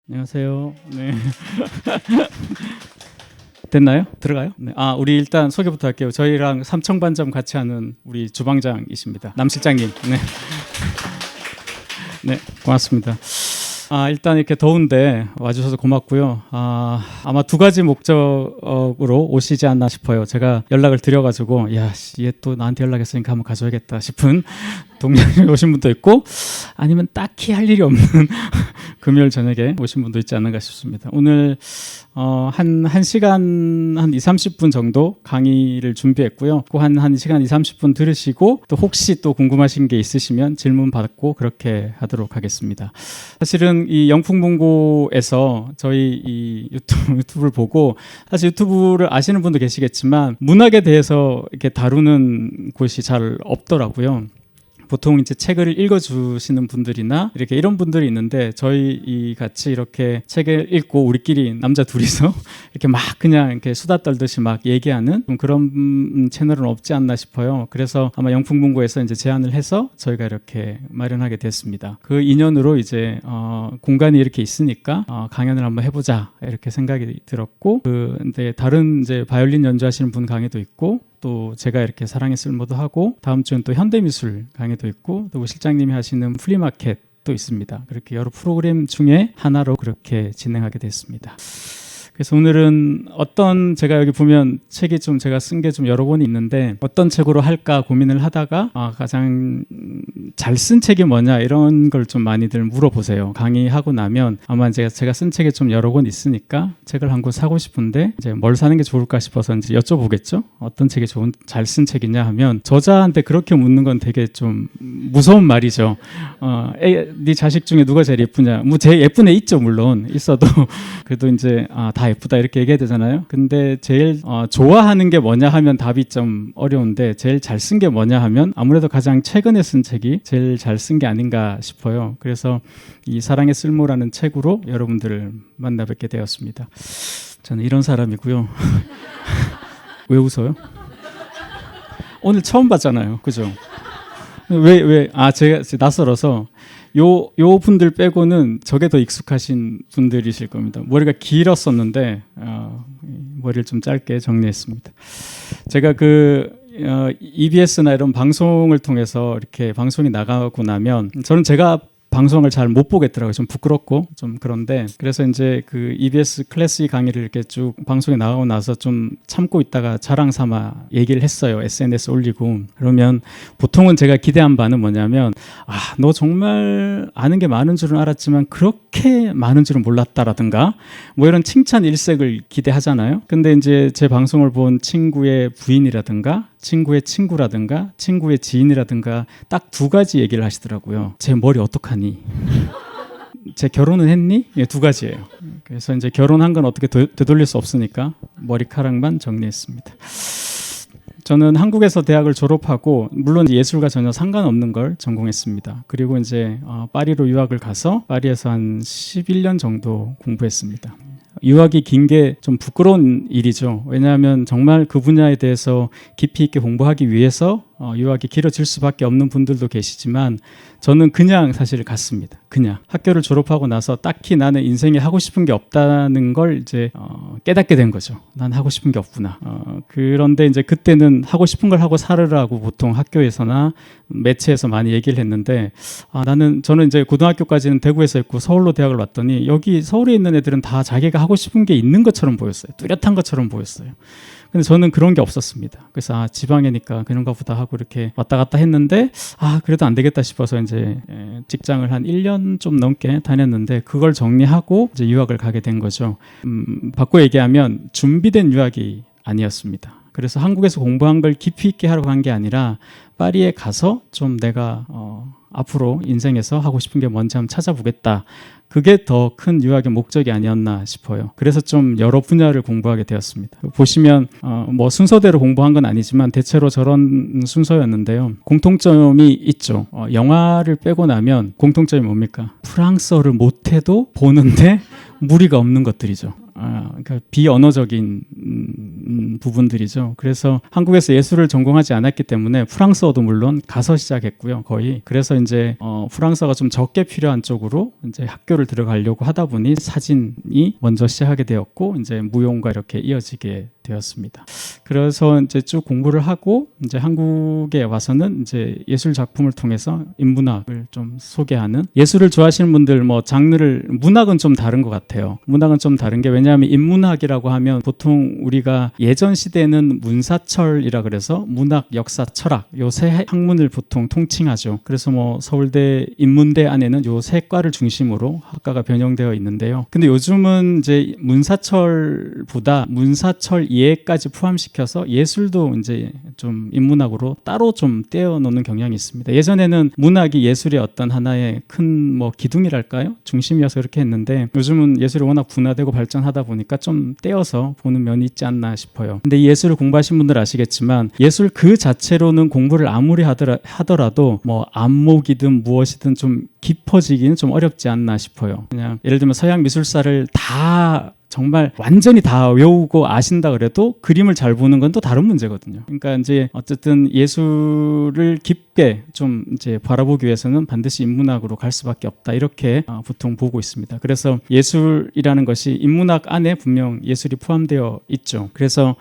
안녕하세요. 네. 됐나요? 들어가요? 네. 우리 일단 소개부터 할게요. 저희랑 삼청반점 같이 하는 우리 주방장이십니다. 남 실장님. 네. 네, 고맙습니다. 일단 이렇게 더운데 와주셔서 고맙고요. 아마 두 가지 목적으로 오시지 않나 싶어요. 제가 연락을 드려가지고, 얘 또 나한테 연락했으니까 한번 가져야겠다 싶은 동료이 오신 분도 있고, 아니면 딱히 할 일이 없는 금요일 저녁에 오신 분도 있지 않는가 싶습니다. 오늘 한 시간 한 2-30분 정도 강의를 준비했고요. 한 시간 2-30분 들으시고 또 혹시 또 궁금하신 게 있으시면 질문 받고 그렇게 하도록 하겠습니다. 사실은 이 영풍문고에서 저희 이 유튜브를 보고 사실 유튜브를 아시는 분도 계시겠지만 문학에 대해서 이렇게 다루는 곳이 잘 없더라고요. 보통 이제 책을 읽어주시는 분들이나 이렇게 이런 분들이 있는데 저희 같이 이렇게 책을 읽고 우리끼리 남자 둘이서 이렇게 막 그냥 이렇게 수다 떨듯이 막 얘기하는 그런 채널은 없지 않나 싶어요. 그래서 아마 영풍문고에서 이제 제안을 해서 저희가 이렇게 마련하게 됐습니다. 그 인연으로 이제 공간이 이렇게 있으니까 강연을 한번 해보자 이렇게 생각이 들었고 근데 다른 이제 바이올린 연주하시는 분 강의도 있고. 또 제가 이렇게 사랑의 쓸모도 하고 다음 주엔 또 현대미술 강의도 있고 또 실장님이 하시는 플리마켓도 있습니다. 그렇게 여러 프로그램 중에 하나로 그렇게 진행하게 됐습니다. 그래서 오늘은 제가 여기 보면 책이 좀 제가 쓴 게 좀 여러 권이 있는데 어떤 책으로 할까 고민을 하다가 가장 잘 쓴 책이 뭐냐 이런 걸 좀 많이들 물어보세요. 강의하고 나면 아마 제가 쓴 책이 좀 여러 권 있으니까 책을 한 권 사고 싶은데 이제 뭘 사는 게 좋을까 싶어서 이제 여쭤보겠죠. 어떤 책이 잘 쓴 책이냐 하면 저자한테 그렇게 묻는 건 되게 좀 무서운 말이죠. 네 자식 중에 누가 제일 예쁘냐? 뭐 제일 예쁜 애 있죠, 물론 있어도 그래도 이제 다 예쁘다 이렇게 얘기해야 되잖아요. 근데 제일 좋아하는 게 뭐냐 하면 답이 좀 어려운데 제일 잘 쓴 게 뭐냐 하면 아무래도 가장 최근에 쓴 책이 제일 잘 쓴 게 아닌가 싶어요. 그래서 이 사랑의 쓸모라는 책으로 여러분들을 만나 뵙게 되었습니다. 저는 이런 사람이고요. 왜 웃어요? 오늘 처음 봤잖아요. 그죠? 제가 낯설어서 요 분들 빼고는 저게 더 익숙하신 분들이실 겁니다. 머리가 길었었는데 머리를 좀 짧게 정리했습니다. 제가 EBS나 이런 방송을 통해서 이렇게 방송이 나가고 나면 저는 제가 방송을 잘 못 보겠더라고요. 좀 부끄럽고 좀 그런데 그래서 이제 그 EBS 클래식 강의를 이렇게 쭉 방송에 나가고 나서 좀 참고 있다가 자랑 삼아 얘기를 했어요. SNS 올리고 그러면 보통은 제가 기대한 바는 뭐냐면 너 정말 아는 게 많은 줄은 알았지만 그렇게 많은 줄은 몰랐다라든가 뭐 이런 칭찬 일색을 기대하잖아요. 근데 이제 제 방송을 본 친구의 부인이라든가 친구의 친구라든가 친구의 지인이라든가 딱 두 가지 얘기를 하시더라고요. 제 머리 어떡하니? 제 결혼은 했니? 두 가지예요. 그래서 이제 결혼한 건 어떻게 되돌릴 수 없으니까 머리카락만 정리했습니다. 저는 한국에서 대학을 졸업하고 물론 예술과 전혀 상관없는 걸 전공했습니다. 그리고 이제 파리로 유학을 가서 파리에서 한 11년 정도 공부했습니다. 유학이 긴 게 좀 부끄러운 일이죠. 왜냐하면 정말 그 분야에 대해서 깊이 있게 공부하기 위해서 유학이 길어질 수밖에 없는 분들도 계시지만 저는 그냥 사실 갔습니다. 그냥 학교를 졸업하고 나서 딱히 나는 인생에 하고 싶은 게 없다는 걸 이제 깨닫게 된 거죠. 난 하고 싶은 게 없구나. 그런데 이제 그때는 하고 싶은 걸 하고 살으라고 보통 학교에서나 매체에서 많이 얘기를 했는데 저는 이제 고등학교까지는 대구에서 했고 서울로 대학을 왔더니 여기 서울에 있는 애들은 다 자기가 하고 싶은 게 있는 것처럼 보였어요. 뚜렷한 것처럼 보였어요. 근데 저는 그런 게 없었습니다. 그래서 지방이니까 그런가 보다 하고 이렇게 왔다 갔다 했는데 그래도 안 되겠다 싶어서 이제 직장을 한 1년 좀 넘게 다녔는데 그걸 정리하고 이제 유학을 가게 된 거죠. 바꿔 얘기하면 준비된 유학이 아니었습니다. 그래서 한국에서 공부한 걸 깊이 있게 하러 간 게 아니라 파리에 가서 좀 내가 앞으로 인생에서 하고 싶은 게 뭔지 한번 찾아보겠다. 그게 더 큰 유학의 목적이 아니었나 싶어요. 그래서 좀 여러 분야를 공부하게 되었습니다. 보시면 뭐 순서대로 공부한 건 아니지만 대체로 저런 순서였는데요. 공통점이 있죠. 영화를 빼고 나면 공통점이 뭡니까? 프랑스어를 못해도 보는데 무리가 없는 것들이죠. 그러니까 비언어적인 부분들이죠. 그래서 한국에서 예술을 전공하지 않았기 때문에 프랑스어도 물론 가서 시작했고요. 거의. 그래서 이제 프랑스어가 좀 적게 필요한 쪽으로 이제 학교를 들어가려고 하다 보니 사진이 먼저 시작하게 되었고 이제 무용과 이렇게 이어지게 되었습니다. 그래서 이제 쭉 공부를 하고 이제 한국에 와서는 이제 예술 작품을 통해서 인문학을 좀 소개하는, 예술을 좋아하시는 분들 뭐 장르를, 문학은 좀 다른 것 같아요. 문학은 좀 다른 게, 왜냐하면 인문학이라고 하면 보통 우리가 예전 시대에는 문사철이라 그래서 문학, 역사, 철학 요 세 학문을 보통 통칭하죠. 그래서 뭐 서울대 인문대 안에는 요 세 과를 중심으로 학과가 변형되어 있는데요. 근데 요즘은 이제 문사철보다 문사철 이해까지 포함시켜서 예술도 이제 좀 인문학으로 따로 좀 떼어놓는 경향이 있습니다. 예전에는 문학이 예술의 어떤 하나의 큰 뭐 기둥이랄까요? 중심이어서 그렇게 했는데 요즘은 예술이 워낙 분화되고 발전하다 보니까 좀 떼어서 보는 면이 있지 않나 싶어요. 근데 이 예술을 공부하신 분들 아시겠지만 예술 그 자체로는 공부를 아무리 하더라도 뭐 안목이든 무엇이든 좀 깊어지기는 좀 어렵지 않나 싶어요. 그냥 예를 들면 서양 미술사를 다 정말 완전히 다 외우고 아신다 그래도 그림을 잘 보는 건 또 다른 문제거든요. 그러니까 이제 어쨌든 예술을 깊게 좀 이제 바라보기 위해서는 반드시 인문학으로 갈 수밖에 없다, 이렇게 보통 보고 있습니다. 그래서 예술이라는 것이 인문학 안에 분명 예술이 포함되어 있죠. 그래서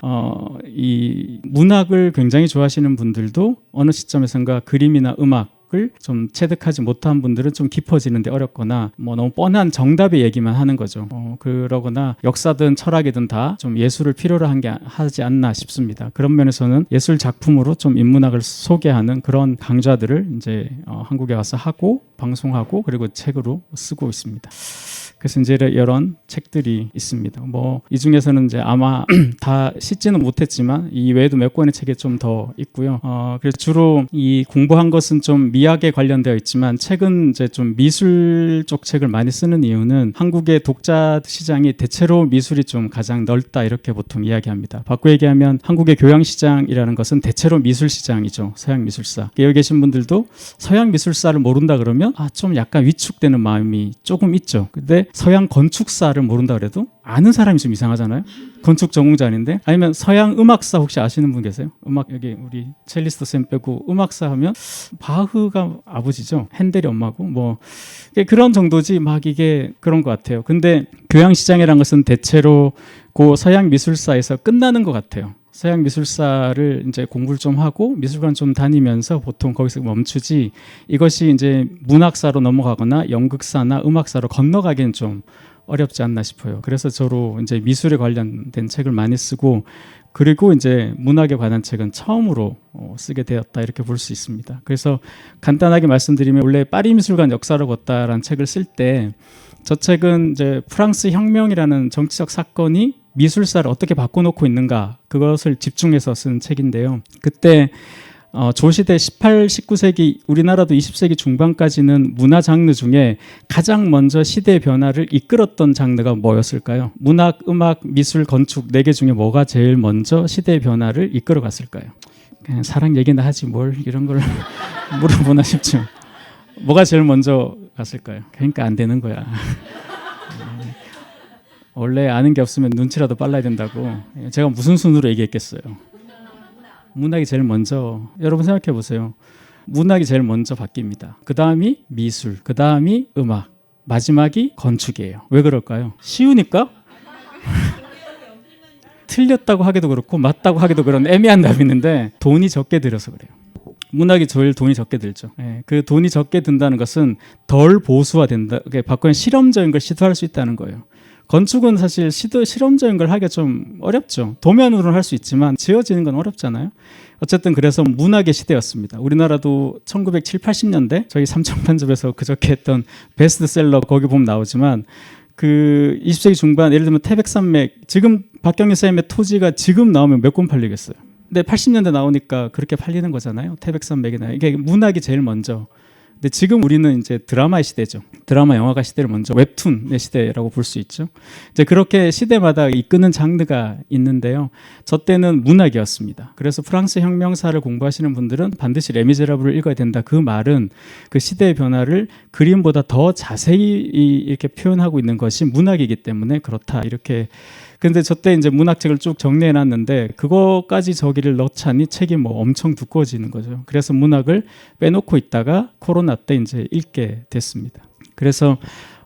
이 문학을 굉장히 좋아하시는 분들도 어느 시점에선가 그림이나 음악 좀 체득하지 못한 분들은 좀 깊어지는데 어렵거나 뭐 너무 뻔한 정답의 얘기만 하는 거죠. 그러거나 역사든 철학이든 다 좀 예술을 필요로 하지 않나 싶습니다. 그런 면에서는 예술 작품으로 좀 인문학을 소개하는 그런 강좌들을 이제 한국에 와서 하고 방송하고 그리고 책으로 쓰고 있습니다. 그래서 이제 이런 책들이 있습니다. 뭐 이 중에서는 이제 아마 다 씻지는 못했지만 이 외에도 몇 권의 책이 좀 더 있고요. 그래서 주로 이 공부한 것은 좀 미학에 관련되어 있지만 책은 이제 좀 미술 쪽 책을 많이 쓰는 이유는 한국의 독자 시장이 대체로 미술이 좀 가장 넓다, 이렇게 보통 이야기합니다. 바꿔 얘기하면 한국의 교양 시장이라는 것은 대체로 미술 시장이죠. 서양 미술사. 여기 계신 분들도 서양 미술사를 모른다 그러면 좀 약간 위축되는 마음이 조금 있죠. 근데 서양 건축사를 모른다 그래도 아는 사람이 좀 이상하잖아요. 건축 전공자 아닌데. 아니면 서양 음악사 혹시 아시는 분 계세요? 음악, 여기 우리 첼리스트 쌤 빼고 음악사 하면 바흐가 아버지죠. 핸델이 엄마고 뭐 그런 정도지 막 이게 그런 것 같아요. 근데 교양시장이라는 것은 대체로 그 서양 미술사에서 끝나는 것 같아요. 서양 미술사를 이제 공부를 좀 하고 미술관 좀 다니면서 보통 거기서 멈추지, 이것이 이제 문학사로 넘어가거나 연극사나 음악사로 건너가기는 좀 어렵지 않나 싶어요. 그래서 저로 이제 미술에 관련된 책을 많이 쓰고, 그리고 이제 문학에 관한 책은 처음으로 쓰게 되었다, 이렇게 볼 수 있습니다. 그래서 간단하게 말씀드리면 원래 파리 미술관 역사를 걷다라는 책을 쓸 때 저 책은 이제 프랑스 혁명이라는 정치적 사건이 미술사를 어떻게 바꿔놓고 있는가, 그것을 집중해서 쓴 책인데요. 그때 조시대 18, 19세기, 우리나라도 20세기 중반까지는 문화 장르 중에 가장 먼저 시대의 변화를 이끌었던 장르가 뭐였을까요? 문학, 음악, 미술, 건축 4개 중에 뭐가 제일 먼저 시대의 변화를 이끌어 갔을까요? 그냥 사랑 얘기나 하지 뭘 이런 걸 물어보나 싶죠. 뭐가 제일 먼저 갔을까요? 그러니까 안 되는 거야. 원래 아는 게 없으면 눈치라도 빨라야 된다고. 제가 무슨 순으로 얘기했겠어요. 문학이 제일 먼저, 여러분 생각해 보세요. 문학이 제일 먼저 바뀝니다. 그 다음이 미술, 그 다음이 음악, 마지막이 건축이에요. 왜 그럴까요? 쉬우니까? 틀렸다고 하기도 그렇고 맞다고 하기도 그런 애매한 답이 있는데 돈이 적게 들여서 그래요. 문학이 제일 돈이 적게 들죠. 그 돈이 적게 든다는 것은 덜 보수화된다. 바꾸면 실험적인 걸 시도할 수 있다는 거예요. 건축은 사실 실험적인 걸 하기가 좀 어렵죠. 도면으로는 할 수 있지만 지어지는 건 어렵잖아요. 어쨌든 그래서 문학의 시대였습니다. 우리나라도 1970, 80년대 저희 삼청판접에서 그저께 했던 베스트셀러 거기 보면 나오지만 그 20세기 중반 예를 들면 태백산맥, 지금 박경리 쌤의 토지가 지금 나오면 몇 권 팔리겠어요. 근데 80년대 나오니까 그렇게 팔리는 거잖아요. 태백산맥이나 이게 문학이 제일 먼저. 근데 지금 우리는 이제 드라마의 시대죠. 드라마 영화가 시대를 먼저 웹툰의 시대라고 볼 수 있죠. 이제 그렇게 시대마다 이끄는 장르가 있는데요. 저 때는 문학이었습니다. 그래서 프랑스 혁명사를 공부하시는 분들은 반드시 레미제라블을 읽어야 된다. 그 말은 그 시대의 변화를 그림보다 더 자세히 이렇게 표현하고 있는 것이 문학이기 때문에 그렇다. 이렇게. 근데 저 때 이제 문학책을 쭉 정리해 놨는데 그거까지 저기를 넣자니 책이 뭐 엄청 두꺼워지는 거죠. 그래서 문학을 빼놓고 있다가 코로나 때 이제 읽게 됐습니다. 그래서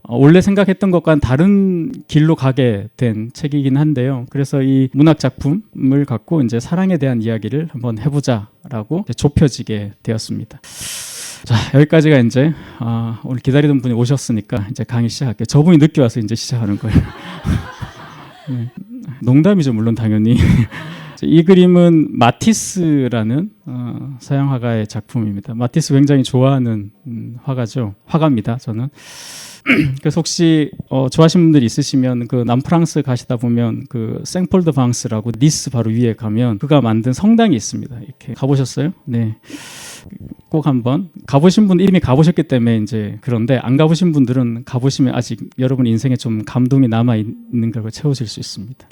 원래 생각했던 것과는 다른 길로 가게 된 책이긴 한데요. 그래서 이 문학 작품을 갖고 이제 사랑에 대한 이야기를 한번 해보자라고 좁혀지게 되었습니다. 자, 여기까지가 이제 오늘 기다리던 분이 오셨으니까 이제 강의 시작할게요. 저분이 늦게 와서 이제 시작하는 거예요. 네. 농담이죠, 물론 당연히. 이 그림은 마티스라는 서양 화가의 작품입니다. 마티스 굉장히 좋아하는 화가입니다. 저는. 그래서 혹시 좋아하시는 분들이 있으시면 그 남프랑스 가시다 보면 그 생폴 드 방스라고 니스 바로 위에 가면 그가 만든 성당이 있습니다. 이렇게 가보셨어요? 네. 꼭 한번 가보신 분 이미 가보셨기 때문에 이제 그런데 안 가보신 분들은 가보시면 아직 여러분 인생에 좀 감동이 남아 있는 걸 채우실 수 있습니다.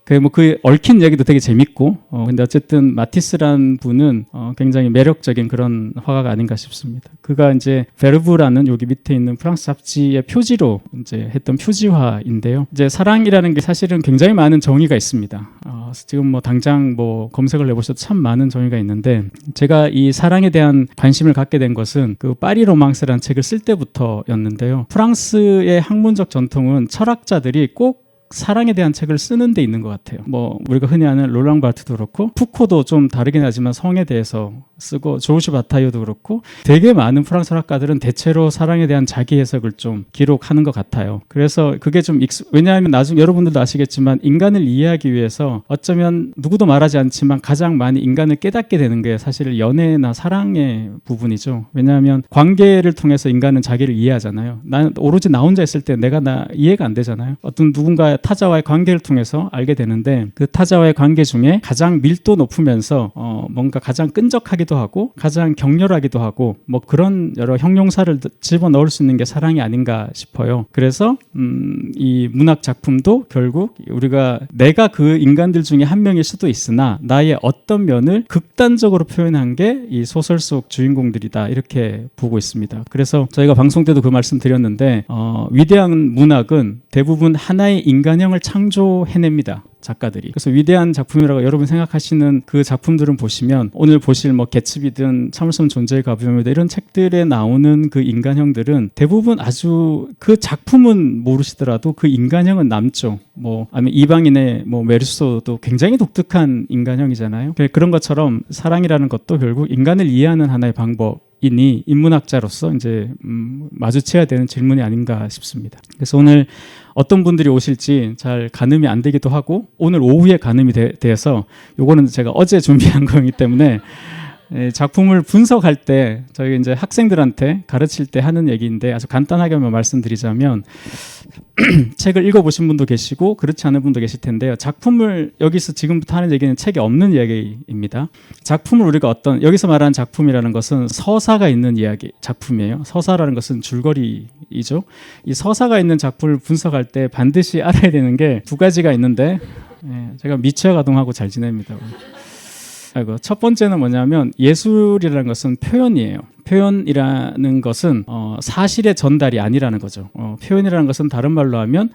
그 얽힌 얘기도 되게 재밌고, 근데 어쨌든 마티스란 분은 굉장히 매력적인 그런 화가가 아닌가 싶습니다. 그가 이제 베르브라는 여기 밑에 있는 프랑스 잡지의 표지로 이제 했던 표지화인데요. 이제 사랑이라는 게 사실은 굉장히 많은 정의가 있습니다. 지금 뭐 당장 뭐 검색을 해보셔도 참 많은 정의가 있는데 제가 이 사랑에 대한 관심을 갖게 된 것은 그 파리 로망스라는 책을 쓸 때부터였는데요. 프랑스의 학문적 전통은 철학자들이 꼭 사랑에 대한 책을 쓰는 데 있는 것 같아요. 뭐 우리가 흔히 아는 롤랑 바르트도 그렇고 푸코도 좀 다르긴 하지만 성에 대해서 쓰고 조르주 바타이어도 그렇고 되게 많은 프랑스 철학가들은 대체로 사랑에 대한 자기 해석을 좀 기록하는 것 같아요. 그래서 그게 좀 왜냐하면 나중에 여러분들도 아시겠지만 인간을 이해하기 위해서 어쩌면 누구도 말하지 않지만 가장 많이 인간을 깨닫게 되는 게 사실 연애나 사랑의 부분이죠. 왜냐하면 관계를 통해서 인간은 자기를 이해하잖아요. 나는 오로지 나 혼자 있을 때 내가 이해가 안 되잖아요. 어떤 누군가 타자와의 관계를 통해서 알게 되는데 그 타자와의 관계 중에 가장 밀도 높으면서 뭔가 가장 끈적하기도 하고 가장 격렬하기도 하고 뭐 그런 여러 형용사를 집어넣을 수 있는 게 사랑이 아닌가 싶어요. 그래서 이 문학 작품도 결국 내가 그 인간들 중에 한 명일 수도 있으나 나의 어떤 면을 극단적으로 표현한 게 이 소설 속 주인공들이다 이렇게 보고 있습니다. 그래서 저희가 방송 때도 그 말씀 드렸는데 위대한 문학은 대부분 하나의 인간형을 창조해냅니다. 작가들이. 그래서 위대한 작품이라고 여러분 생각하시는 그 작품들은 보시면 오늘 보실 뭐 개츠비든 참을성 존재의 가부염이다 이런 책들에 나오는 그 인간형들은 대부분 아주 그 작품은 모르시더라도 그 인간형은 남죠. 뭐 아니면 이방인의 뭐 메르소도 굉장히 독특한 인간형이잖아요. 그런 것처럼 사랑이라는 것도 결국 인간을 이해하는 하나의 방법이니 인문학자로서 이제 마주쳐야 되는 질문이 아닌가 싶습니다. 그래서 오늘 어떤 분들이 오실지 잘 가늠이 안 되기도 하고 오늘 오후에 가늠이 돼서 요거는 제가 어제 준비한 거기 때문에 작품을 분석할 때 저희 이제 학생들한테 가르칠 때 하는 얘기인데 아주 간단하게만 말씀드리자면 책을 읽어보신 분도 계시고 그렇지 않은 분도 계실 텐데요. 작품을 여기서 지금부터 하는 얘기는 책에 없는 이야기입니다. 작품을 우리가 여기서 말하는 작품이라는 것은 서사가 있는 작품이에요. 서사라는 것은 줄거리이죠. 이 서사가 있는 작품을 분석할 때 반드시 알아야 되는 게 두 가지가 있는데 제가 미취학아동하고 잘 지냅니다. 첫 번째는 뭐냐면 예술이라는 것은 표현이에요. 표현이라는 것은 사실의 전달이 아니라는 거죠. 표현이라는 것은 다른 말로 하면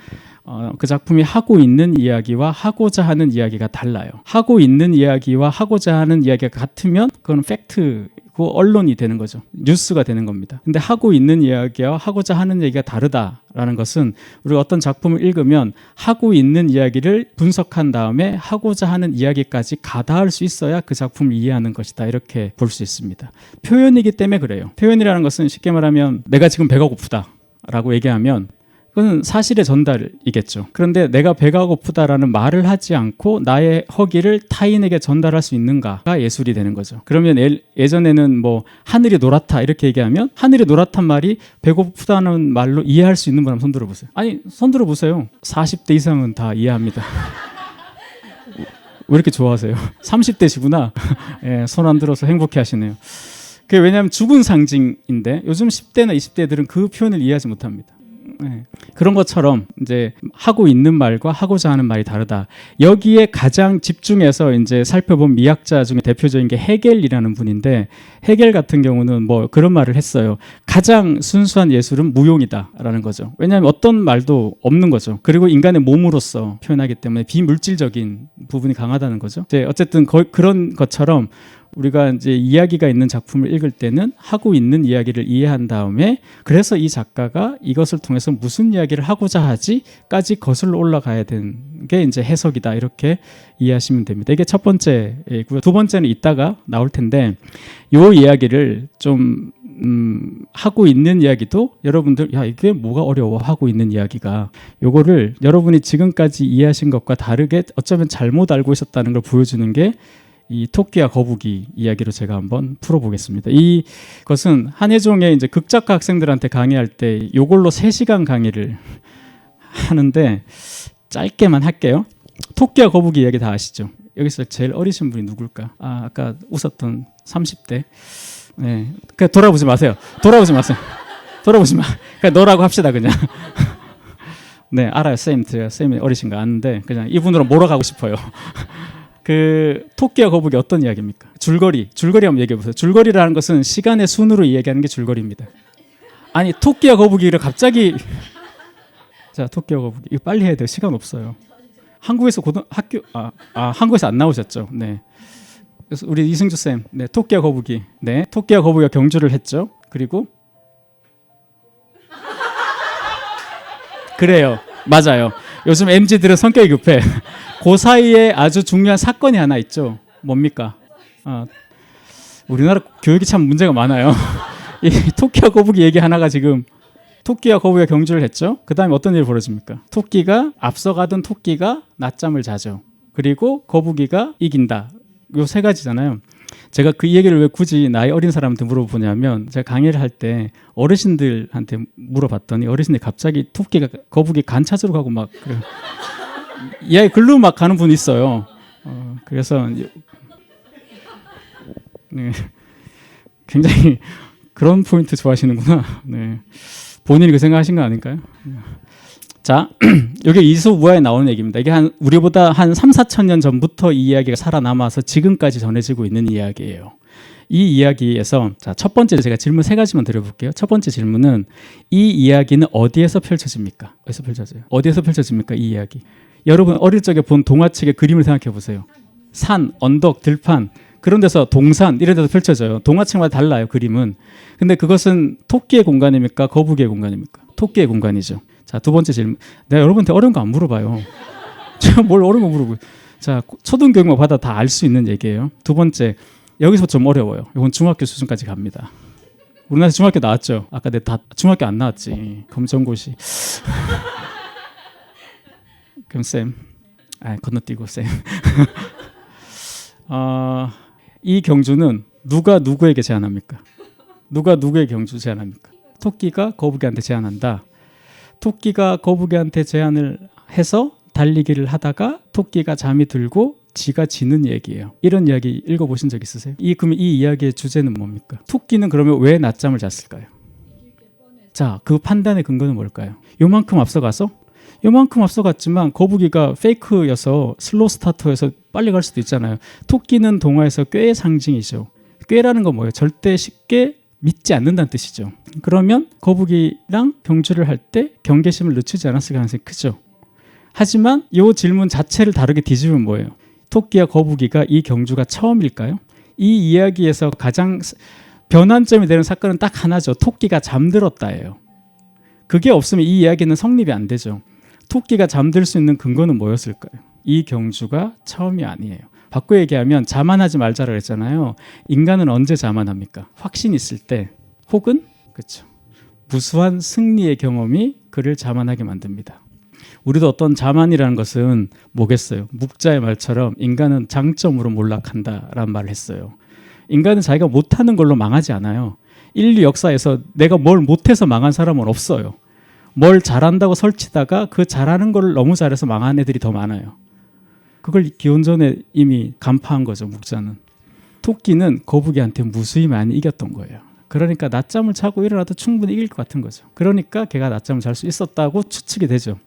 그 작품이 하고 있는 이야기와 하고자 하는 이야기가 달라요. 하고 있는 이야기와 하고자 하는 이야기가 같으면 그건 팩트고 언론이 되는 거죠. 뉴스가 되는 겁니다. 근데 하고 있는 이야기와 하고자 하는 얘기가 다르다라는 것은 우리가 어떤 작품을 읽으면 하고 있는 이야기를 분석한 다음에 하고자 하는 이야기까지 가닿을 수 있어야 그 작품을 이해하는 것이다. 이렇게 볼 수 있습니다. 표현이기 때문에 그래요. 표현이라는 것은 쉽게 말하면 내가 지금 배가 고프다 라고 얘기하면 그건 사실의 전달이겠죠. 그런데 내가 배가 고프다라는 말을 하지 않고 나의 허기를 타인에게 전달할 수 있는가가 예술이 되는 거죠. 그러면 예전에는 뭐 하늘이 노랗다 이렇게 얘기하면 하늘이 노랗단 말이 배고프다는 말로 이해할 수 있는 분 한번 손 들어보세요. 아니 손 들어보세요. 40대 이상은 다 이해합니다. 왜 이렇게 좋아하세요? 30대시구나. 예, 손 안 들어서 행복해 하시네요. 그게 왜냐하면 죽은 상징인데 요즘 10대나 20대들은 그 표현을 이해하지 못합니다. 네. 그런 것처럼 이제 하고 있는 말과 하고자 하는 말이 다르다. 여기에 가장 집중해서 이제 살펴본 미학자 중에 대표적인 게 헤겔이라는 분인데, 헤겔 같은 경우는 뭐 그런 말을 했어요. 가장 순수한 예술은 무용이다라는 거죠. 왜냐하면 어떤 말도 없는 거죠. 그리고 인간의 몸으로서 표현하기 때문에 비물질적인 부분이 강하다는 거죠. 이제 어쨌든 그런 것처럼 우리가 이제 이야기가 있는 작품을 읽을 때는 하고 있는 이야기를 이해한 다음에, 그래서 이 작가가 이것을 통해서 무슨 이야기를 하고자 하지까지 거슬러 올라가야 되는 게 이제 해석이다, 이렇게 이해하시면 됩니다. 이게 첫 번째이고요. 두 번째는 이따가 나올 텐데, 요 이야기를 좀 하고 있는 이야기도 여러분들, 야 이게 뭐가 어려워, 하고 있는 이야기가, 요거를 여러분이 지금까지 이해하신 것과 다르게 어쩌면 잘못 알고 있었다는 걸 보여주는 게 이 토끼와 거북이 이야기로 제가 한번 풀어보겠습니다. 이것은 한예종의 이제 극작가 학생들한테 강의할 때 요걸로 3시간 강의를 하는데, 짧게만 할게요. 토끼와 거북이 이야기 다 아시죠? 여기서 제일 어리신 분이 누굴까? 아까 웃었던 30대. 네, 그냥 돌아보지 마세요. 돌아보지 마세요. 돌아보지 마. 그냥 너라고 합시다, 그냥. 네, 알아요. 쌤이 어리신 거 아는데 그냥 이분으로 몰아가고 싶어요. 그 토끼와 거북이 어떤 이야기입니까? 줄거리 한번 얘기해 보세요. 줄거리라는 것은 시간의 순으로 이야기하는 게 줄거리입니다. 아니, 토끼와 거북이를 갑자기 자, 토끼와 거북이 이거 빨리 해야 돼요. 시간 없어요. 한국에서 한국에서 안 나오셨죠? 네. 그래서 우리 이승주 쌤, 네, 토끼와 거북이, 네, 토끼와 거북이가 경주를 했죠. 그리고 그래요, 맞아요. 요즘 MZ들은 성격이 급해. 그 사이에 아주 중요한 사건이 하나 있죠. 뭡니까? 우리나라 교육이 참 문제가 많아요. 이 토끼와 거북이 얘기 하나가 지금, 토끼와 거북이가 경주를 했죠. 그 다음에 어떤 일이 벌어집니까? 앞서가던 토끼가 낮잠을 자죠. 그리고 거북이가 이긴다. 요 3가지잖아요. 제가 그 얘기를 왜 굳이 나이 어린 사람한테 물어보냐면, 제가 강의를 할 때 어르신들한테 물어봤더니 어르신들이 갑자기 거북이 간 찾으러 가고 막 이야기 글로 막 가는 분이 있어요. 그래서 네, 굉장히 그런 포인트 좋아하시는구나. 네, 본인이 그 생각하신 거 아닐까요? 자, 이게 이수무화에 나오는 얘기입니다. 이게 우리보다 한 3,4천 년 전부터 이 이야기가 살아남아서 지금까지 전해지고 있는 이야기예요. 이 이야기에서, 자, 첫 번째 제가 질문 3가지만 드려볼게요. 첫 번째 질문은, 이 이야기는 어디에서 펼쳐집니까? 어디서 펼쳐져요? 어디에서 펼쳐집니까? 이 이야기. 여러분 어릴 적에 본 동화책의 그림을 생각해 보세요. 산, 언덕, 들판, 그런 데서 동산 이런 데서 펼쳐져요. 동화책마다 달라요, 그림은. 근데 그것은 토끼의 공간입니까? 거북이의 공간입니까? 토끼의 공간이죠. 자, 두 번째 질문. 내가 여러분한테 어려운 거 안 물어봐요. 제가 뭘 어려운 거 물어보고. 자, 초등교육만 받아 다 알 수 있는 얘기예요. 두 번째, 여기서 좀 어려워요. 이건 중학교 수준까지 갑니다. 우리나라 중학교 나왔죠? 아까 내가 다 중학교 안 나왔지. 검정고시. 그럼 쌤, 건너뛰고 쌤. 이 경주는 누가 누구에게 제안합니까? 누가 누구에게 경주 제안합니까? 토끼가 거북이한테 제안한다. 토끼가 거북이한테 제안을 해서 달리기를 하다가 토끼가 잠이 들고 지가 지는 얘기예요. 이런 이야기 읽어보신 적 있으세요? 그럼 이 이야기의 주제는 뭡니까? 토끼는 그러면 왜 낮잠을 잤을까요? 자, 그 판단의 근거는 뭘까요? 요만큼 앞서가서? 요만큼 앞서갔지만 거북이가 페이크여서 슬로우 스타터여서 빨리 갈 수도 있잖아요. 토끼는 동화에서 꾀의 상징이죠. 꾀라는 건 뭐예요? 절대 쉽게 믿지 않는다는 뜻이죠. 그러면 거북이랑 경주를 할 때 경계심을 늦추지 않았을 가능성이 크죠. 하지만 이 질문 자체를 다르게 뒤집으면 뭐예요? 토끼와 거북이가 이 경주가 처음일까요? 이 이야기에서 가장 변환점이 되는 사건은 딱 하나죠. 토끼가 잠들었다예요. 그게 없으면 이 이야기는 성립이 안 되죠. 토끼가 잠들 수 있는 근거는 뭐였을까요? 이 경주가 처음이 아니에요. 바꿔 얘기하면 자만하지 말자라고 했잖아요. 인간은 언제 자만합니까? 확신 있을 때, 혹은 그렇죠, 무수한 승리의 경험이 그를 자만하게 만듭니다. 우리도 어떤 자만이라는 것은 뭐겠어요? 묵자의 말처럼 인간은 장점으로 몰락한다라는 말을 했어요. 인간은 자기가 못하는 걸로 망하지 않아요. 인류 역사에서 내가 뭘 못해서 망한 사람은 없어요. 뭘 잘한다고 설치다가 그 잘하는 걸 너무 잘해서 망한 애들이 더 많아요. 그걸 기원전에 이미 간파한 거죠, 묵자는. 토끼는 거북이한테 무수히 많이 이겼던 거예요. 그러니까 낮잠을 자고 일어나도 충분히 이길 것 같은 거죠. 그러니까 걔가 낮잠을 잘 수 있었다고 추측이 되죠.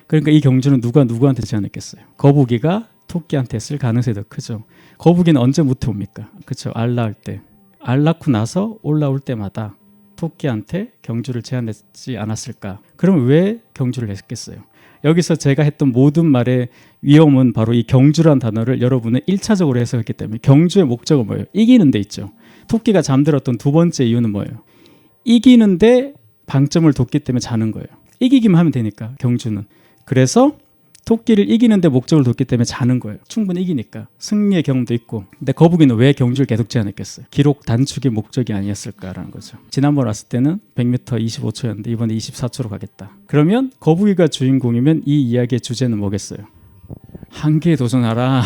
그러니까 이 경주는 누가 누구한테 제안했겠어요? 거북이가 토끼한테 했을 가능성이 더 크죠. 거북이는 언제 무태 옵니까? 그렇죠. 알 낳을 때. 알 낳고 나서 올라올 때마다 토끼한테 경주를 제안했지 않았을까? 그럼 왜 경주를 했겠어요? 여기서 제가 했던 모든 말의 위험은 바로 이 경주란 단어를 여러분은 1차적으로 해석했기 때문에 경주의 목적은 뭐예요? 이기는 데 있죠. 토끼가 잠들었던 두 번째 이유는 뭐예요? 이기는데 방점을 뒀기 때문에 자는 거예요. 이기기만 하면 되니까 경주는. 그래서 토끼를 이기는데 목적을 뒀기 때문에 자는 거예요. 충분히 이기니까. 승리의 경험도 있고. 근데 거북이는 왜 경주를 계속 제안했겠어요? 기록 단축이 목적이 아니었을까라는 거죠. 지난번 왔을 때는 100m 25초였는데 이번에 24초로 가겠다. 그러면 거북이가 주인공이면 이 이야기의 주제는 뭐겠어요? 한계에 도전하라.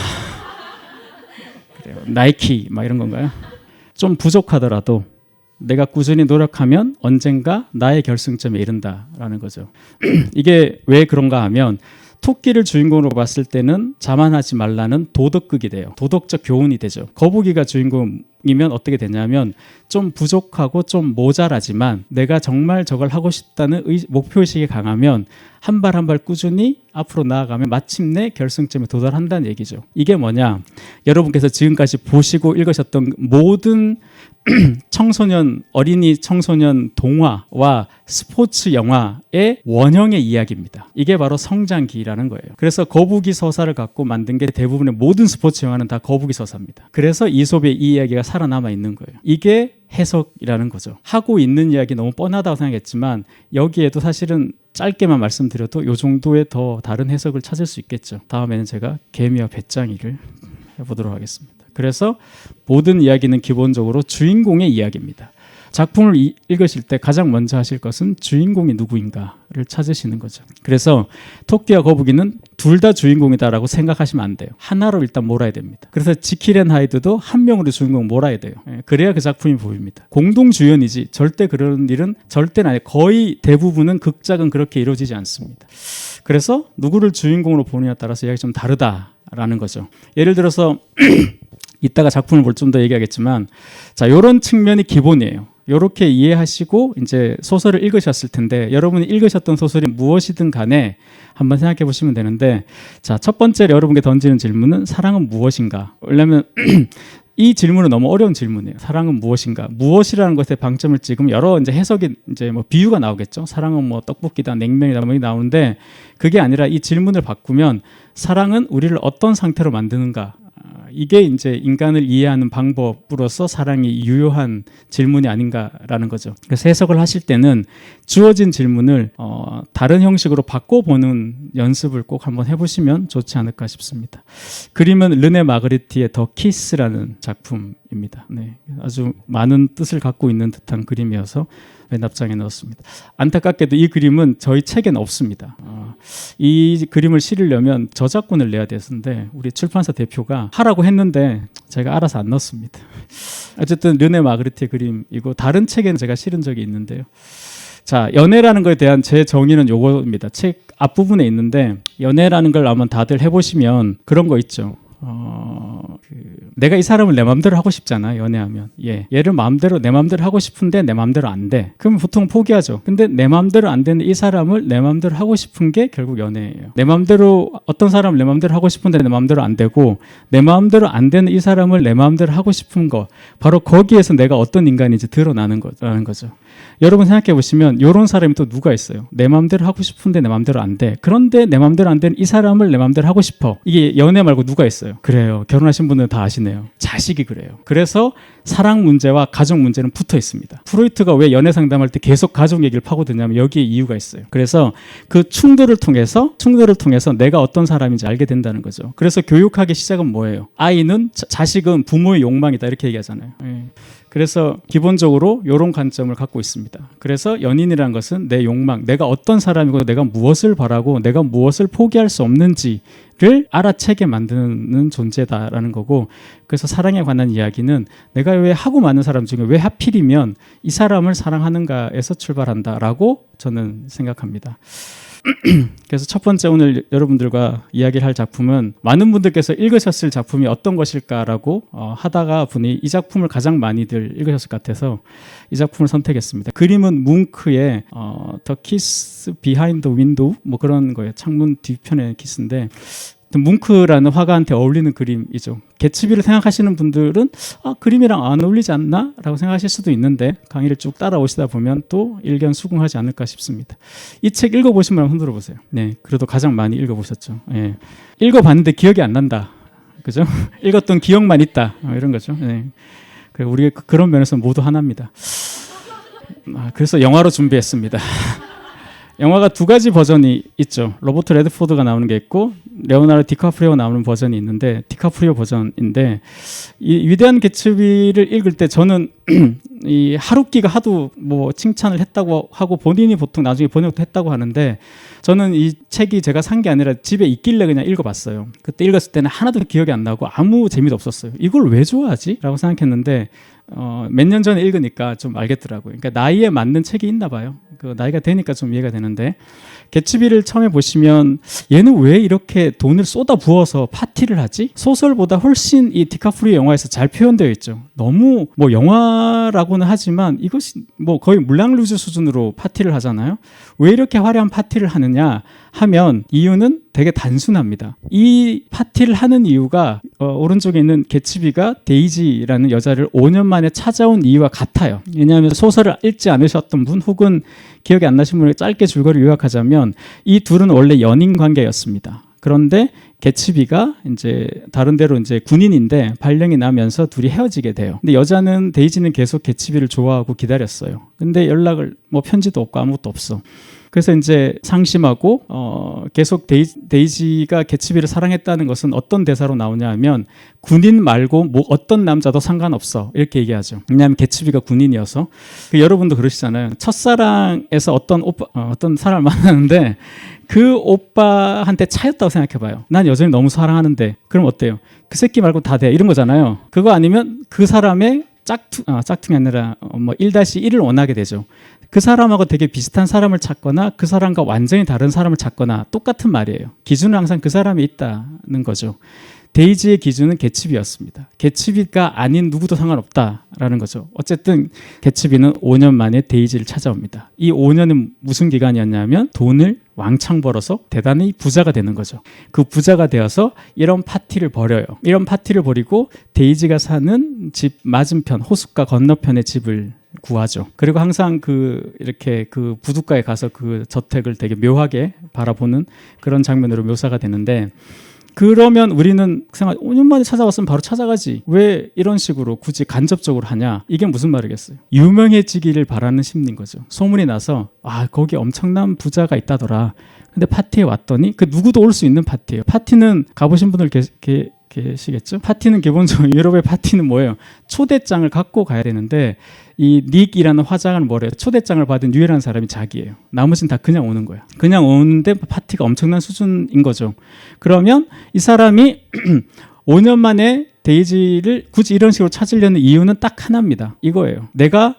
그래요. 나이키 막 이런 건가요? 좀 부족하더라도 내가 꾸준히 노력하면 언젠가 나의 결승점에 이른다라는 거죠. 이게 왜 그런가 하면 토끼를 주인공으로 봤을 때는 자만하지 말라는 도덕극이 돼요. 도덕적 교훈이 되죠. 거북이가 주인공이면 어떻게 되냐면 좀 부족하고 좀 모자라지만 내가 정말 저걸 하고 싶다는 목표의식이 강하면 한 발 한 발 꾸준히 앞으로 나아가면 마침내 결승점에 도달한다는 얘기죠. 이게 뭐냐? 여러분께서 지금까지 보시고 읽으셨던 모든 청소년, 어린이 청소년 동화와 스포츠 영화의 원형의 이야기입니다. 이게 바로 성장기라는 거예요. 그래서 거북이 서사를 갖고 만든 게 대부분의 모든 스포츠 영화는 다 거북이 서사입니다. 그래서 이솝의 이 이야기가 살아남아 있는 거예요. 이게 해석이라는 거죠. 하고 있는 이야기 너무 뻔하다고 생각했지만 여기에도 사실은 짧게만 말씀드려도 이 정도의 더 다른 해석을 찾을 수 있겠죠. 다음에는 제가 개미와 배짱이를 해보도록 하겠습니다. 그래서 모든 이야기는 기본적으로 주인공의 이야기입니다. 작품을 읽으실 때 가장 먼저 하실 것은 주인공이 누구인가를 찾으시는 거죠. 그래서 토끼와 거북이는 둘 다 주인공이다라고 생각하시면 안 돼요. 하나로 일단 몰아야 됩니다. 그래서 지킬 앤 하이드도 한 명으로 주인공 몰아야 돼요. 그래야 그 작품이 보입니다. 공동 주연이지 절대 그런 일은 절대는 아니에요. 거의 대부분은 극작은 그렇게 이루어지지 않습니다. 그래서 누구를 주인공으로 보느냐에 따라서 이야기가 좀 다르다라는 거죠. 예를 들어서 이따가 작품을 볼 좀 더 얘기하겠지만 자, 이런 측면이 기본이에요. 이렇게 이해하시고 이제 소설을 읽으셨을 텐데 여러분이 읽으셨던 소설이 무엇이든 간에 한번 생각해 보시면 되는데 자, 첫 번째로 여러분께 던지는 질문은 사랑은 무엇인가? 왜냐하면 이 질문은 너무 어려운 질문이에요. 사랑은 무엇인가? 무엇이라는 것에 방점을 찍으면 여러 이제 해석이 이제 뭐 비유가 나오겠죠. 사랑은 뭐 떡볶이다, 냉면이다, 뭐 나오는데 그게 아니라 이 질문을 바꾸면 사랑은 우리를 어떤 상태로 만드는가? 이게 이제 인간을 이해하는 방법으로서 사랑이 유효한 질문이 아닌가라는 거죠. 그래서 해석을 하실 때는 주어진 질문을 다른 형식으로 바꿔보는 연습을 꼭 한번 해보시면 좋지 않을까 싶습니다. 그림은 르네 마그리티의 더 키스라는 작품입니다. 네, 아주 많은 뜻을 갖고 있는 듯한 그림이어서 맨 앞장에 넣었습니다. 안타깝게도 이 그림은 저희 책에는 없습니다. 이 그림을 실으려면 저작권을 내야 되는데 우리 출판사 대표가 하라고 했는데 제가 알아서 안 넣었습니다. 어쨌든 르네 마그리티의 그림이고 다른 책에는 제가 실은 적이 있는데요. 자, 연애라는 것에 대한 제 정의는 요거입니다. 책 앞부분에 있는데 연애라는 걸 아마 다들 해보시면 그런 거 있죠. 내가 이 사람을 내 마음대로 하고 싶잖아. 연애하면 얘를 마음대로 내 마음대로 하고 싶은데 내 마음대로 안 돼. 그럼 보통 포기하죠. 근데 내 마음대로 안 되는 이 사람을 내 마음대로 하고 싶은 게 결국 연애예요. 내 마음대로 어떤 사람을 내 마음대로 하고 싶은데 내 마음대로 안 되고 내 마음대로 안 되는 이 사람을 내 마음대로 하고 싶은 거 바로 거기에서 내가 어떤 인간인지 드러나는 거라는 거죠. 여러분 생각해 보시면 이런 사람이 또 누가 있어요? 내 마음대로 하고 싶은데 내 마음대로 안 돼. 그런데 내 마음대로 안 되는 이 사람을 내 마음대로 하고 싶어. 이게 연애 말고 누가 있어요? 그래요. 결혼하신 분들은 다 아시네요. 자식이 그래요. 그래서 사랑 문제와 가족 문제는 붙어 있습니다. 프로이트가 왜 연애 상담할 때 계속 가족 얘기를 파고드냐면 여기에 이유가 있어요. 그래서 그 충돌을 통해서 내가 어떤 사람인지 알게 된다는 거죠. 그래서 교육하기 시작은 뭐예요? 아이는 자식은 부모의 욕망이다 이렇게 얘기하잖아요. 그래서 기본적으로 이런 관점을 갖고 있습니다. 그래서 연인이라는 것은 내 욕망, 내가 어떤 사람이고 내가 무엇을 바라고 내가 무엇을 포기할 수 없는지를 알아채게 만드는 존재다라는 거고, 그래서 사랑에 관한 이야기는 내가 왜 하고 많은 사람 중에 왜 하필이면 이 사람을 사랑하는가에서 출발한다라고 저는 생각합니다. 그래서 첫 번째 오늘 여러분들과 이야기를 할 작품은 많은 분들께서 읽으셨을 작품이 어떤 것일까라고 하다가 보니 이 작품을 가장 많이들 읽으셨을 것 같아서 이 작품을 선택했습니다. 그림은 뭉크의 The Kiss Behind the Window 뭐 그런 거예요. 창문 뒤편의 키스인데 뭉크라는 화가한테 어울리는 그림이죠. 개츠비를 생각하시는 분들은 그림이랑 안 어울리지 않나? 라고 생각하실 수도 있는데 강의를 쭉 따라오시다 보면 또 일견수긍하지 않을까 싶습니다. 이 책 읽어보신 분 한번 흔들어 보세요. 네, 그래도 가장 많이 읽어보셨죠. 네. 읽어봤는데 기억이 안 난다. 그죠? 읽었던 기억만 있다. 이런 거죠. 네. 우리 그런 면에서 모두 하나입니다. 그래서 영화로 준비했습니다. 영화가 두 가지 버전이 있죠. 로버트 레드포드가 나오는 게 있고 레오나르도 디카프리오가 나오는 버전이 있는데 디카프리오 버전인데 이 위대한 개츠비를 읽을 때 저는 이 하루키가 하도 뭐 칭찬을 했다고 하고 본인이 보통 나중에 번역도 했다고 하는데 저는 이 책이 제가 산 게 아니라 집에 있길래 그냥 읽어봤어요. 그때 읽었을 때는 하나도 기억이 안 나고 아무 재미도 없었어요. 이걸 왜 좋아하지? 라고 생각했는데 몇 년 전에 읽으니까 좀 알겠더라고요. 그러니까 나이에 맞는 책이 있나 봐요. 그 나이가 되니까 좀 이해가 되는데 개츠비를 처음에 보시면 얘는 왜 이렇게 돈을 쏟아 부어서 파티를 하지? 소설보다 훨씬 이 디카프리오 영화에서 잘 표현되어 있죠. 너무 뭐 영화라고는 하지만 이것이 뭐 거의 물랑루즈 수준으로 파티를 하잖아요. 왜 이렇게 화려한 파티를 하느냐 하면 이유는 되게 단순합니다. 이 파티를 하는 이유가 오른쪽에 있는 개츠비가 데이지라는 여자를 5년 만에 찾아온 이유와 같아요. 왜냐하면 소설을 읽지 않으셨던 분 혹은 기억이 안 나신 분에게 짧게 줄거리를 요약하자면 이 둘은 원래 연인 관계였습니다. 그런데 개츠비가 이제 다른 데로 이제 군인인데 발령이 나면서 둘이 헤어지게 돼요. 근데 여자는 데이지는 계속 개츠비를 좋아하고 기다렸어요. 근데 연락을 뭐 편지도 없고 아무것도 없어. 그래서 이제 상심하고 계속 데이지가 개츠비를 사랑했다는 것은 어떤 대사로 나오냐 하면 군인 말고 뭐 어떤 남자도 상관없어 이렇게 얘기하죠. 왜냐하면 개츠비가 군인이어서. 여러분도 그러시잖아요. 첫사랑에서 어떤 사람을 만나는데 그 오빠한테 차였다고 생각해봐요. 난 여전히 너무 사랑하는데 그럼 어때요? 그 새끼 말고 다 돼 이런 거잖아요. 그거 아니면 그 사람의 짝퉁이 아니라 뭐 1-1을 원하게 되죠. 그 사람하고 되게 비슷한 사람을 찾거나 그 사람과 완전히 다른 사람을 찾거나 똑같은 말이에요. 기준은 항상 그 사람이 있다는 거죠. 데이지의 기준은 개츠비였습니다. 개츠비가 아닌 누구도 상관없다라는 거죠. 어쨌든 개츠비는 5년 만에 데이지를 찾아옵니다. 이 5년은 무슨 기간이었냐면 돈을 왕창 벌어서 대단히 부자가 되는 거죠. 그 부자가 되어서 이런 파티를 벌여요. 이런 파티를 벌이고 데이지가 사는 집 맞은편 호숫가 건너편의 집을 구하죠. 그리고 항상 이렇게 그 부둣가에 가서 그 저택을 되게 묘하게 바라보는 그런 장면으로 묘사가 되는데 그러면 우리는 생각 5년 만에 찾아왔으면 바로 찾아가지. 왜 이런 식으로 굳이 간접적으로 하냐? 이게 무슨 말이겠어요? 유명해지기를 바라는 심리인 거죠. 소문이 나서 거기 엄청난 부자가 있다더라. 근데 파티에 왔더니 그 누구도 올 수 있는 파티예요. 파티는 가보신 분들 계시겠죠? 파티는 기본적으로 유럽의 파티는 뭐예요? 초대장을 갖고 가야 되는데 이 닉이라는 화장은 뭐래요? 초대장을 받은 유일한 사람이 자기예요. 나머지는 다 그냥 오는 거예요. 그냥 오는데 파티가 엄청난 수준인 거죠. 그러면 이 사람이 5년 만에 데이지를 굳이 이런 식으로 찾으려는 이유는 딱 하나입니다. 이거예요. 내가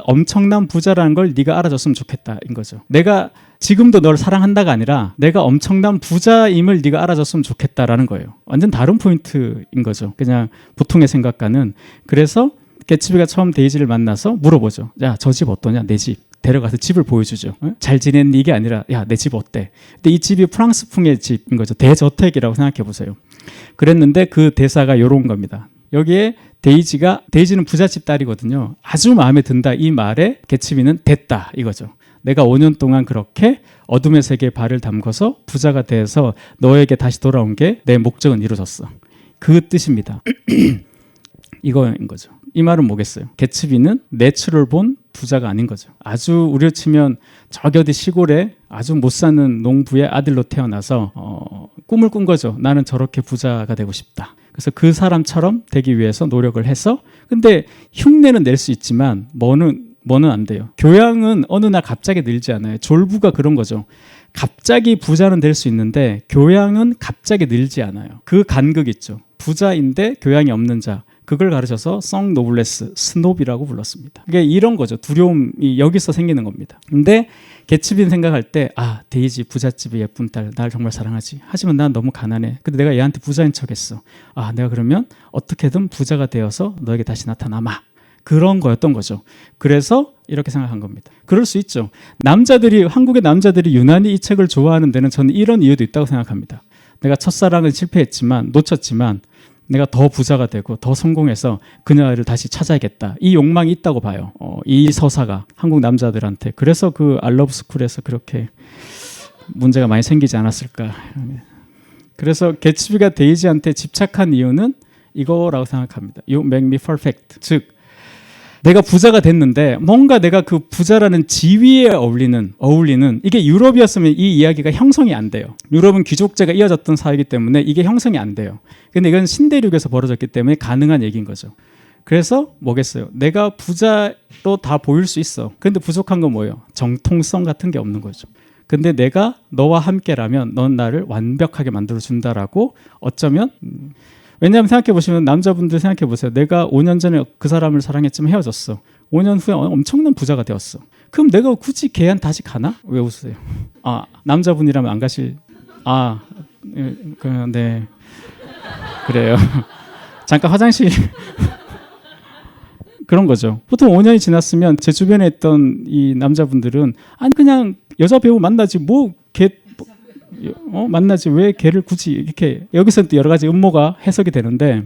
엄청난 부자라는 걸 네가 알아줬으면 좋겠다인 거죠. 내가 지금도 널 사랑한다가 아니라 내가 엄청난 부자임을 네가 알아줬으면 좋겠다라는 거예요. 완전 다른 포인트인 거죠. 그냥 보통의 생각과는. 그래서 개츠비가 처음 데이지를 만나서 물어보죠. 야, 저 집 어떠냐? 내 집. 데려가서 집을 보여주죠. 잘 지냈니? 이게 아니라 야, 내 집 어때? 근데 이 집이 프랑스풍의 집인 거죠. 대저택이라고 생각해 보세요. 그랬는데 그 대사가 이런 겁니다. 여기에 데이지는 부잣집 딸이거든요. 아주 마음에 든다 이 말에 개츠비는 됐다 이거죠. 내가 5년 동안 그렇게 어둠의 세계에 발을 담궈서 부자가 돼서 너에게 다시 돌아온 게 내 목적은 이루어졌어. 그 뜻입니다. 이거인 거죠. 이 말은 뭐겠어요? 개츠비는 내추럴 본 부자가 아닌 거죠. 아주 우리로 치면 저기 어디 시골에 아주 못 사는 농부의 아들로 태어나서 꿈을 꾼 거죠. 나는 저렇게 부자가 되고 싶다. 그래서 그 사람처럼 되기 위해서 노력을 해서 근데 흉내는 낼 수 있지만 뭐는 안 돼요. 교양은 어느 날 갑자기 늘지 않아요. 졸부가 그런 거죠. 갑자기 부자는 될 수 있는데 교양은 갑자기 늘지 않아요. 그 간극 있죠. 부자인데 교양이 없는 자. 그걸 가르쳐서 성 노블레스, 스노비라고 불렀습니다. 그게 이런 거죠. 두려움이 여기서 생기는 겁니다. 근데 개츠비는 생각할 때 데이지 부잣집의 예쁜 딸, 날 정말 사랑하지. 하지만 난 너무 가난해. 근데 내가 얘한테 부자인 척했어. 내가 그러면 어떻게든 부자가 되어서 너에게 다시 나타나마. 그런 거였던 거죠. 그래서 이렇게 생각한 겁니다. 그럴 수 있죠. 한국의 남자들이 유난히 이 책을 좋아하는 데는 저는 이런 이유도 있다고 생각합니다. 내가 첫사랑은 놓쳤지만 내가 더 부자가 되고 더 성공해서 그녀를 다시 찾아야겠다. 이 욕망이 있다고 봐요. 이 서사가 한국 남자들한테. 그래서 그 알러브스쿨에서 그렇게 문제가 많이 생기지 않았을까. 그래서 개츠비가 데이지한테 집착한 이유는 이거라고 생각합니다. You make me perfect. 즉 내가 부자가 됐는데 뭔가 내가 그 부자라는 지위에 어울리는 이게 유럽이었으면 이 이야기가 형성이 안 돼요. 유럽은 귀족제가 이어졌던 사회이기 때문에 이게 형성이 안 돼요. 근데 이건 신대륙에서 벌어졌기 때문에 가능한 얘기인 거죠. 그래서 뭐겠어요? 내가 부자로 다 보일 수 있어. 근데 부족한 건 뭐예요? 정통성 같은 게 없는 거죠. 근데 내가 너와 함께라면 넌 나를 완벽하게 만들어준다라고 어쩌면 왜냐하면 생각해보시면 남자분들 생각해보세요. 내가 5년 전에 그 사람을 사랑했지만 헤어졌어. 5년 후에 엄청난 부자가 되었어. 그럼 내가 굳이 걔한테 다시 가나? 왜 웃으세요? 남자분이라면 안 가실... 네. 그래요. 잠깐 화장실... 그런 거죠. 보통 5년이 지났으면 제 주변에 있던 이 남자분들은 그냥 여자 배우 만나지 만나지 왜 걔를 굳이 이렇게 여기서 또 여러 가지 음모가 해석이 되는데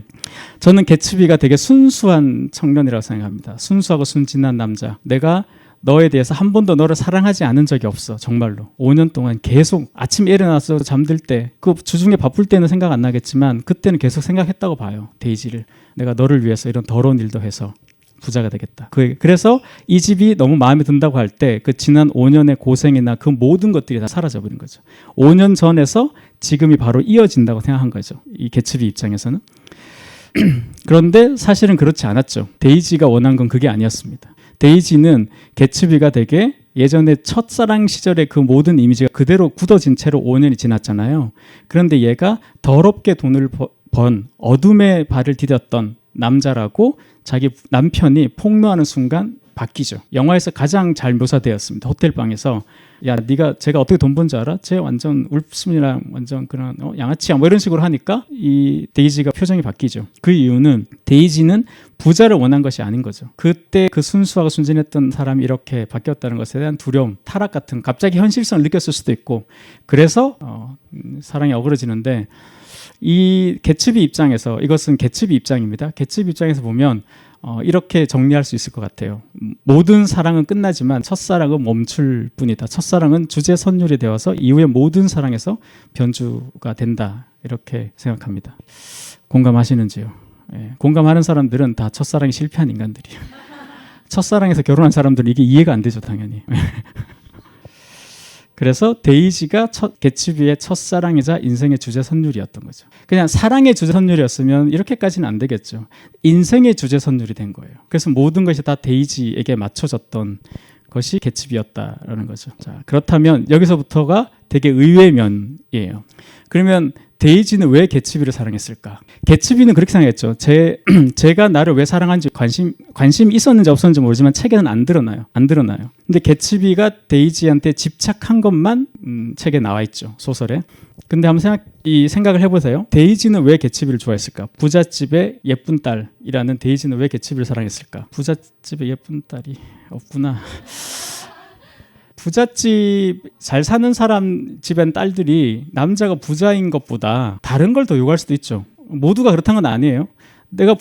저는 개츠비가 되게 순수한 청년이라고 생각합니다. 순수하고 순진한 남자. 내가 너에 대해서 한 번도 너를 사랑하지 않은 적이 없어. 정말로 5년 동안 계속 아침에 일어나서 잠들 때 그 주중에 바쁠 때는 생각 안 나겠지만 그때는 계속 생각했다고 봐요. 데이지를 내가 너를 위해서 이런 더러운 일도 해서 부자가 되겠다. 그래서 이 집이 너무 마음에 든다고 할 때 그 지난 5년의 고생이나 그 모든 것들이 다 사라져버린 거죠. 5년 전에서 지금이 바로 이어진다고 생각한 거죠. 이 개츠비 입장에서는. 그런데 사실은 그렇지 않았죠. 데이지가 원한 건 그게 아니었습니다. 데이지는 개츠비가 되게 예전에 첫사랑 시절의 그 모든 이미지가 그대로 굳어진 채로 5년이 지났잖아요. 그런데 얘가 더럽게 돈을 번 어둠의 발을 디뎠던 남자라고 자기 남편이 폭로하는 순간 바뀌죠. 영화에서 가장 잘 묘사되었습니다. 호텔방에서 제가 어떻게 돈 번 줄 알아? 쟤 완전 울프슨이랑 완전 그런 양아치야 뭐 이런 식으로 하니까 이 데이지가 표정이 바뀌죠. 그 이유는 데이지는 부자를 원한 것이 아닌 거죠. 그때 그 순수하고 순진했던 사람이 이렇게 바뀌었다는 것에 대한 두려움, 타락 같은 갑자기 현실성을 느꼈을 수도 있고 그래서 사랑이 어그러지는데 이 개츠비 입장에서 이것은 개츠비 입장입니다. 개츠비 입장에서 보면 이렇게 정리할 수 있을 것 같아요. 모든 사랑은 끝나지만 첫사랑은 멈출 뿐이다. 첫사랑은 주제 선율이 되어서 이후의 모든 사랑에서 변주가 된다. 이렇게 생각합니다. 공감하시는지요? 공감하는 사람들은 다 첫사랑이 실패한 인간들이에요. 첫사랑에서 결혼한 사람들은 이게 이해가 안 되죠, 당연히. 그래서 데이지가 개츠비의 첫사랑이자 인생의 주제 선율이었던 거죠. 그냥 사랑의 주제 선율이었으면 이렇게까지는 안 되겠죠. 인생의 주제 선율이 된 거예요. 그래서 모든 것이 다 데이지에게 맞춰졌던 것이 개츠비였다라는 거죠. 자, 그렇다면 여기서부터가 되게 의외의 면이에요. 그러면 데이지는 왜 개츠비를 사랑했을까? 개츠비는 그렇게 생각했죠. 제가 나를 왜 사랑하는지 관심이 있었는지 없었는지 모르지만 책에는 안 드러나요. 근데 개츠비가 데이지한테 집착한 것만 책에 나와 있죠. 소설에. 근데 한번 생각을 해보세요. 데이지는 왜 개츠비를 좋아했을까? 부잣집의 예쁜 딸이라는 데이지는 왜 개츠비를 사랑했을까? 부잣집의 예쁜 딸이 없구나. 부잣집 잘 사는 사람 집엔 딸들이 남자가 부자인 것보다 다른 걸 더 요구할 수도 있죠. 모두가 그렇다는 건 아니에요. 내가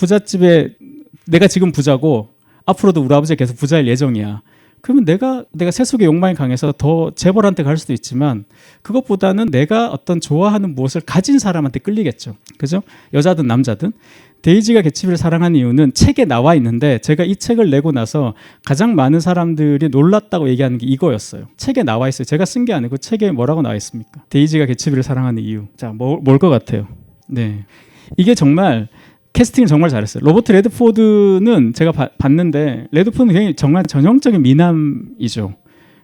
지금 부자고 앞으로도 우리 아버지가 계속 부자일 예정이야. 그러면 내가 세속의 욕망이 강해서 더 재벌한테 갈 수도 있지만 그것보다는 내가 어떤 좋아하는 무엇을 가진 사람한테 끌리겠죠. 그죠? 여자든 남자든. 데이지가 개츠비를 사랑하는 이유는 책에 나와 있는데 제가 이 책을 내고 나서 가장 많은 사람들이 놀랐다고 얘기하는 게 이거였어요. 책에 나와 있어요. 제가 쓴 게 아니고 책에 뭐라고 나와 있습니까? 데이지가 개츠비를 사랑하는 이유. 자, 뭘 것 같아요? 네, 이게 정말 캐스팅을 정말 잘했어요. 로버트 레드포드는 제가 봤는데 레드포드는 굉장히 정말 전형적인 미남이죠.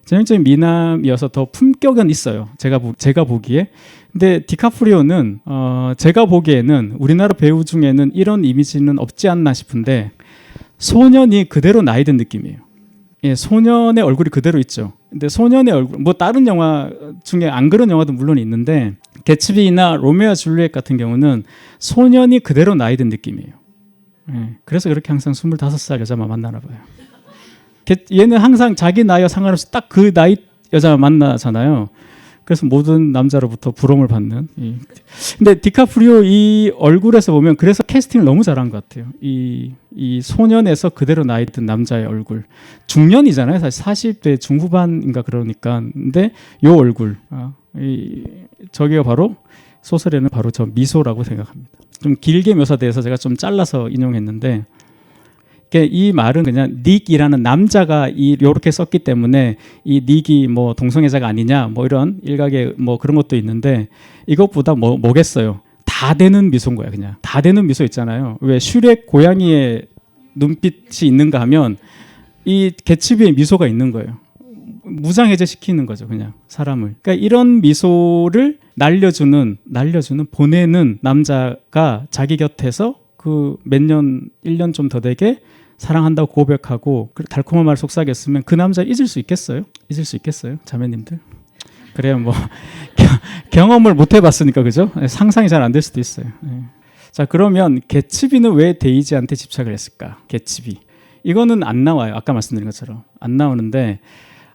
전형적인 미남이어서 더 품격은 있어요. 제가 보기에. 근데 디카프리오는 제가 보기에는 우리나라 배우 중에는 이런 이미지는 없지 않나 싶은데 소년이 그대로 나이 든 느낌이에요. 예, 소년의 얼굴이 그대로 있죠. 근데 소년의 얼굴, 뭐 다른 영화 중에 안 그런 영화도 물론 있는데 개츠비나 로미오와 줄리엣 같은 경우는 소년이 그대로 나이 든 느낌이에요. 예, 그래서 그렇게 항상 25살 여자만 만나나 봐요. 얘는 항상 자기 나이와 상관없이 딱 그 나이 여자만 만나잖아요. 그래서 모든 남자로부터 부러움을 받는. 근데 디카프리오 이 얼굴에서 보면 그래서 캐스팅을 너무 잘한 것 같아요. 이 소년에서 그대로 나이 든 남자의 얼굴. 중년이잖아요. 사실 40대 중후반인가 그러니까. 근데 요 얼굴. 저기가 바로 소설에는 바로 저 미소라고 생각합니다. 좀 길게 묘사돼서 제가 좀 잘라서 인용했는데 이 말은 그냥 닉이라는 남자가 이렇게 썼기 때문에 이 닉이 뭐 동성애자가 아니냐 뭐 이런 일각의 뭐 그런 것도 있는데 이것보다 뭐겠어요. 다 되는 미소인 거야. 그냥 다 되는 미소 있잖아요. 왜 슈렉 고양이의 눈빛이 있는가 하면 이 개츠비의 미소가 있는 거예요. 무장해제 시키는 거죠. 그냥 사람을. 그러니까 이런 미소를 날려주는 보내는 남자가 자기 곁에서 그 몇 년 1년 좀 더 되게 사랑한다고 고백하고 달콤한 말 속삭였으면 그 남자 잊을 수 있겠어요? 잊을 수 있겠어요? 자매님들? 그래요. 뭐 경험을 못 해봤으니까 그죠? 상상이 잘 안 될 수도 있어요. 자, 그러면 개츠비는 왜 데이지한테 집착을 했을까? 개츠비. 이거는 안 나와요. 아까 말씀드린 것처럼 안 나오는데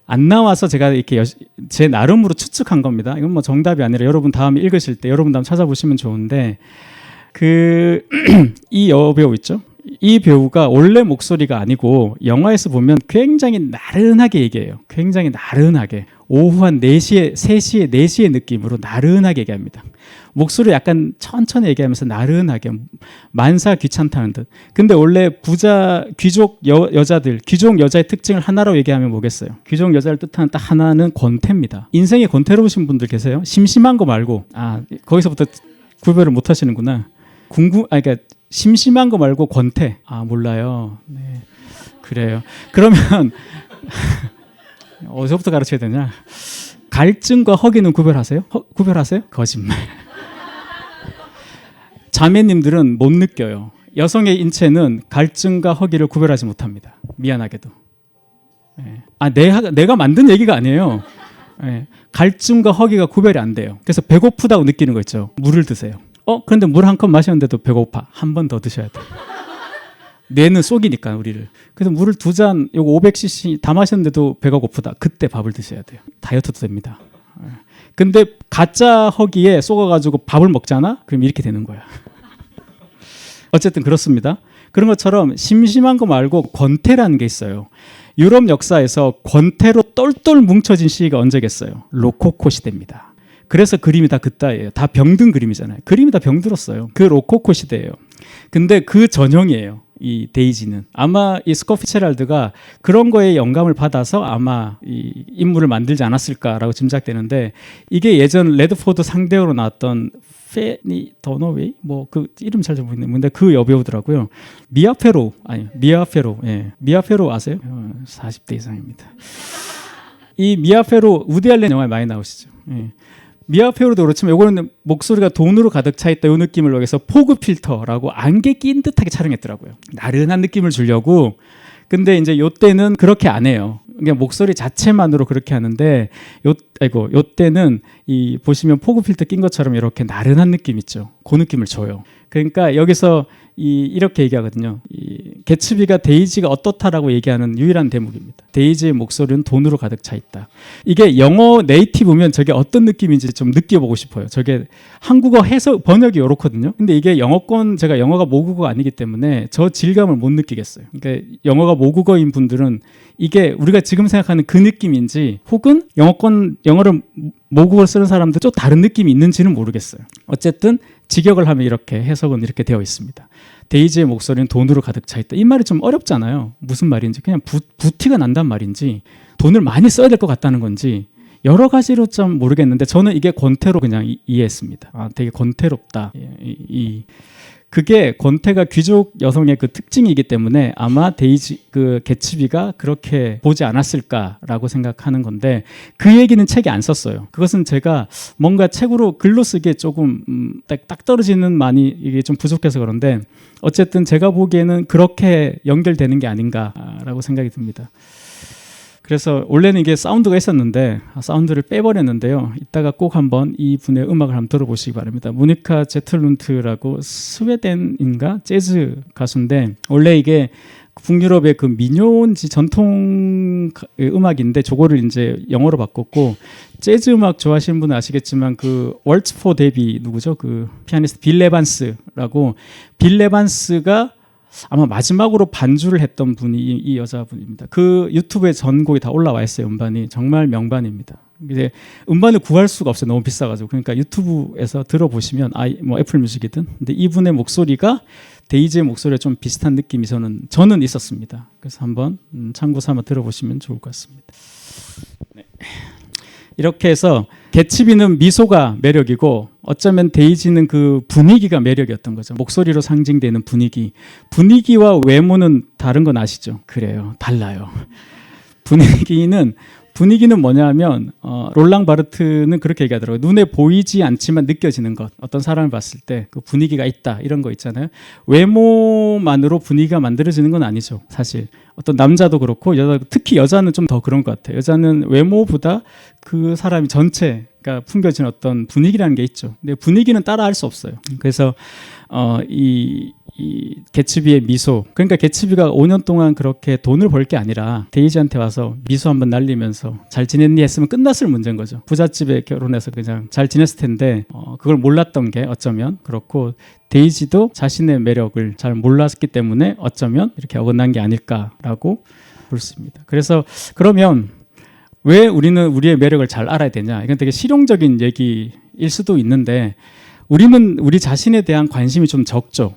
안 나와서 제가 이렇게 제 나름으로 추측한 겁니다. 이건 뭐 정답이 아니라 여러분 다음에 읽으실 때 여러분 다음 찾아보시면 좋은데 이 여배우 있죠? 이 배우가 원래 목소리가 아니고 영화에서 보면 굉장히 나른하게 얘기해요. 굉장히 나른하게. 오후 한 4시에, 3시에, 4시의 느낌으로 나른하게 얘기합니다. 목소리 약간 천천히 얘기하면서 나른하게 만사 귀찮다는 듯. 근데 원래 귀족 여자들, 귀족 여자의 특징을 하나로 얘기하면 뭐겠어요? 귀족 여자를 뜻하는 딱 하나는 권태입니다. 인생에 권태로우신 분들 계세요? 심심한 거 말고. 거기서부터 구별을 못 하시는구나. 그러니까 심심한 거 말고 권태. 몰라요. 네. 그래요. 그러면 어디서부터 가르쳐야 되냐? 갈증과 허기는 구별하세요? 구별하세요? 거짓말. 자매님들은 못 느껴요. 여성의 인체는 갈증과 허기를 구별하지 못합니다. 미안하게도. 내가 만든 얘기가 아니에요. 갈증과 허기가 구별이 안 돼요. 그래서 배고프다고 느끼는 거 있죠. 물을 드세요. 그런데 물 한 컵 마셨는데도 배고파. 한 번 더 드셔야 돼. 뇌는 속이니까 우리를. 그래서 물을 2잔, 요거 500cc 다 마셨는데도 배가 고프다. 그때 밥을 드셔야 돼요. 다이어트도 됩니다. 근데 가짜 허기에 쏘가가지고 밥을 먹잖아? 그럼 이렇게 되는 거야. 어쨌든 그렇습니다. 그런 것처럼 심심한 거 말고 권태라는 게 있어요. 유럽 역사에서 권태로 똘똘 뭉쳐진 시기가 언제겠어요? 로코코 시대입니다. 그래서 그림이 다 그따위예요. 다 병든 그림이잖아요. 그림이 다 병들었어요. 그 로코코 시대예요. 근데 그 전형이에요. 이 데이지는 아마 이 스콧 피츠제랄드가 그런 거에 영감을 받아서 아마 이 인물을 만들지 않았을까라고 짐작되는데 이게 예전 레드포드 상대로 나왔던 페니 더너웨이 뭐 그 이름 잘 모르겠는데 그 여배우더라고요. 미아 페로. 예. 미아 페로 아세요? 40대 이상입니다. 이 미아 페로 우디 알렌 영화에 많이 나오시죠. 예. 미아 페로도 그렇지만 이거는 목소리가 돈으로 가득 차 있다 이 느낌을 위해서 포그 필터라고 안개 낀 듯하게 촬영했더라고요. 나른한 느낌을 주려고. 근데 이제 요때는 그렇게 안 해요. 그냥 목소리 자체만으로 그렇게 하는데 요때는 이 보시면 포그 필터 낀 것처럼 이렇게 나른한 느낌 있죠. 그 느낌을 줘요. 그러니까 여기서 이렇게 얘기하거든요. 개츠비가 데이지가 어떻다라고 얘기하는 유일한 대목입니다. 데이지의 목소리는 돈으로 가득 차 있다. 이게 영어 네이티브면 저게 어떤 느낌인지 좀 느껴보고 싶어요. 저게 한국어 해석 번역이 이렇거든요. 근데 이게 제가 영어가 모국어가 아니기 때문에 저 질감을 못 느끼겠어요. 그러니까 영어가 모국어인 분들은 이게 우리가 지금 생각하는 그 느낌인지 혹은 영어를 모국어를 쓰는 사람들 좀 다른 느낌이 있는지는 모르겠어요. 어쨌든 직역을 하면 이렇게 해석은 이렇게 되어 있습니다. 데이지의 목소리는 돈으로 가득 차 있다. 이 말이 좀 어렵잖아요. 무슨 말인지 그냥 부티가 난단 말인지 돈을 많이 써야 될 것 같다는 건지 여러 가지로 좀 모르겠는데 저는 이게 권태로 그냥 이해했습니다. 아, 되게 권태롭다. 그게 권태가 귀족 여성의 그 특징이기 때문에 아마 데이지 그 개츠비가 그렇게 보지 않았을까라고 생각하는 건데 그 얘기는 책에 안 썼어요. 그것은 제가 뭔가 책으로 글로 쓰기에 조금 딱 떨어지는 많이 이게 좀 부족해서 그런데 어쨌든 제가 보기에는 그렇게 연결되는 게 아닌가라고 생각이 듭니다. 그래서 원래는 이게 사운드가 있었는데 사운드를 빼버렸는데요. 이따가 꼭 한번 이 분의 음악을 한번 들어보시기 바랍니다. 모니카 제틀룬트라고 스웨덴인가 재즈 가수인데 원래 이게 북유럽의 그 민요인지 전통 음악인데 저거를 이제 영어로 바꿨고 재즈 음악 좋아하시는 분은 아시겠지만 그 월츠 포 데비 누구죠? 그 피아니스트 빌 에반스라고 빌 에반스가 아마 마지막으로 반주를 했던 분이 이 여자분입니다. 그 유튜브에 전곡이 다 올라와 있어요. 음반이 정말 명반입니다. 이제 음반을 구할 수가 없어요. 너무 비싸가지고. 그러니까 유튜브에서 들어보시면 뭐 애플 뮤직이든. 근데 이분의 목소리가 데이지의 목소리와 좀 비슷한 느낌이 저는 있었습니다. 그래서 한번 참고 삼아 들어보시면 좋을 것 같습니다. 네. 이렇게 해서 개츠비는 미소가 매력이고 어쩌면 데이지는 그 분위기가 매력이었던 거죠. 목소리로 상징되는 분위기와 외모는 다른 건 아시죠? 그래요. 달라요. 분위기는 뭐냐면 롤랑 바르트는 그렇게 얘기하더라고요. 눈에 보이지 않지만 느껴지는 것. 어떤 사람을 봤을 때 그 분위기가 있다 이런 거 있잖아요. 외모만으로 분위기가 만들어지는 건 아니죠. 사실 어떤 남자도 그렇고 특히 여자는 좀 더 그런 것 같아요. 여자는 외모보다 그 사람이 전체가 풍겨지는 어떤 분위기라는 게 있죠. 근데 분위기는 따라할 수 없어요. 그래서 이 개츠비의 미소, 그러니까 개츠비가 5년 동안 그렇게 돈을 벌 게 아니라 데이지한테 와서 미소 한번 날리면서 잘 지냈니 했으면 끝났을 문제인 거죠. 부잣집에 결혼해서 그냥 잘 지냈을 텐데 그걸 몰랐던 게 어쩌면 그렇고 데이지도 자신의 매력을 잘 몰랐기 때문에 어쩌면 이렇게 어긋난 게 아닐까라고 볼 수 있습니다. 그래서 그러면 왜 우리는 우리의 매력을 잘 알아야 되냐? 이건 되게 실용적인 얘기일 수도 있는데 우리는 우리 자신에 대한 관심이 좀 적죠.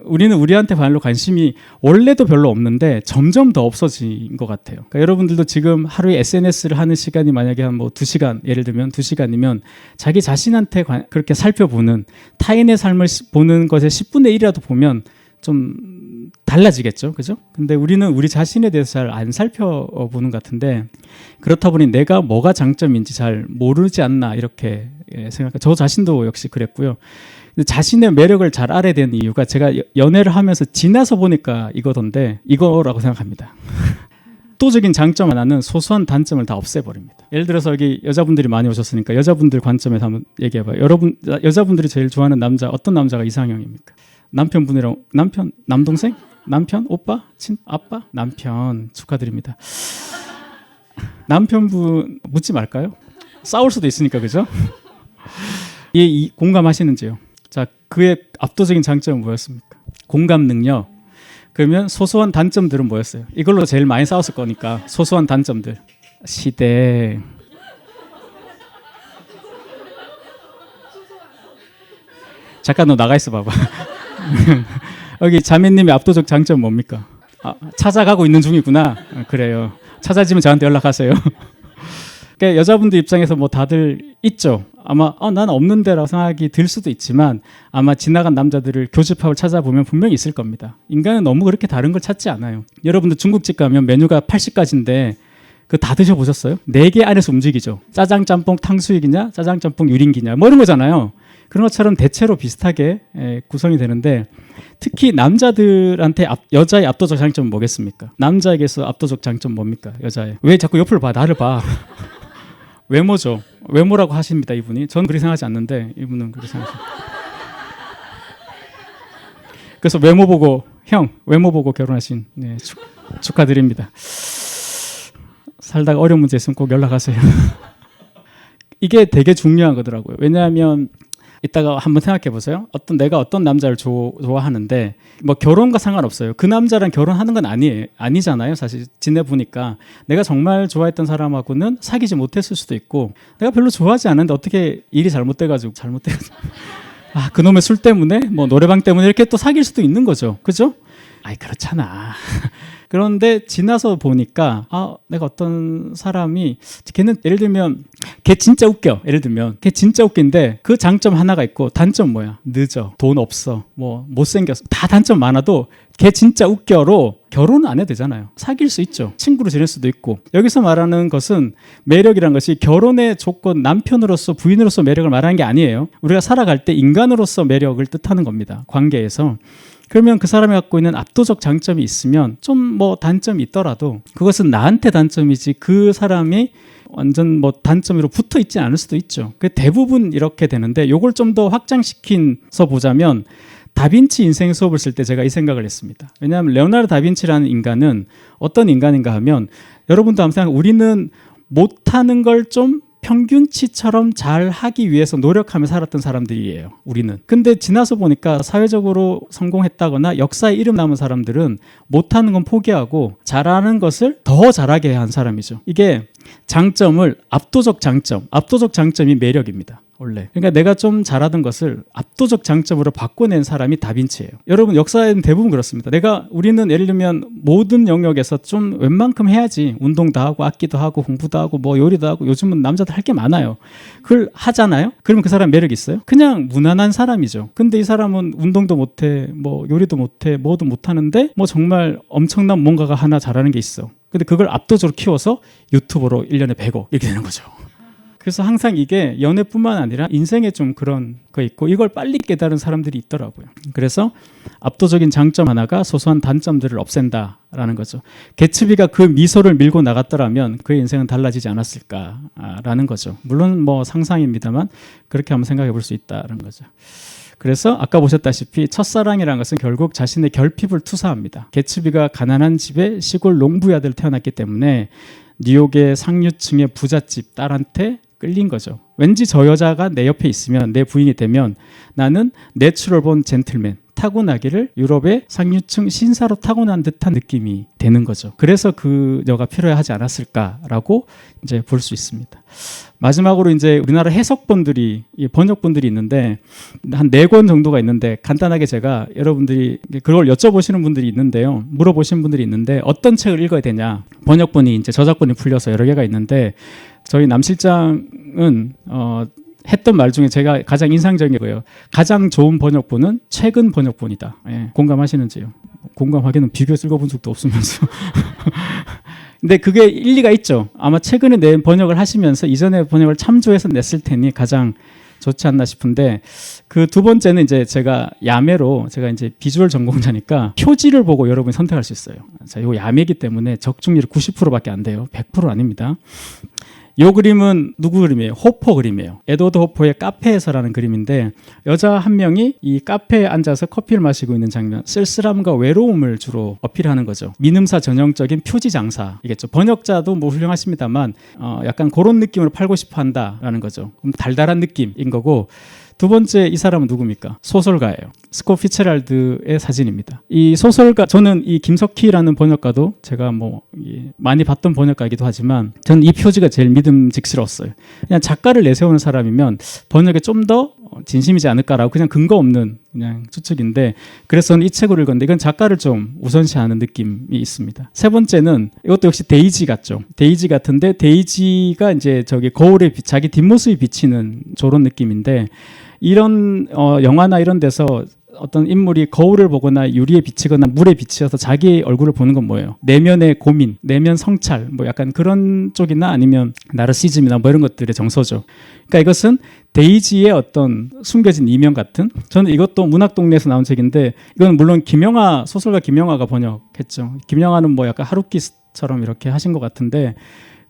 우리는 우리한테 별로 관심이 원래도 별로 없는데 점점 더 없어진 것 같아요. 그러니까 여러분들도 지금 하루에 SNS를 하는 시간이 만약에 한 뭐 2시간, 예를 들면 2시간이면 자기 자신한테 그렇게 살펴보는 타인의 삶을 보는 것의 10분의 1이라도 보면 좀 달라지겠죠. 그죠? 근데 우리는 우리 자신에 대해서 잘 안 살펴보는 것 같은데 그렇다 보니 내가 뭐가 장점인지 잘 모르지 않나 이렇게 생각해요. 저 자신도 역시 그랬고요. 자신의 매력을 잘 알아야 되는 이유가 제가 연애를 하면서 지나서 보니까 이거라고 생각합니다. 압도적인 장점 하나는 소소한 단점을 다 없애버립니다. 예를 들어서 여기 여자분들이 많이 오셨으니까 여자분들 관점에서 한번 얘기해봐요. 여자분들이 제일 좋아하는 남자 어떤 남자가 이상형입니까? 남편분이랑 남동생? 남편? 오빠? 아빠? 남편 축하드립니다. 남편분 묻지 말까요? 싸울 수도 있으니까 그죠? 공감하시는지요? 자, 그의 압도적인 장점은 뭐였습니까? 공감 능력. 그러면 소소한 단점들은 뭐였어요? 이걸로 제일 많이 싸웠을 거니까 소소한 단점들. 시댁. 잠깐 너 나가 있어 봐봐. 여기 자매님의 압도적 장점 뭡니까? 찾아가고 있는 중이구나. 그래요. 찾아지면 저한테 연락하세요. 그러니까 여자분들 입장에서 뭐 다들 있죠. 아마 난 없는데라고 생각이 들 수도 있지만 아마 지나간 남자들을 교집합을 찾아보면 분명히 있을 겁니다. 인간은 너무 그렇게 다른 걸 찾지 않아요. 여러분들 중국집 가면 메뉴가 80가지인데 그거 다 드셔보셨어요? 4개 안에서 움직이죠. 짜장, 짬뽕, 탕수육이냐 짜장, 짬뽕, 유린기냐 뭐 이런 거잖아요. 그런 것처럼 대체로 비슷하게 구성이 되는데 특히 남자들한테 여자의 압도적 장점은 뭐겠습니까? 남자에게서 압도적 장점 뭡니까? 여자의. 왜 자꾸 옆을 봐? 나를 봐. 외모죠. 외모라고 하십니다. 이분이. 저는 그렇게 생각하지 않는데 이분은 그렇게 생각하십니다. 그래서 외모 보고 결혼하신 축하드립니다. 살다가 어려운 문제 있으면 꼭 연락하세요. 이게 되게 중요한 거더라고요. 왜냐하면 이따가 한번 생각해 보세요. 내가 어떤 남자를 좋아하는데 뭐 결혼과 상관없어요. 그 남자랑 결혼하는 건 아니잖아요. 사실 지내보니까 내가 정말 좋아했던 사람하고는 사귀지 못했을 수도 있고 내가 별로 좋아하지 않은데 어떻게 일이 잘못돼가지고 그놈의 술 때문에 뭐 노래방 때문에 이렇게 또 사귈 수도 있는 거죠. 그죠? 아이 그렇잖아. 그런데 지나서 보니까 내가 어떤 사람이 걔는 예를 들면 걔 진짜 웃겨. 예를 들면 걔 진짜 웃긴데 그 장점 하나가 있고 단점 뭐야? 늦어. 돈 없어. 뭐 못생겼어. 다 단점 많아도 걔 진짜 웃겨로 결혼은 안 해도 되잖아요. 사귈 수 있죠. 친구로 지낼 수도 있고. 여기서 말하는 것은 매력이란 것이 결혼의 조건 남편으로서 부인으로서 매력을 말하는 게 아니에요. 우리가 살아갈 때 인간으로서 매력을 뜻하는 겁니다. 관계에서. 그러면 그 사람이 갖고 있는 압도적 장점이 있으면 좀 뭐 단점이 있더라도 그것은 나한테 단점이지 그 사람이 완전 뭐 단점으로 붙어 있지 않을 수도 있죠. 그 대부분 이렇게 되는데 요걸 좀 더 확장시켜서 보자면 다빈치 인생 수업을 쓸 때 제가 이 생각을 했습니다. 왜냐하면 레오나르도 다빈치라는 인간은 어떤 인간인가 하면 여러분도 한번 생각해 우리는 못하는 걸 좀 평균치처럼 잘 하기 위해서 노력하며 살았던 사람들이에요. 우리는. 근데 지나서 보니까 사회적으로 성공했다거나 역사에 이름 남은 사람들은 못하는 건 포기하고 잘하는 것을 더 잘하게 한 사람이죠. 이게 장점을 압도적 장점이 매력입니다. 원래. 그러니까 내가 좀 잘하던 것을 압도적 장점으로 바꿔낸 사람이 다빈치예요. 여러분 역사에는 대부분 그렇습니다. 우리는 예를 들면 모든 영역에서 좀 웬만큼 해야지. 운동도 하고 악기도 하고 공부도 하고 뭐 요리도 하고 요즘은 남자들 할 게 많아요. 그걸 하잖아요. 그러면 그 사람 매력 있어요? 그냥 무난한 사람이죠. 근데 이 사람은 운동도 못해, 뭐 요리도 못해, 뭐도 못하는데 뭐 정말 엄청난 뭔가가 하나 잘하는 게 있어. 근데 그걸 압도적으로 키워서 유튜버로 1년에 100억 이렇게 되는 거죠. 그래서 항상 이게 연애뿐만 아니라 인생에 좀 그런 거 있고 이걸 빨리 깨달은 사람들이 있더라고요. 그래서 압도적인 장점 하나가 소소한 단점들을 없앤다라는 거죠. 개츠비가 그 미소를 밀고 나갔더라면 그의 인생은 달라지지 않았을까라는 거죠. 물론 뭐 상상입니다만 그렇게 한번 생각해 볼 수 있다는 거죠. 그래서 아까 보셨다시피 첫사랑이라는 것은 결국 자신의 결핍을 투사합니다. 개츠비가 가난한 집에 시골 농부의 아들 태어났기 때문에 뉴욕의 상류층의 부잣집 딸한테 끌린 거죠. 왠지 저 여자가 내 옆에 있으면 내 부인이 되면 나는 내추럴 본 젠틀맨 타고나기를 유럽의 상류층 신사로 타고난 듯한 느낌이 되는 거죠. 그래서 그 여가 필요해 하지 않았을까라고 이제 볼 수 있습니다. 마지막으로 이제 우리나라 해석본들이 번역본들이 있는데 한 4권 정도가 있는데 간단하게 제가 여러분들이 그걸 여쭤보시는 분들이 있는데요. 물어보시는 분들이 있는데 어떤 책을 읽어야 되냐. 번역본이 이제 저작권이 풀려서 여러 개가 있는데 저희 남 실장은 했던 말 중에 제가 가장 인상적이고요. 가장 좋은 번역본은 최근 번역본이다. 예, 공감하시는지요? 공감하기는 비교해서 읽어본 적도 없으면서. 근데 그게 일리가 있죠. 아마 최근에 낸 번역을 하시면서 이전에 번역을 참조해서 냈을 테니 가장 좋지 않나 싶은데 그 두 번째는 이제 제가 야매로 제가 이제 비주얼 전공자니까 표지를 보고 여러분이 선택할 수 있어요. 자, 이거 야매이기 때문에 적중률이 90%밖에 안 돼요. 100% 아닙니다. 이 그림은 누구 그림이에요? 호퍼 그림이에요. 에드워드 호퍼의 카페에서라는 그림인데 여자 한 명이 이 카페에 앉아서 커피를 마시고 있는 장면, 쓸쓸함과 외로움을 주로 어필하는 거죠. 민음사 전형적인 표지 장사이겠죠. 번역자도 뭐 훌륭하십니다만 약간 그런 느낌으로 팔고 싶어 한다라는 거죠. 그럼 달달한 느낌인 거고 두 번째 이 사람은 누굽니까? 소설가예요. 스콧 피츠제랄드의 사진입니다. 이 소설가 저는 이 김석희라는 번역가도 제가 뭐 많이 봤던 번역가이기도 하지만 저는 이 표지가 제일 믿음직스러웠어요. 그냥 작가를 내세우는 사람이면 번역에 좀 더 진심이지 않을까라고 그냥 근거 없는 그냥 추측인데 그래서 저는 이 책을 읽었는데 이건 작가를 좀 우선시하는 느낌이 있습니다. 세 번째는 이것도 역시 데이지 같죠. 데이지 같은데 데이지가 이제 저기 거울에 자기 뒷모습이 비치는 저런 느낌인데 이런 영화나 이런 데서 어떤 인물이 거울을 보거나 유리에 비치거나 물에 비치어서 자기 얼굴을 보는 건 뭐예요? 내면의 고민, 내면 성찰, 뭐 약간 그런 쪽이나 아니면 나르시즘이나 뭐 이런 것들의 정서죠. 그러니까 이것은 데이지의 어떤 숨겨진 이면 같은 저는 이것도 문학동네에서 나온 책인데 이건 물론 김영하 소설가 김영하가 번역했죠. 김영하는 뭐 약간 하루키처럼 이렇게 하신 것 같은데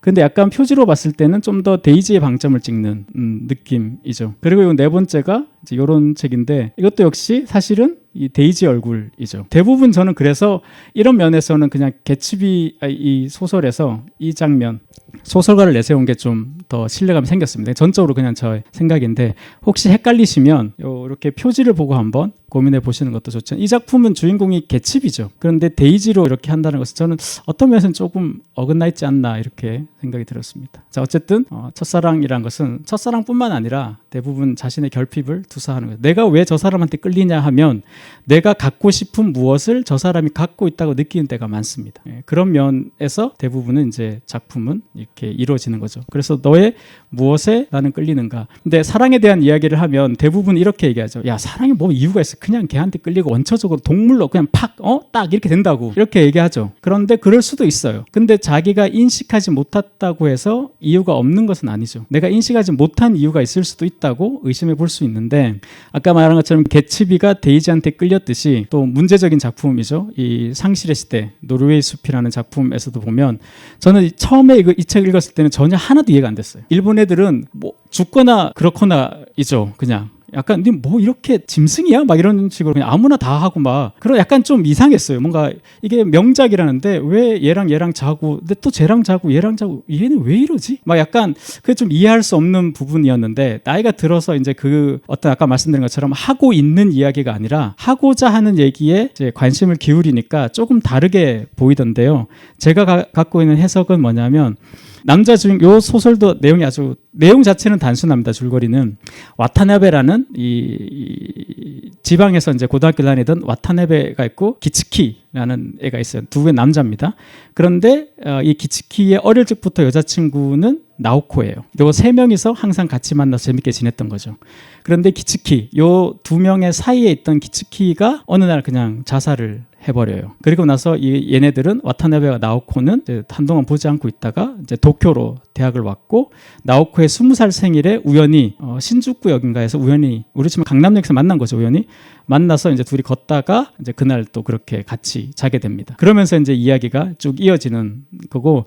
근데 약간 표지로 봤을 때는 좀 더 데이지의 방점을 찍는 느낌이죠. 그리고 이 네 번째가 이제 이런 책인데 이것도 역시 사실은 이 데이지 얼굴이죠. 대부분 저는 그래서 이런 면에서는 그냥 개츠비 이 소설에서 이 장면 소설가를 내세운 게 좀 더 신뢰감이 생겼습니다. 전적으로 그냥 저 생각인데 혹시 헷갈리시면 이렇게 표지를 보고 한번 고민해 보시는 것도 좋죠. 이 작품은 주인공이 개칩이죠. 그런데 데이지로 이렇게 한다는 것은 저는 어떤 면에서는 조금 어긋나 있지 않나 이렇게 생각이 들었습니다. 자, 어쨌든 첫사랑이란 것은 첫사랑뿐만 아니라 대부분 자신의 결핍을 투사하는 거예요. 내가 왜 저 사람한테 끌리냐 하면 내가 갖고 싶은 무엇을 저 사람이 갖고 있다고 느끼는 때가 많습니다. 그런 면에서 대부분은 이제 작품은 이렇게 이루어지는 거죠. 그래서 너의 무엇에 나는 끌리는가. 근데 사랑에 대한 이야기를 하면 대부분 이렇게 얘기하죠. 야, 사랑에 뭐 이유가 있어. 그냥 걔한테 끌리고 원초적으로 동물로 그냥 딱 이렇게 된다고 이렇게 얘기하죠. 그런데 그럴 수도 있어요. 근데 자기가 인식하지 못했다고 해서 이유가 없는 것은 아니죠. 내가 인식하지 못한 이유가 있을 수도 있다고 의심해 볼 수 있는데, 아까 말한 것처럼 개츠비가 데이지한테 끌렸듯이 또 문제적인 작품이죠. 이 상실의 시대, 노르웨이 숲이라는 작품에서도 보면, 저는 처음에 이 책을 읽었을 때는 전혀 하나도 이해가 안 됐어요. 일본 애들은 뭐 죽거나 그렇거나이죠. 그냥 약간 니 뭐 이렇게 짐승이야? 막 이런 식으로 그냥 아무나 다 하고 막 그런 약간 좀 이상했어요. 뭔가 이게 명작이라는데 왜 얘랑 자고 근데 또 쟤랑 자고 얘랑 자고 얘는 왜 이러지? 막 약간 그게 좀 이해할 수 없는 부분이었는데, 나이가 들어서 이제 그 어떤 아까 말씀드린 것처럼 하고 있는 이야기가 아니라 하고자 하는 얘기에 이제 관심을 기울이니까 조금 다르게 보이던데요. 제가 갖고 있는 해석은 뭐냐면, 남자 주인 요 소설도 내용 자체는 단순합니다. 줄거리는 와타나베라는 이 지방에서 이제 고등학교 다니던 와타나베가 있고 기츠키라는 애가 있어요. 두 개 남자입니다. 그런데 이 기츠키의 어릴 적부터 여자친구는 나오코예요. 요 세 명이서 항상 같이 만나서 재밌게 지냈던 거죠. 그런데 기츠키, 요 두 명의 사이에 있던 기츠키가 어느 날 그냥 자살을 해버려요. 그리고 나서 얘네들은 와타나베와 나오코는 이제 한동안 보지 않고 있다가 이제 도쿄로 대학을 왔고, 나오코의 20살 생일에 우연히 신주쿠역인가에서 우연히 우리 치면 강남역에서 만난 거죠. 우연히 만나서 이제 둘이 걷다가 이제 그날 또 그렇게 같이 자게 됩니다. 그러면서 이제 이야기가 쭉 이어지는 거고,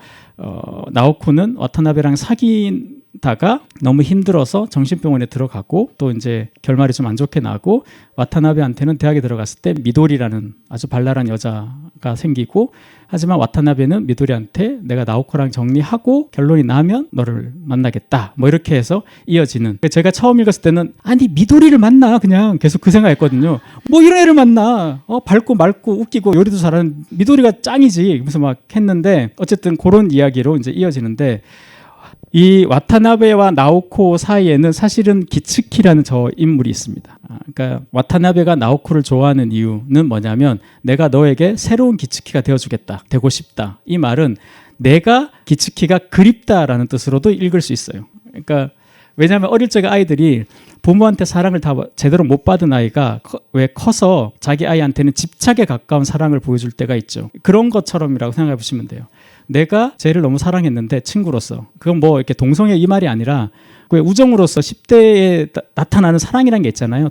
나오코는 와타나베랑 사귀다가 너무 힘들어서 정신병원에 들어가고 또 이제 결말이 좀 안 좋게 나고, 와타나베한테는 대학에 들어갔을 때 미도리라는 아주 발랄한 여자가 생기고, 하지만 와타나베는 미도리한테 내가 나오코랑 정리하고 결론이 나면 너를 만나겠다 뭐 이렇게 해서 이어지는. 제가 처음 읽었을 때는 아니 미도리를 만나 그냥 계속 그 생각했거든요. 뭐 이런 애를 만나, 밝고 맑고 웃기고 요리도 잘하는 미도리가 짱이지 그래서 막 했는데, 어쨌든 그런 이야기로 이제 이어지는데, 이 와타나베와 나오코 사이에는 사실은 기츠키라는 저 인물이 있습니다. 그러니까 와타나베가 나오코를 좋아하는 이유는 뭐냐면, 내가 너에게 새로운 기츠키가 되어주겠다, 되고 싶다. 이 말은 내가 기츠키가 그립다라는 뜻으로도 읽을 수 있어요. 그러니까 왜냐하면 어릴 적에 아이들이 부모한테 사랑을 다 제대로 못 받은 아이가 왜 커서 자기 아이한테는 집착에 가까운 사랑을 보여줄 때가 있죠. 그런 것처럼이라고 생각해 보시면 돼요. 내가 쟤를 너무 사랑했는데 친구로서, 그건 뭐 이렇게 동성애 이 말이 아니라 그 우정으로서 10대에 나타나는 사랑이라는 게 있잖아요.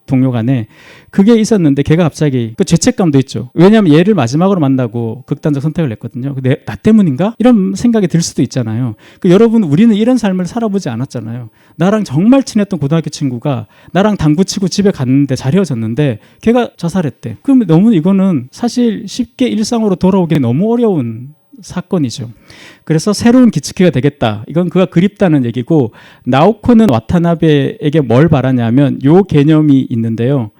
동료 간에. 그게 있었는데 걔가 갑자기 그 죄책감도 있죠. 왜냐하면 얘를 마지막으로 만나고 극단적 선택을 했거든요. 나 때문인가? 이런 생각이 들 수도 있잖아요. 여러분, 우리는 이런 삶을 살아보지 않았잖아요. 나랑 정말 친했던 고등학교 친구가 나랑 당구 치고 집에 갔는데 잘 헤어졌는데 걔가 자살했대. 그러면 너무 이거는 사실 쉽게 일상으로 돌아오기 너무 어려운 사건이죠. 그래서 새로운 기츠키가 되겠다. 이건 그가 그립다는 얘기고, 나오코는 와타나베에게 뭘 바라냐면 요 개념이 있는데요.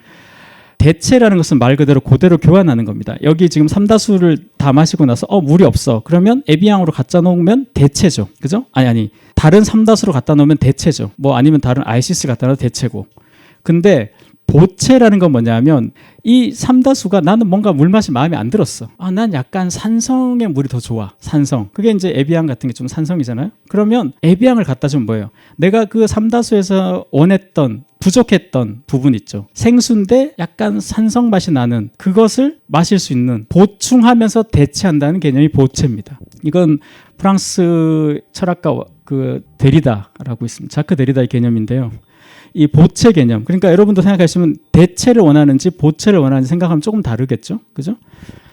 대체라는 것은 말 그대로 그대로 교환하는 겁니다. 여기 지금 삼다수를 다 마시고 나서 물이 없어. 그러면 에비앙으로 갖다 놓으면 대체죠. 그죠? 아니 다른 삼다수로 갖다 놓으면 대체죠. 뭐 아니면 다른 아이시스 갖다 놓으면 대체고. 근데 보체라는 건 뭐냐면, 이 삼다수가 나는 뭔가 물맛이 마음에 안 들었어. 난 약간 산성의 물이 더 좋아. 산성. 그게 이제 에비앙 같은 게 좀 산성이잖아요. 그러면 에비앙을 갖다 주면 뭐예요? 내가 그 삼다수에서 원했던, 부족했던 부분 있죠. 생수인데 약간 산성 맛이 나는 그것을 마실 수 있는, 보충하면서 대체한다는 개념이 보체입니다. 이건 프랑스 철학가 그 데리다라고 있습니다. 자크 데리다의 개념인데요. 이 보체 개념. 그러니까 여러분도 생각하시면 대체를 원하는지 보체를 원하는지 생각하면 조금 다르겠죠. 그죠?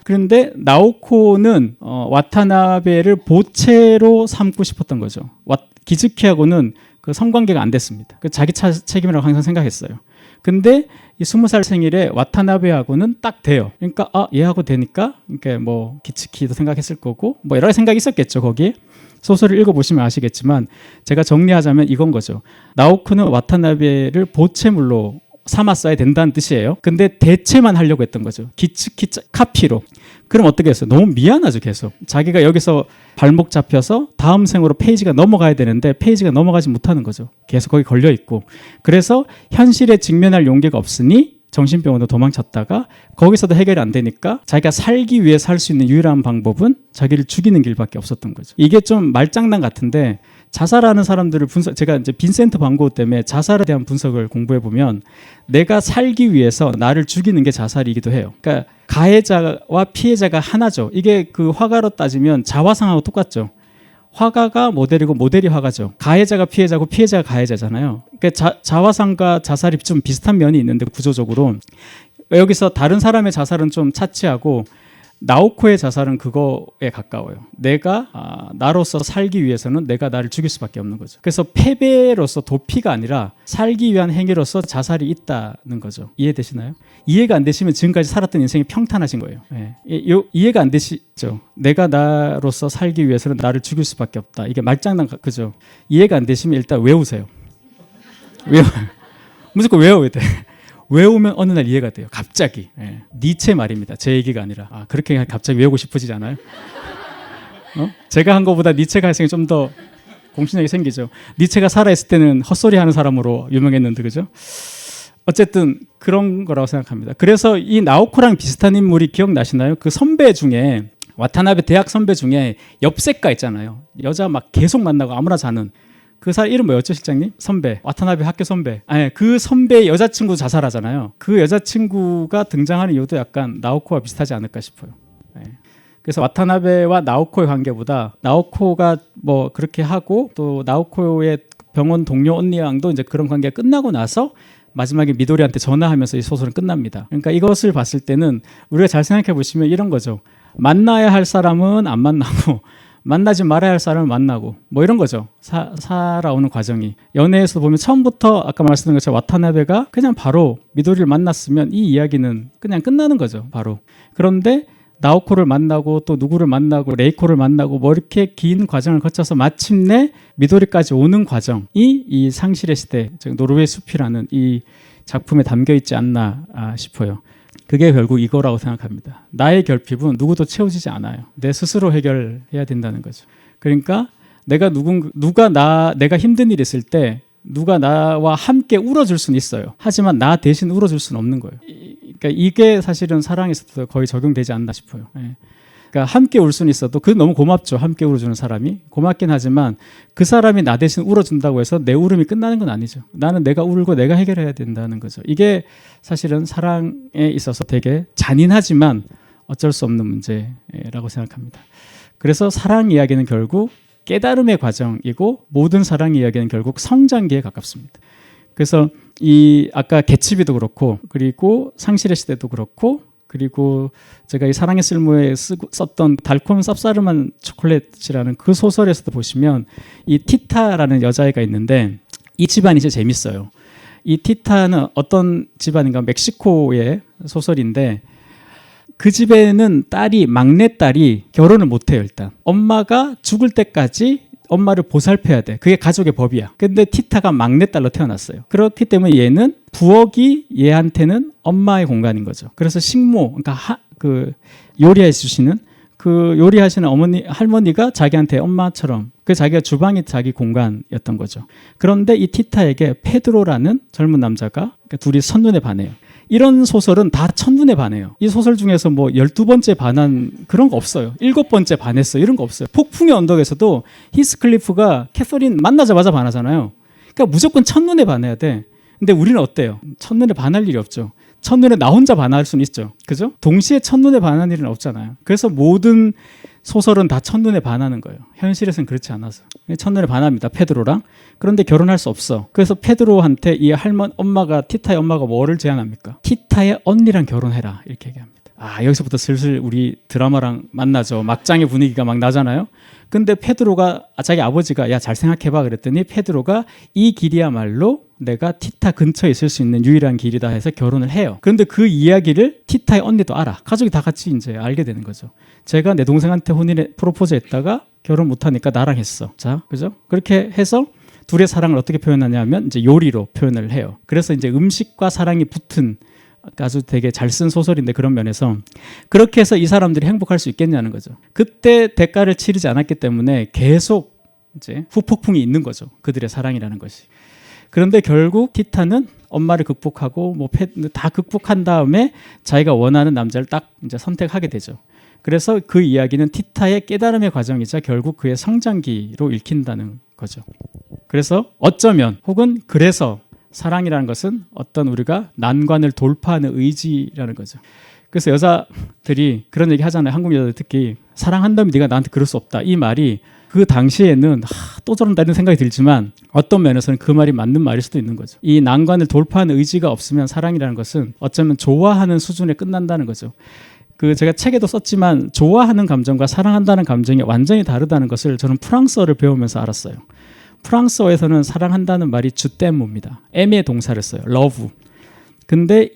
그런데 나오코는 와타나베를 보체로 삼고 싶었던 거죠. 기즈키하고는 그 성관계가 안 됐습니다. 자기 책임이라고 항상 생각했어요. 근데 이 20살 생일에 와타나베하고는 딱 돼요. 그러니까 얘하고 되니까 그러니까 뭐 기츠키도 생각했을 거고 뭐 여러 생각이 있었겠죠. 거기에. 소설을 읽어보시면 아시겠지만 제가 정리하자면 이건 거죠. 나오코는 와타나베를 보체물로 삼았어야 된다는 뜻이에요. 근데 대체만 하려고 했던 거죠. 기특히 카피로. 그럼 어떻게 했어요? 너무 미안하죠, 계속. 자기가 여기서 발목 잡혀서 다음 생으로 페이지가 넘어가야 되는데 페이지가 넘어가지 못하는 거죠. 계속 거기 걸려 있고. 그래서 현실에 직면할 용기가 없으니 정신병원으로 도망쳤다가 거기서도 해결이 안 되니까 자기가 살기 위해 살 수 있는 유일한 방법은 자기를 죽이는 길밖에 없었던 거죠. 이게 좀 말장난 같은데 자살하는 사람들을 제가 이제 빈센트 반 고흐 때문에 자살에 대한 분석을 공부해 보면 내가 살기 위해서 나를 죽이는 게 자살이기도 해요. 그러니까 가해자와 피해자가 하나죠. 이게 그 화가로 따지면 자화상하고 똑같죠. 화가가 모델이고 모델이 화가죠. 가해자가 피해자고 피해자가 가해자잖아요. 그러니까 자화상과 자살이 좀 비슷한 면이 있는데 구조적으로 여기서 다른 사람의 자살은 좀 차치하고 나오코의 자살은 그거에 가까워요. 내가 나로서 살기 위해서는 내가 나를 죽일 수밖에 없는 거죠. 그래서 패배로서 도피가 아니라 살기 위한 행위로서 자살이 있다는 거죠. 이해되시나요? 이해가 안 되시면 지금까지 살았던 인생이 평탄하신 거예요. 네. 이해가 안 되시죠? 내가 나로서 살기 위해서는 나를 죽일 수밖에 없다. 이게 말장난 그죠? 이해가 안 되시면 일단 외우세요. 무조건 외워야 돼. 외우면 어느 날 이해가 돼요. 갑자기. 예. 니체 말입니다. 제 얘기가 아니라. 그렇게 갑자기 외우고 싶어지지 않아요? 제가 한 것보다 니체가 할 생각이 좀 더 공신력이 생기죠. 니체가 살아있을 때는 헛소리 하는 사람으로 유명했는데, 그죠? 어쨌든 그런 거라고 생각합니다. 그래서 이 나오코랑 비슷한 인물이 기억나시나요? 그 선배 중에 와타나베 대학 선배 중에 엽색가 있잖아요. 여자 막 계속 만나고 아무나 자는. 그 사람 이름 뭐였죠, 실장님? 선배. 와타나베 학교 선배. 그 선배의 여자친구 자살하잖아요. 그 여자친구가 등장하는 이유도 약간 나오코와 비슷하지 않을까 싶어요. 그래서 와타나베와 나오코의 관계보다 나오코가 뭐 그렇게 하고 또 나오코의 병원 동료 언니랑도 이제 그런 관계가 끝나고 나서 마지막에 미도리한테 전화하면서 이 소설은 끝납니다. 그러니까 이것을 봤을 때는 우리가 잘 생각해 보시면 이런 거죠. 만나야 할 사람은 안 만나고 만나지 말아야 할 사람을 만나고 뭐 이런 거죠. 살아오는 과정이. 연애에서 보면 처음부터 아까 말씀드린 것처럼 와타나베가 그냥 바로 미도리를 만났으면 이 이야기는 그냥 끝나는 거죠. 바로. 그런데 나오코를 만나고 또 누구를 만나고 레이코를 만나고 뭐 이렇게 긴 과정을 거쳐서 마침내 미도리까지 오는 과정이 이 상실의 시대, 즉 노르웨이 숲이라는 이 작품에 담겨 있지 않나 싶어요. 그게 결국 이거라고 생각합니다. 나의 결핍은 누구도 채워지지 않아요. 내 스스로 해결해야 된다는 거죠. 그러니까 내가 내가 힘든 일 있을 때 누가 나와 함께 울어줄 수는 있어요. 하지만 나 대신 울어줄 수는 없는 거예요. 그러니까 이게 사실은 사랑에서도 거의 적용되지 않나 싶어요. 그러니까 함께 울 수는 있어도 그게 너무 고맙죠. 함께 울어주는 사람이. 고맙긴 하지만 그 사람이 나 대신 울어준다고 해서 내 울음이 끝나는 건 아니죠. 나는 내가 울고 내가 해결해야 된다는 거죠. 이게 사실은 사랑에 있어서 되게 잔인하지만 어쩔 수 없는 문제라고 생각합니다. 그래서 사랑 이야기는 결국 깨달음의 과정이고 모든 사랑 이야기는 결국 성장기에 가깝습니다. 그래서 이 아까 개츠비도 그렇고 그리고 상실의 시대도 그렇고 그리고 제가 이 사랑의 쓸모에 썼던 달콤 쌉싸름한 초콜릿이라는 그 소설에서도 보시면 이 티타라는 여자애가 있는데 이 집안이 진짜 재밌어요. 이 티타는 어떤 집안인가 멕시코의 소설인데 그 집에는 막내딸이 결혼을 못해요. 일단 엄마가 죽을 때까지 엄마를 보살펴야 돼. 그게 가족의 법이야. 근데 티타가 막내딸로 태어났어요. 그렇기 때문에 얘는 부엌이 얘한테는 엄마의 공간인 거죠. 그래서 식모, 그러니까 요리해 주시는 그 요리하시는 할머니가 자기한테 엄마처럼 그 자기가 주방이 자기 공간이었던 거죠. 그런데 이 티타에게 페드로라는 젊은 남자가 그러니까 둘이 첫눈에 반해요. 이런 소설은 다 첫눈에 반해요. 이 소설 중에서 뭐 12번째 반한 그런 거 없어요. 7번째 반했어 이런 거 없어요. 폭풍의 언덕에서도 히스클리프가 캐서린 만나자마자 반하잖아요. 그러니까 무조건 첫눈에 반해야 돼. 근데 우리는 어때요? 첫눈에 반할 일이 없죠. 첫눈에 나 혼자 반할 수는 있죠. 그죠? 동시에 첫눈에 반하는 일은 없잖아요. 그래서 모든 소설은 다 첫눈에 반하는 거예요. 현실에서는 그렇지 않아서. 첫눈에 반합니다. 페드로랑. 그런데 결혼할 수 없어. 그래서 페드로한테 이 엄마가 티타의 엄마가 뭐를 제안합니까? 티타의 언니랑 결혼해라. 이렇게 얘기합니다. 여기서부터 슬슬 우리 드라마랑 만나죠. 막장의 분위기가 막 나잖아요. 근데 페드로가 자기 아버지가 야 잘 생각해봐 그랬더니 페드로가 이 길이야말로 내가 티타 근처에 있을 수 있는 유일한 길이다 해서 결혼을 해요. 그런데 그 이야기를 티타의 언니도 알아. 가족이 다 같이 이제 알게 되는 거죠. 제가 내 동생한테 프로포즈 했다가 결혼 못하니까 나랑 했어. 자, 그죠? 그렇게 해서 둘의 사랑을 어떻게 표현하냐면 이제 요리로 표현을 해요. 그래서 이제 음식과 사랑이 붙은 아주 되게 잘 쓴 소설인데 그런 면에서 그렇게 해서 이 사람들이 행복할 수 있겠냐는 거죠. 그때 대가를 치르지 않았기 때문에 계속 이제 후폭풍이 있는 거죠. 그들의 사랑이라는 것이. 그런데 결국 티타는 엄마를 극복하고 뭐 다 극복한 다음에 자기가 원하는 남자를 딱 이제 선택하게 되죠. 그래서 그 이야기는 티타의 깨달음의 과정이자 결국 그의 성장기로 읽힌다는 거죠. 그래서 어쩌면 혹은 그래서 사랑이라는 것은 어떤 우리가 난관을 돌파하는 의지라는 거죠. 그래서 여자들이 그런 얘기 하잖아요. 한국 여자들 특히 사랑한다면 네가 나한테 그럴 수 없다. 이 말이 그 당시에는 또 저런다 이런 생각이 들지만 어떤 면에서는 그 말이 맞는 말일 수도 있는 거죠. 이 난관을 돌파하는 의지가 없으면 사랑이라는 것은 어쩌면 좋아하는 수준에 끝난다는 거죠. 그 제가 책에도 썼지만 좋아하는 감정과 사랑한다는 감정이 완전히 다르다는 것을 저는 프랑스어를 배우면서 알았어요. 프랑스어에서는 사랑한다는 말이 주tem입니다. M의 동사를 써요. love. 근데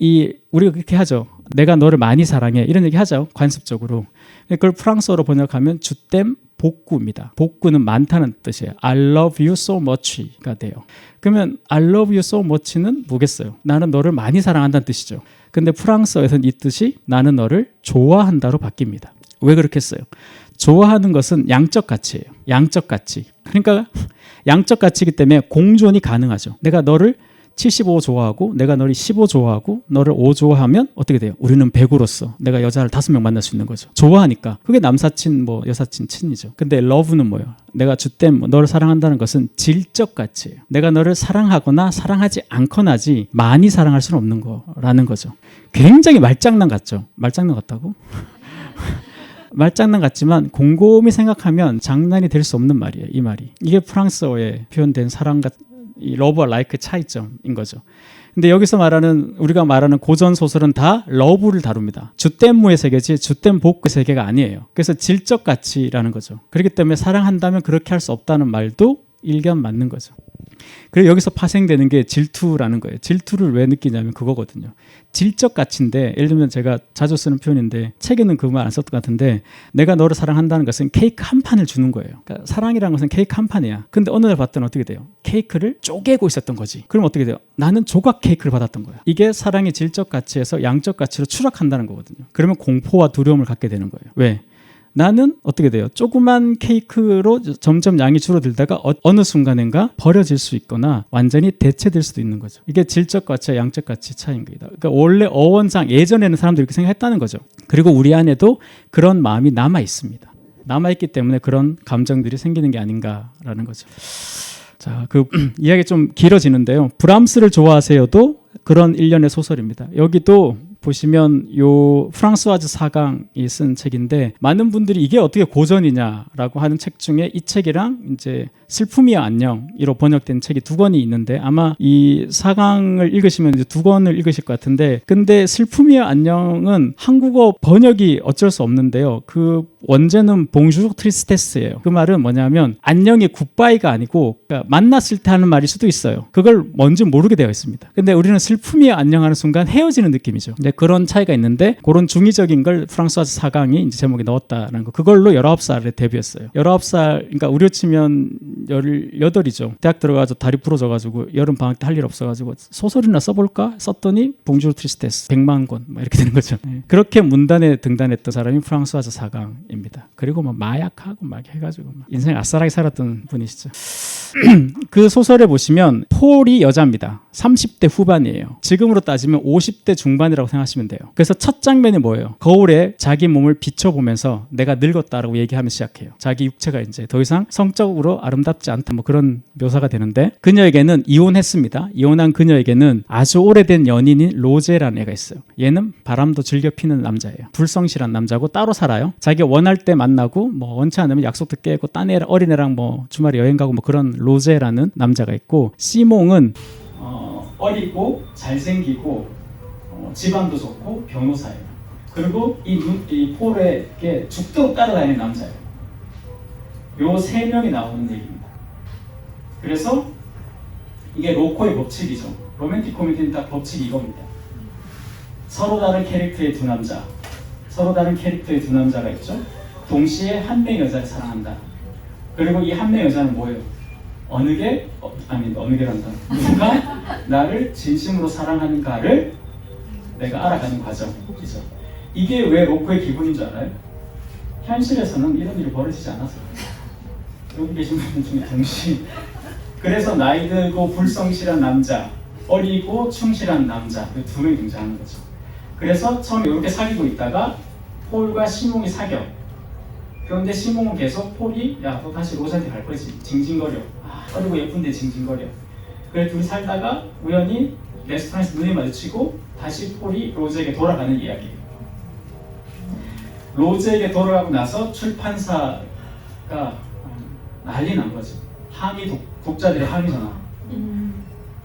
우리가 그렇게 하죠. 내가 너를 많이 사랑해. 이런 얘기 하죠. 관습적으로. 그걸 프랑스어로 번역하면 주tem 복구입니다. 복구는 많다는 뜻이에요. I love you so much가 돼요. 그러면 I love you so much는 뭐겠어요? 나는 너를 많이 사랑한다는 뜻이죠. 근데 프랑스어에서는 이 뜻이 나는 너를 좋아한다로 바뀝니다. 왜 그렇게 했어요? 좋아하는 것은 양적 가치예요. 양적 가치. 그러니까 양적 가치이기 때문에 공존이 가능하죠. 내가 너를 75 좋아하고 내가 너를 15 좋아하고 너를 5 좋아하면 어떻게 돼요? 우리는 100으로서 내가 여자를 5명 만날 수 있는 거죠. 좋아하니까. 그게 남사친 뭐 여사친 친이죠. 근데 love는 뭐예요? 내가 주땜 너를 사랑한다는 것은 질적 가치예요. 내가 너를 사랑하거나 사랑하지 않거나지 많이 사랑할 수는 없는 거라는 거죠. 굉장히 말장난 같죠? 말장난 같다고? 말장난 같지만 곰곰이 생각하면 장난이 될 수 없는 말이에요. 이 말이. 이게 프랑스어에 표현된 사랑과 이 러브와 라이크 차이점인 거죠. 근데 여기서 우리가 말하는 고전 소설은 다 러브를 다룹니다. 주댐무의 세계지 주댐 복구의 세계가 아니에요. 그래서 질적 가치라는 거죠. 그렇기 때문에 사랑한다면 그렇게 할 수 없다는 말도 일견 맞는 거죠. 그리고 여기서 파생되는 게 질투라는 거예요. 질투를 왜 느끼냐면 그거거든요. 질적 가치인데 예를 들면 제가 자주 쓰는 표현인데 책에는 그 말 안 썼던 것 같은데 내가 너를 사랑한다는 것은 케이크 한 판을 주는 거예요. 그러니까 사랑이라는 것은 케이크 한 판이야. 근데 어느 날 봤더니 어떻게 돼요? 케이크를 쪼개고 있었던 거지. 그럼 어떻게 돼요? 나는 조각 케이크를 받았던 거야. 이게 사랑의 질적 가치에서 양적 가치로 추락한다는 거거든요. 그러면 공포와 두려움을 갖게 되는 거예요. 왜? 나는 어떻게 돼요? 조그만 케이크로 점점 양이 줄어들다가 어느 순간인가 버려질 수 있거나 완전히 대체될 수도 있는 거죠. 이게 질적 가치와 양적 가치 차이인 겁니다. 그러니까 원래 어원상 예전에는 사람들이 이렇게 생각했다는 거죠. 그리고 우리 안에도 그런 마음이 남아 있습니다. 남아 있기 때문에 그런 감정들이 생기는 게 아닌가라는 거죠. 자, 그 이야기 좀 길어지는데요. 브람스를 좋아하세요도 그런 일련의 소설입니다. 여기도 보시면 요 프랑스와즈 사강이 쓴 책인데 많은 분들이 이게 어떻게 고전이냐라고 하는 책 중에 이 책이랑 이제 슬픔이야 안녕이로 번역된 책이 두 권이 있는데 아마 이 사강을 읽으시면 이제 두 권을 읽으실 것 같은데 근데 슬픔이야 안녕은 한국어 번역이 어쩔 수 없는데요. 그 원제는 봉주르 트리스테스예요. 그 말은 뭐냐면 안녕이 굿바이가 아니고 그러니까 만났을 때 하는 말일 수도 있어요. 그걸 뭔지 모르게 되어 있습니다. 근데 우리는 슬픔이야 안녕하는 순간 헤어지는 느낌이죠. 그런 차이가 있는데 그런 중의적인 걸 프랑스와즈 사강이 이제 제목에 넣었다는 거. 그걸로 19살에 데뷔했어요. 19살 그러니까 우리로 치면 18이죠. 대학 들어가서 다리 부러져가지고 여름 방학 때 할 일 없어가지고 소설이나 써볼까? 썼더니 봉주르 트리스테스 100만 권 이렇게 되는 거죠. 그렇게 문단에 등단했던 사람이 프랑스와즈 사강입니다. 그리고 뭐 마약하고 막 해가지고 막 인생 아싸라게 살았던 분이시죠. 그 소설에 보시면 폴이 여자입니다. 30대 후반이에요. 지금으로 따지면 50대 중반이라고 생각하시면 돼요. 그래서 첫 장면이 뭐예요? 거울에 자기 몸을 비춰보면서 내가 늙었다라고 얘기하면 시작해요. 자기 육체가 이제 더 이상 성적으로 아름답지 않다 뭐 그런 묘사가 되는데 그녀에게는 이혼했습니다. 이혼한 그녀에게는 아주 오래된 연인인 로제라는 애가 있어요. 얘는 바람도 즐겨 피는 남자예요. 불성실한 남자고 따로 살아요. 자기가 원할 때 만나고 뭐 원치 않으면 약속도 깨고 딴 애 어린애랑 뭐 주말에 여행 가고 뭐 그런 로제라는 남자가 있고 시몽은 어리고 잘생기고 집안도 좋고 변호사예요. 그리고 이 폴에게 죽도록 따라다니는 남자예요. 요 세 명이 나오는 얘기입니다. 그래서 이게 로코의 법칙이죠. 로맨틱 코미디는 딱 법칙이 이겁니다. 서로 다른 캐릭터의 두 남자, 서로 다른 캐릭터의 두 남자가 있죠. 동시에 한 명의 여자를 사랑한다. 그리고 이 한 명의 여자는 뭐예요? 어느 게란다. 누가 나를 진심으로 사랑하는가를 내가 알아가는 과정이죠. 이게 왜 로코의 기분인 줄 알아요? 현실에서는 이런 일이 벌어지지 않았어요. 여기 계신 분들 중에 동시 그래서 나이 들고 불성실한 남자, 어리고 충실한 남자 그 두 명이 등장하는 거죠. 그래서 처음에 이렇게 사귀고 있다가 폴과 시몽이 사겨. 그런데 시몽은 계속 폴이 야 너 다시 로즈한테 갈 거지 징징거려. 어리고 예쁜데 징징거려. 그래 둘이 살다가 우연히 레스토랑에서 눈이 마주치고 다시 폴이 로즈에게 돌아가는 이야기예요. 로즈에게 돌아가고 나서 출판사가 난리 난 거죠. 독자들의 항의잖아.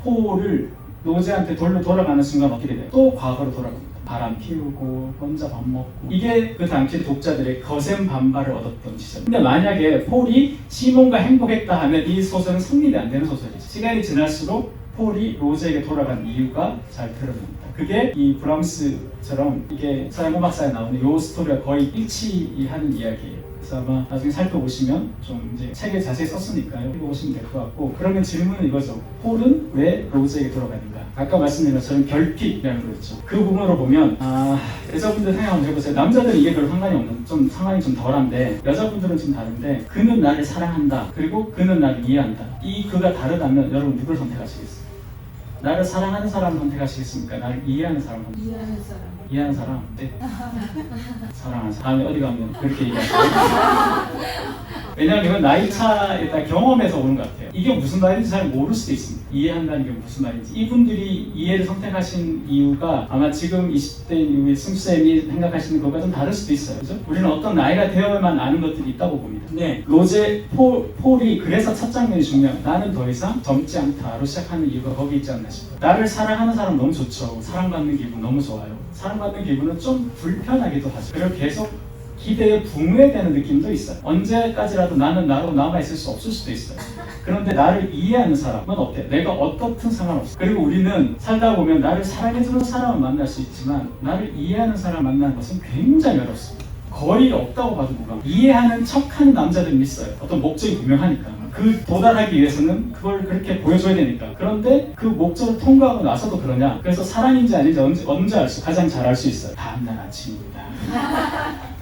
폴을 로즈한테 돌아가는 순간 어떻게 돼요? 또 과거로 돌아갑니다. 바람 피우고 혼자 밥 먹고 이게 그 당시 독자들의 거센 반발을 얻었던 시절. 근데 만약에 폴이 시몬과 행복했다 하면 이 소설은 성립이 안 되는 소설이죠. 시간이 지날수록 폴이 로즈에게 돌아간 이유가 잘 드러납니다. 그게 이 브람스처럼 이게 서양 음악사에 나오는 이 스토리가 거의 일치하는 이야기예요. 그래서 아마 나중에 살펴보시면 좀 이제 책에 자세히 썼으니까요. 읽어보시면 될 것 같고 그러면 질문은 이거죠. 폴은 왜 로즈에게 돌아가는가? 아까 말씀드린 것처럼 결핍이라는 거였죠. 그 부분으로 보면 여자분들 생각 한번 해보세요. 남자들은 이게 별로 상관이 좀 덜한데 여자분들은 좀 다른데 그는 나를 사랑한다. 그리고 그는 나를 이해한다. 이 그가 다르다면 여러분 누굴 선택하시겠어요? 나를 사랑하는 사람을 선택하시겠습니까? 나를 이해하는 사람을 선택하시겠어요? 이해하는 사람? 네. 사랑하는 사람. 다음에 어디 가면 그렇게 얘기하세요. 왜냐하면 이건 나이 차에 따라 경험에서 오는 것 같아요. 이게 무슨 말인지 잘 모를 수도 있습니다. 이해한다는 게 무슨 말인지. 이분들이 이해를 선택하신 이유가 아마 지금 20대 이후에 승수쌤이 생각하시는 것과 좀 다를 수도 있어요. 그죠? 우리는 어떤 나이가 되어야만 아는 것들이 있다고 봅니다. 근데 폴이 그래서 첫 장면이 중요해요. 나는 더 이상 젊지 않다로 시작하는 이유가 거기 있지 않나 싶어요. 나를 사랑하는 사람 너무 좋죠. 사랑받는 기분 너무 좋아요. 사랑받는 기분은 좀 불편하기도 하죠. 그리고 계속 기대에 붕괴되는 느낌도 있어요. 언제까지라도 나는 나로 남아있을 수 없을 수도 있어요. 그런데 나를 이해하는 사람은 어때? 내가 어떻든 상관없어. 그리고 우리는 살다 보면 나를 사랑해주는 사람을 만날 수 있지만 나를 이해하는 사람을 만나는 것은 굉장히 어렵습니다. 거의 없다고 봐도 무방. 이해하는 척하는 남자들은 있어요. 어떤 목적이 분명하니까. 그 도달하기 위해서는 그걸 그렇게 보여줘야 되니까. 그런데 그 목적을 통과하고 나서도 그러냐? 그래서 사랑인지 아닌지 언제 가장 잘 알 수 있어요? 다음날 아침입니다.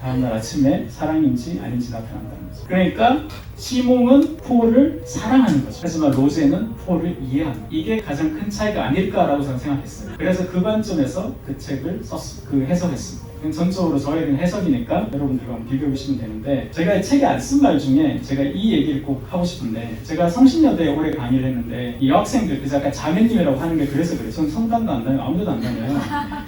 다음날 아침에 사랑인지 아닌지 나타난다는 거죠. 그러니까 시몽은 폴을 사랑하는 거죠. 하지만 로제는 폴을 이해하는. 이게 가장 큰 차이가 아닐까라고 저는 생각했어요. 그래서 그 관점에서 그 책을 해석했습니다. 전적으로 저에 대한 해석이니까 여러분들과 한번 비교해 보시면 되는데 제가 책에 안 쓴 말 중에 제가 이 얘기를 꼭 하고 싶은데 제가 성신여대에 오래 강의를 했는데 이 여학생들 그래서 약간 자매님이라고 하는 게 그래서 그래요. 저는 성당도 안 다녀요. 아무데도 안 다녀요.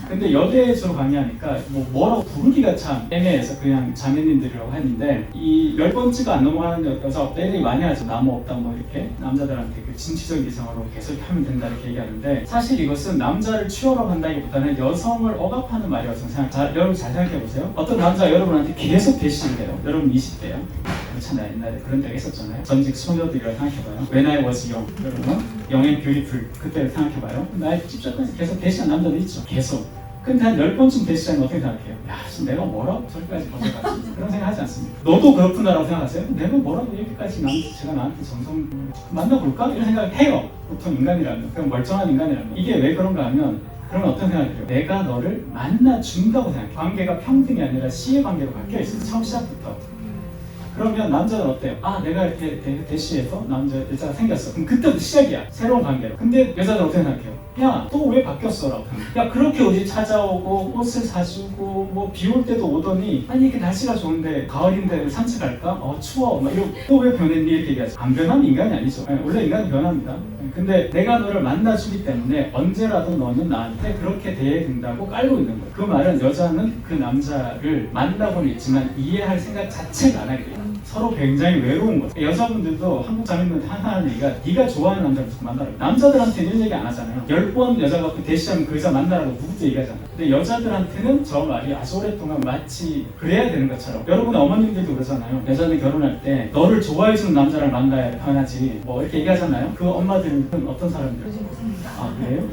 근데 여대에 주로 강의하니까 뭐라고 부르기가 참 애매해서 그냥 자매님들이라고 하는데 이 10번째가 안 넘어가는 여자 애들이 많이 하죠. 나무 없다 뭐 이렇게 남자들한테 그 진취적 이상으로 계속 하면 된다 이렇게 얘기하는데 사실 이것은 남자를 취업한다기보다는 여성을 억압하는 말이라고 저는 생각해요. 여러분 잘 생각해보세요. 어떤 남자가 여러분한테 계속 대시를 해요. 여러분 20대요. 그렇잖아요. 옛날에 그런 때가 있었잖아요. 전직 소녀들이라고 생각해봐요. When I was young. 여러분 Young and Beautiful 그때를 생각해봐요. 나의 찝쩍거려서 계속 대시한 남자도 있죠. 계속. 근데 한 10번쯤 대시하면 어떻게 생각해요? 야, 지금 내가 뭐라고 저기까지 벗어가지? 그런 생각 하지 않습니까? 너도 그렇구나라고 생각하세요? 내가 뭐라고 이렇게까지 제가 나한테 정성 만나볼까? 이런 생각을 해요. 보통 인간이라면. 그럼 멀쩡한 인간이라면. 이게 왜 그런가 하면 그러면 어떤 생각이 들어요? 내가 너를 만나준다고 생각해. 관계가 평등이 아니라 시의 관계로 바뀌어있어요. 처음 시작부터. 그러면 남자는 어때요? 내가 이렇게 대시해서 여자가 생겼어. 그럼 그때부터 시작이야. 새로운 관계로. 근데 여자들은 어떻게 생각해요? 야, 또 왜 바뀌었어? 라고. 야, 그렇게 어디 찾아오고 옷을 사주고 뭐 비 올 때도 오더니 아니 이게 날씨가 좋은데 가을인데 산책할까? 추워. 막 이러고 또 왜 변했니? 이렇게 얘기하죠. 안 변하는 인간이 아니죠. 원래 인간은 변합니다. 근데 내가 너를 만나주기 때문에 언제라도 너는 나한테 그렇게 대해야 된다고 깔고 있는 거예요. 그 말은 여자는 그 남자를 만나고는 있지만 이해할 생각 자체가 안 하게 돼요. 서로 굉장히 외로운 거죠. 여자분들도 한국 자매님들 하는 얘기가 네가 좋아하는 남자를 무조건 만나라고. 남자들한테 이런 얘기 안 하잖아요. 10번 여자가 그 대시하면 그 여자 만나라고 누구도 얘기하잖아요. 근데 여자들한테는 저 말이 아주 오랫동안 마치 그래야 되는 것처럼 여러분의 어머님들도 그러잖아요. 여자들 결혼할 때 너를 좋아해주는 남자를 만나야 편하지 뭐 이렇게 얘기하잖아요. 그 엄마들은 어떤 사람들? 그래요?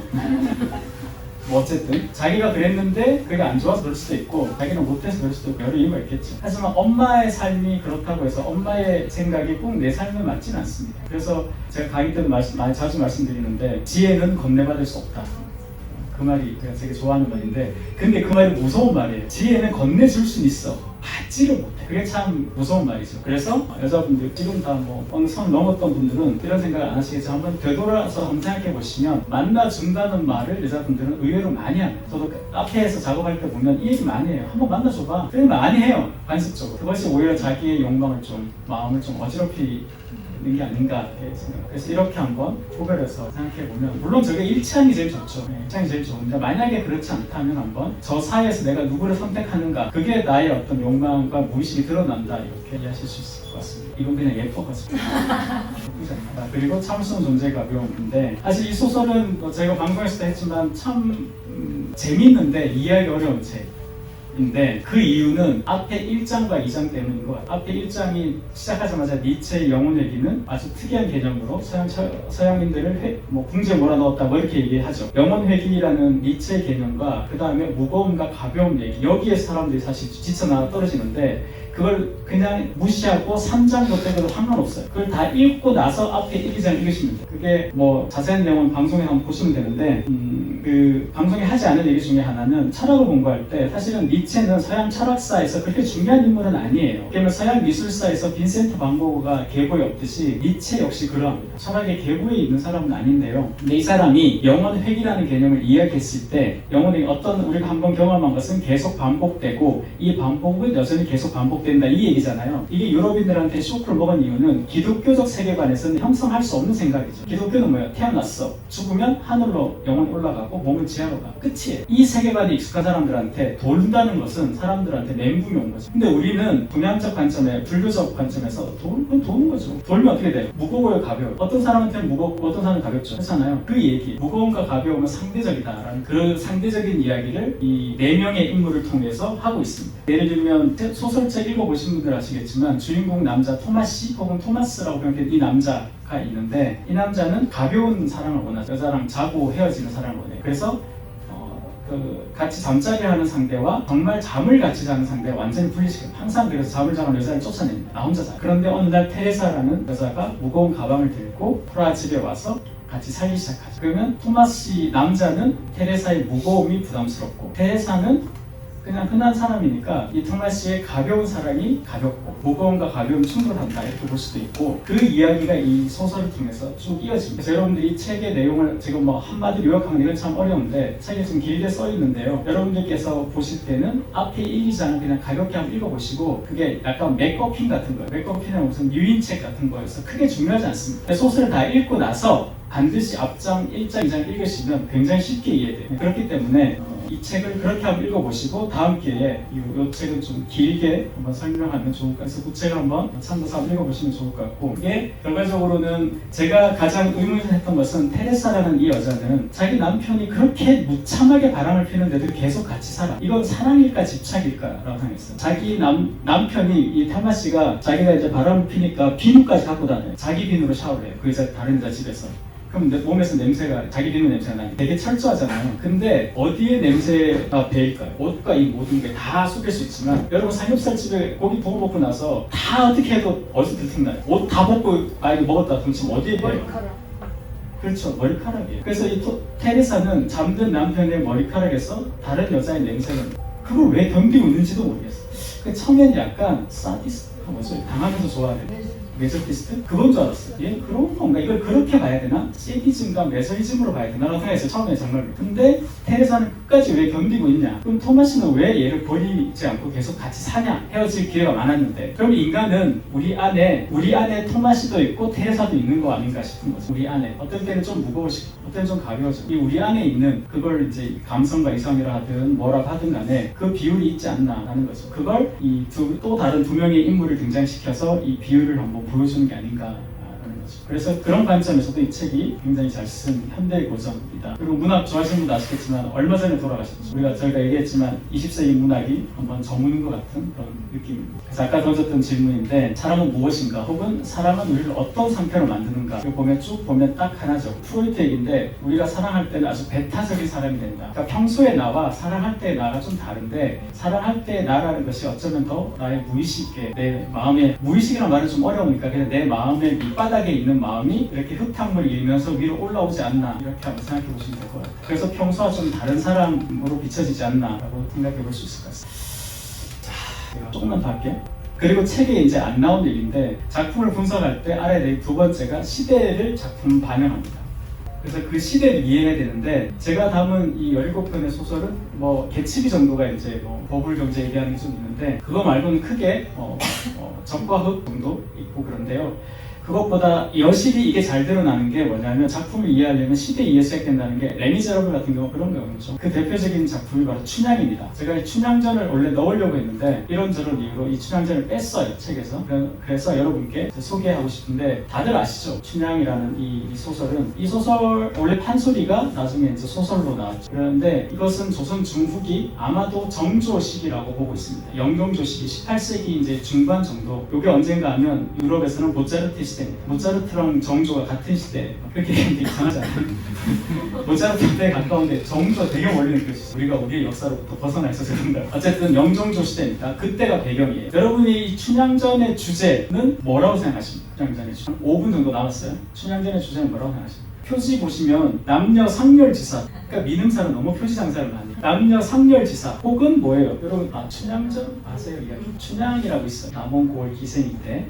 뭐 어쨌든 자기가 그랬는데 그게 안 좋아서 그럴 수도 있고 자기는 못해서 그럴 수도 있고 여러 이유가 있겠죠. 하지만 엄마의 삶이 그렇다고 해서 엄마의 생각이 꼭 내 삶에 맞지는 않습니다. 그래서 제가 강의 때도 자주 말씀드리는데 지혜는 건네받을 수 없다. 그 말이 제가 되게 좋아하는 말인데 근데 그 말이 무서운 말이에요. 지혜는 건네줄 수는 있어. 받지를 못해. 그게 참 무서운 말이죠. 그래서 여자분들 지금 다 뭐 어느 선 넘었던 분들은 이런 생각을 안 하시겠지만 한번 되돌아서 한번 생각해 보시면 만나준다는 말을 여자분들은 의외로 많이 합니다. 저도 카페에서 작업할 때 보면 이 얘기 많이 해요. 한번 만나줘봐. 그래 많이 해요. 관습적으로. 그것이 오히려 자기의 욕망을 좀 마음을 좀 어지럽히 게 아닌가 생각. 그래서 이렇게 한번 구별해서 생각해 보면 물론 저게 일치하는 게 제일 좋죠. 일치하는 게 제일 좋은데 만약에 그렇지 않다면 한번 저 사이에서 내가 누구를 선택하는가 그게 나의 어떤 욕망과 무의식이 드러난다 이렇게 이해하실 수 있을 것 같습니다. 이건 그냥 예뻐가지고 그리고 참스러운 존재가 가벼운데 사실 이 소설은 제가 방송에서도 했지만 참 재밌는데 이해하기 어려운 책 인데 그 이유는 앞에 1장과 2장 때문인 것 같아요. 앞에 1장이 시작하자마자 니체의 영혼회귀는 아주 특이한 개념으로 서양인들을 궁지에 몰아넣었다 뭐 이렇게 얘기하죠. 영혼회귀라는 니체의 개념과 그 다음에 무거움과 가벼움 얘기 여기에 사람들이 사실 지쳐나가 떨어지는데 그걸 그냥 무시하고 3장도 빼고도 상관없어요. 그걸 다 읽고 나서 앞에 1, 2장 읽으시면 돼요. 그게 뭐 자세한 내용은 방송에 한번 보시면 되는데 그 방송에 하지 않은 얘기 중에 하나는 철학을 공부할 때 사실은 니체는 서양 철학사에서 그렇게 중요한 인물은 아니에요. 그러면 서양 미술사에서 빈센트 반 고흐가 계보에 없듯이 니체 역시 그러합니다. 철학의 계보에 있는 사람은 아닌데요. 근데 이 사람이 영혼회귀라는 개념을 이야기했을 때 영혼이 어떤 우리가 한번 경험한 것은 계속 반복되고 이 반복은 여전히 계속 반복된다 이 얘기잖아요. 이게 유럽인들한테 쇼크를 먹은 이유는 기독교적 세계관에서는 형성할 수 없는 생각이죠. 기독교는 뭐예요? 태어났어. 죽으면 하늘로 영혼이 올라가고 몸은 지하로 가. 끝이에요. 이 세계관이 익숙한 사람들한테 돈다는 것은 사람들한테 멘붕이 온 거죠. 근데 우리는 동양적 관점에 불교적 관점에서 도는 거죠. 돌면 어떻게 돼요? 무거워요, 가벼워요. 어떤 사람한테는 무겁고 어떤 사람은 가볍죠. 그렇잖아요. 그 얘기 무거움과 가벼움은 상대적이다라는 그 상대적인 이야기를 이 4명의 인물을 통해서 하고 있습니다. 예를 들면 소설책 읽어보신 분들 아시겠지만 주인공 남자 토마시 혹은 토마스라고 표현된 이 남자가 있는데 이 남자는 가벼운 사랑을 원하죠. 여자랑 자고 헤어지는 사랑을 원해요. 그래서 같이 잠자리 하는 상대와 정말 잠을 같이 자는 상대가 완전히 분리시켜요. 항상 그래서 잠을 자는 여자를 쫓아냅니다. 나 혼자 자. 그런데 어느 날 테레사라는 여자가 무거운 가방을 들고 프라 집에 와서 같이 살기 시작하죠. 그러면 토마시 남자는 테레사의 무거움이 부담스럽고 테레사는 그냥 흔한 사람이니까 이 토마시의 가벼운 사랑이 가볍고 무거움과 가벼움 충돌한다 이렇게 볼 수도 있고 그 이야기가 이 소설을 통해서 쭉 이어집니다. 그래서 여러분들이 이 책의 내용을 지금 뭐 한마디로 요약하면 이건 참 어려운데 책에 좀 길게 써 있는데요. 여러분들께서 보실 때는 앞에 1, 2장을 그냥 가볍게 한번 읽어보시고 그게 약간 맥거핀 같은 거예요. 맥거핀은 무슨 유인책 같은 거여서 크게 중요하지 않습니다. 소설을 다 읽고 나서 반드시 앞장 1장, 2장 읽으시면 굉장히 쉽게 이해돼요. 그렇기 때문에 이 책을 그렇게 한번 읽어보시고 다음 기회에 이 책은 좀 길게 한번 설명하면 좋을 것 같아서 그 책을 한번 참고서 한번 읽어보시면 좋을 것 같고 이게 결과적으로는 제가 가장 의문했던 것은 테레사라는 이 여자는 자기 남편이 그렇게 무참하게 바람을 피는데도 계속 같이 살아. 이건 사랑일까 집착일까 라고 생각했어요. 자기 남편이 이 타마씨가 자기가 이제 바람을 피니까 비누까지 갖고 다녀요. 자기 비누로 샤워를 해요. 그 여자 다른 여자 집에서. 그럼 내 몸에서 냄새가 자기 비누 냄새가 나요. 되게 철저하잖아요. 근데 어디에 냄새가 배일까요? 옷과 이 모든 게 다 속일 수 있지만 여러분 삼겹살 집에 고기 구워 먹고 나서 다 어떻게 해도 어디서 들통나요? 옷 다 벗고 이거 먹었다 그럼 지금 어디에 배요? 머리카락. 그렇죠. 머리카락이에요. 그래서 이 테레사는 잠든 남편의 머리카락에서 다른 여자의 냄새는 그걸 왜 견디고 있는지도 모르겠어. 처음에는 약간 사디스트가 뭐죠? 당하면서 좋아하는 메소피스트? 그건 줄 알았어요. 얘 그런 건가? 이걸 그렇게 봐야 되나? 세디즘과 메소이즘으로 봐야 되나? 라고 생각했어요. 처음에 정말로. 근데 테레사는 끝까지 왜 견디고 있냐? 그럼 토마시는 왜 얘를 버리지 않고 계속 같이 사냐? 헤어질 기회가 많았는데. 그럼 인간은 우리 안에 토마시도 있고 테레사도 있는 거 아닌가 싶은 거죠. 우리 안에. 어떨 때는 좀 무거워지고 어떨 때는 좀 가벼워지고 이 우리 안에 있는 그걸 이제 감성과 이성이라 하든 뭐라고 하든 간에 그 비율이 있지 않나 라는 거죠. 그걸 또 다른 두 명의 인물을 등장시켜서 이 비율을 한번 보여주는 게 아닌가라는 거죠. 거죠. 그래서 그런 관점에서도 이 책이 굉장히 잘 쓴 현대 고전입니다. 그리고 문학 좋아하시는 분도 아시겠지만 얼마 전에 돌아가셨죠. 저희가 얘기했지만 20세기 문학이 한번 저무는 것 같은 그런 느낌입니다. 그래서 아까 던졌던 질문인데 사람은 무엇인가 혹은 사람은 우리를 어떤 상태로 만드는가 이거 보면 쭉 보면 딱 하나죠. 프로이트 얘기인데 우리가 사랑할 때는 아주 배타적인 사람이 된다. 그러니까 평소의 나와 사랑할 때의 나가 좀 다른데 사랑할 때의 나라는 것이 어쩌면 더 나의 무의식에 내 마음에 무의식이라는 말은 좀 어려우니까 그냥 내 마음의 밑바닥에 있는 마음이 이렇게 흙탕물을 일면서 위로 올라오지 않나 이렇게 한번 생각해 보시면 될 것 같아요. 그래서 평소와 좀 다른 사람으로 비춰지지 않나라고 생각해 볼 수 있을 것 같습니다. 자, 제가 조금만 더 할게요. 그리고 책에 이제 안 나온 얘기인데 작품을 분석할 때 알아야 될 두 번째가 시대를 작품 반영합니다. 그래서 그 시대를 이해해야 되는데 제가 담은 이 17편의 소설은 뭐 개츠비 정도가 이제 뭐 버블 경제 얘기하는 게 좀 있는데 그거 말고는 크게 적과 흑 정도 있고 그런데요. 그것보다 여실히 이게 잘 드러나는 게 뭐냐면 작품을 이해하려면 시대 이해가 시작된다는 게 레미제라블 같은 경우 그런 거였죠. 그 대표적인 작품이 바로 춘향입니다. 제가 이 춘향전을 원래 넣으려고 했는데 이런저런 이유로 이 춘향전을 뺐어요 책에서. 그래서 여러분께 소개하고 싶은데 다들 아시죠? 춘향이라는 이 소설은 이 소설 원래 판소리가 나중에 이제 소설로 나왔죠. 그런데 이것은 조선 중후기 아마도 정조 시기라고 보고 있습니다. 영종조 시기 18세기 이제 중반 정도. 이게 언젠가 하면 유럽에서는 모차르트 시대 모차르트랑 정조가 같은 시대 그렇게 얘기하는데 이상하지 않아요? 모차르트에 가까운데 정조가 되게 멀리 느껴지죠. 우리가 우리의 역사로부터 벗어나 있어서 그런가. 어쨌든 영종조 시대니까 그때가 배경이에요. 여러분이 이 춘향전의 주제는 뭐라고 생각하십니까? 춘향전의 주제 5분 정도 남았어요. 춘향전의 주제는 뭐라고 생각하십니까? 표지 보시면 남녀 상렬지사 그러니까 민음사는 너무 표지 장사를 많이 남녀 상렬지사 혹은 뭐예요? 여러분 춘향전 아세요? 춘향이라고 있어요. 남원고을 기생인데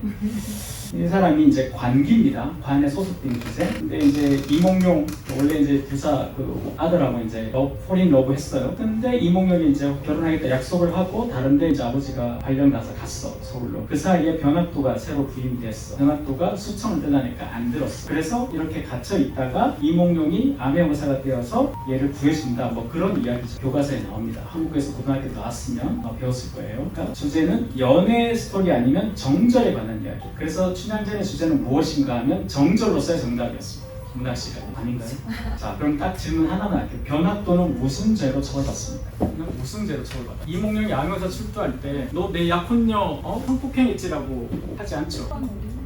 이 사람이 이제 관기입니다. 관에 소속된 기생. 근데 이제 이몽룡 원래 이제 부사 그 아들하고 이제 폴인 러브 했어요. 근데 이몽룡이 이제 결혼하겠다 약속을 하고 다른데 이제 아버지가 발령 나서 갔어 서울로. 그 사이에 변학도가 새로 부임됐어. 변학도가 수청을 뜨려니까 안 들었어. 그래서 이렇게 갇혀 있다가 이몽룡이 암행어사가 되어서 얘를 구해준다. 뭐 그런 이야기죠. 교과서에 나옵니다. 한국에서 고등학교 나왔으면 배웠을 거예요. 그러니까 주제는 연애 스토리 아니면 정절에 관한 이야기. 그래서 춘향전의 주제는 무엇인가 하면 정절로서의 정답이었습니다. 문학 시간 아닌가요? 자, 그럼 딱 질문 하나만 할게요. 변학도는 무슨 죄로 처벌받습니까? 무슨 죄로 처벌받아? 이몽룡이 암행어사 출두할 때 너 내 약혼녀 성폭행했지라고 하지 않죠?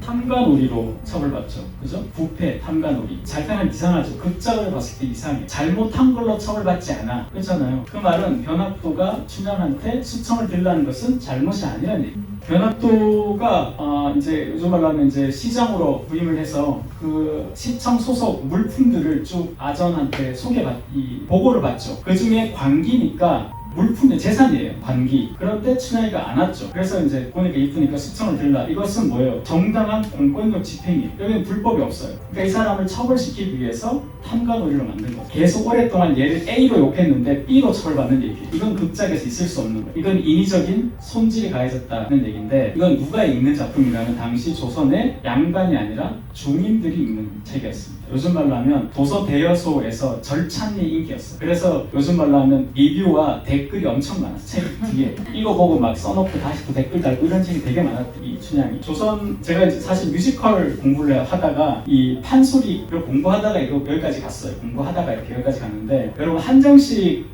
탐관오리로 처벌받죠. 그죠? 부패, 탐관오리. 잘 따면 이상하죠. 극작을 봤을 때 이상해. 잘못한 걸로 처벌받지 않아. 그렇잖아요. 그 말은 변학도가 춘향한테 수청을 들라는 것은 잘못이 아니라는 얘기. 변학도가 이제 요즘 말로 하면 이제 시장으로 부임을 해서 그 시청 소속 물품들을 쭉 아전한테 보고를 받죠. 그 중에 관기니까 물품의 재산이에요. 관기. 그런데 춘향이가 안 왔죠. 그래서 이제 보니까 이쁘니까 수청을 들라. 이것은 뭐예요? 정당한 공권력 집행이에요. 여기는 불법이 없어요. 그러니까 이 사람을 처벌시키기 위해서 탐관오리로 만든 거예요. 계속 오랫동안 얘를 A로 욕했는데 B로 처벌받는 얘기예요. 이건 극작에서 있을 수 없는 거예요. 이건 인위적인 손질이 가해졌다는 얘기인데 이건 누가 읽는 작품이라면 당시 조선의 양반이 아니라 중인들이 읽는 책이었습니다. 요즘 말로 하면 도서 대여소에서 절찬리 인기였어요. 그래서 요즘 말로 하면 리뷰와 댓글이 엄청 많았어요. 책 뒤에 이거 보고 막 써놓고 다시 또 댓글 달고 이런 책이 되게 많았대요. 이 춘향이. 조선 제가 이제 사실 뮤지컬 공부를 하다가 이 판소리를 공부하다가 이거 여기까지 갔어요. 공부하다가 이렇게 여기까지 갔는데 여러분 한정식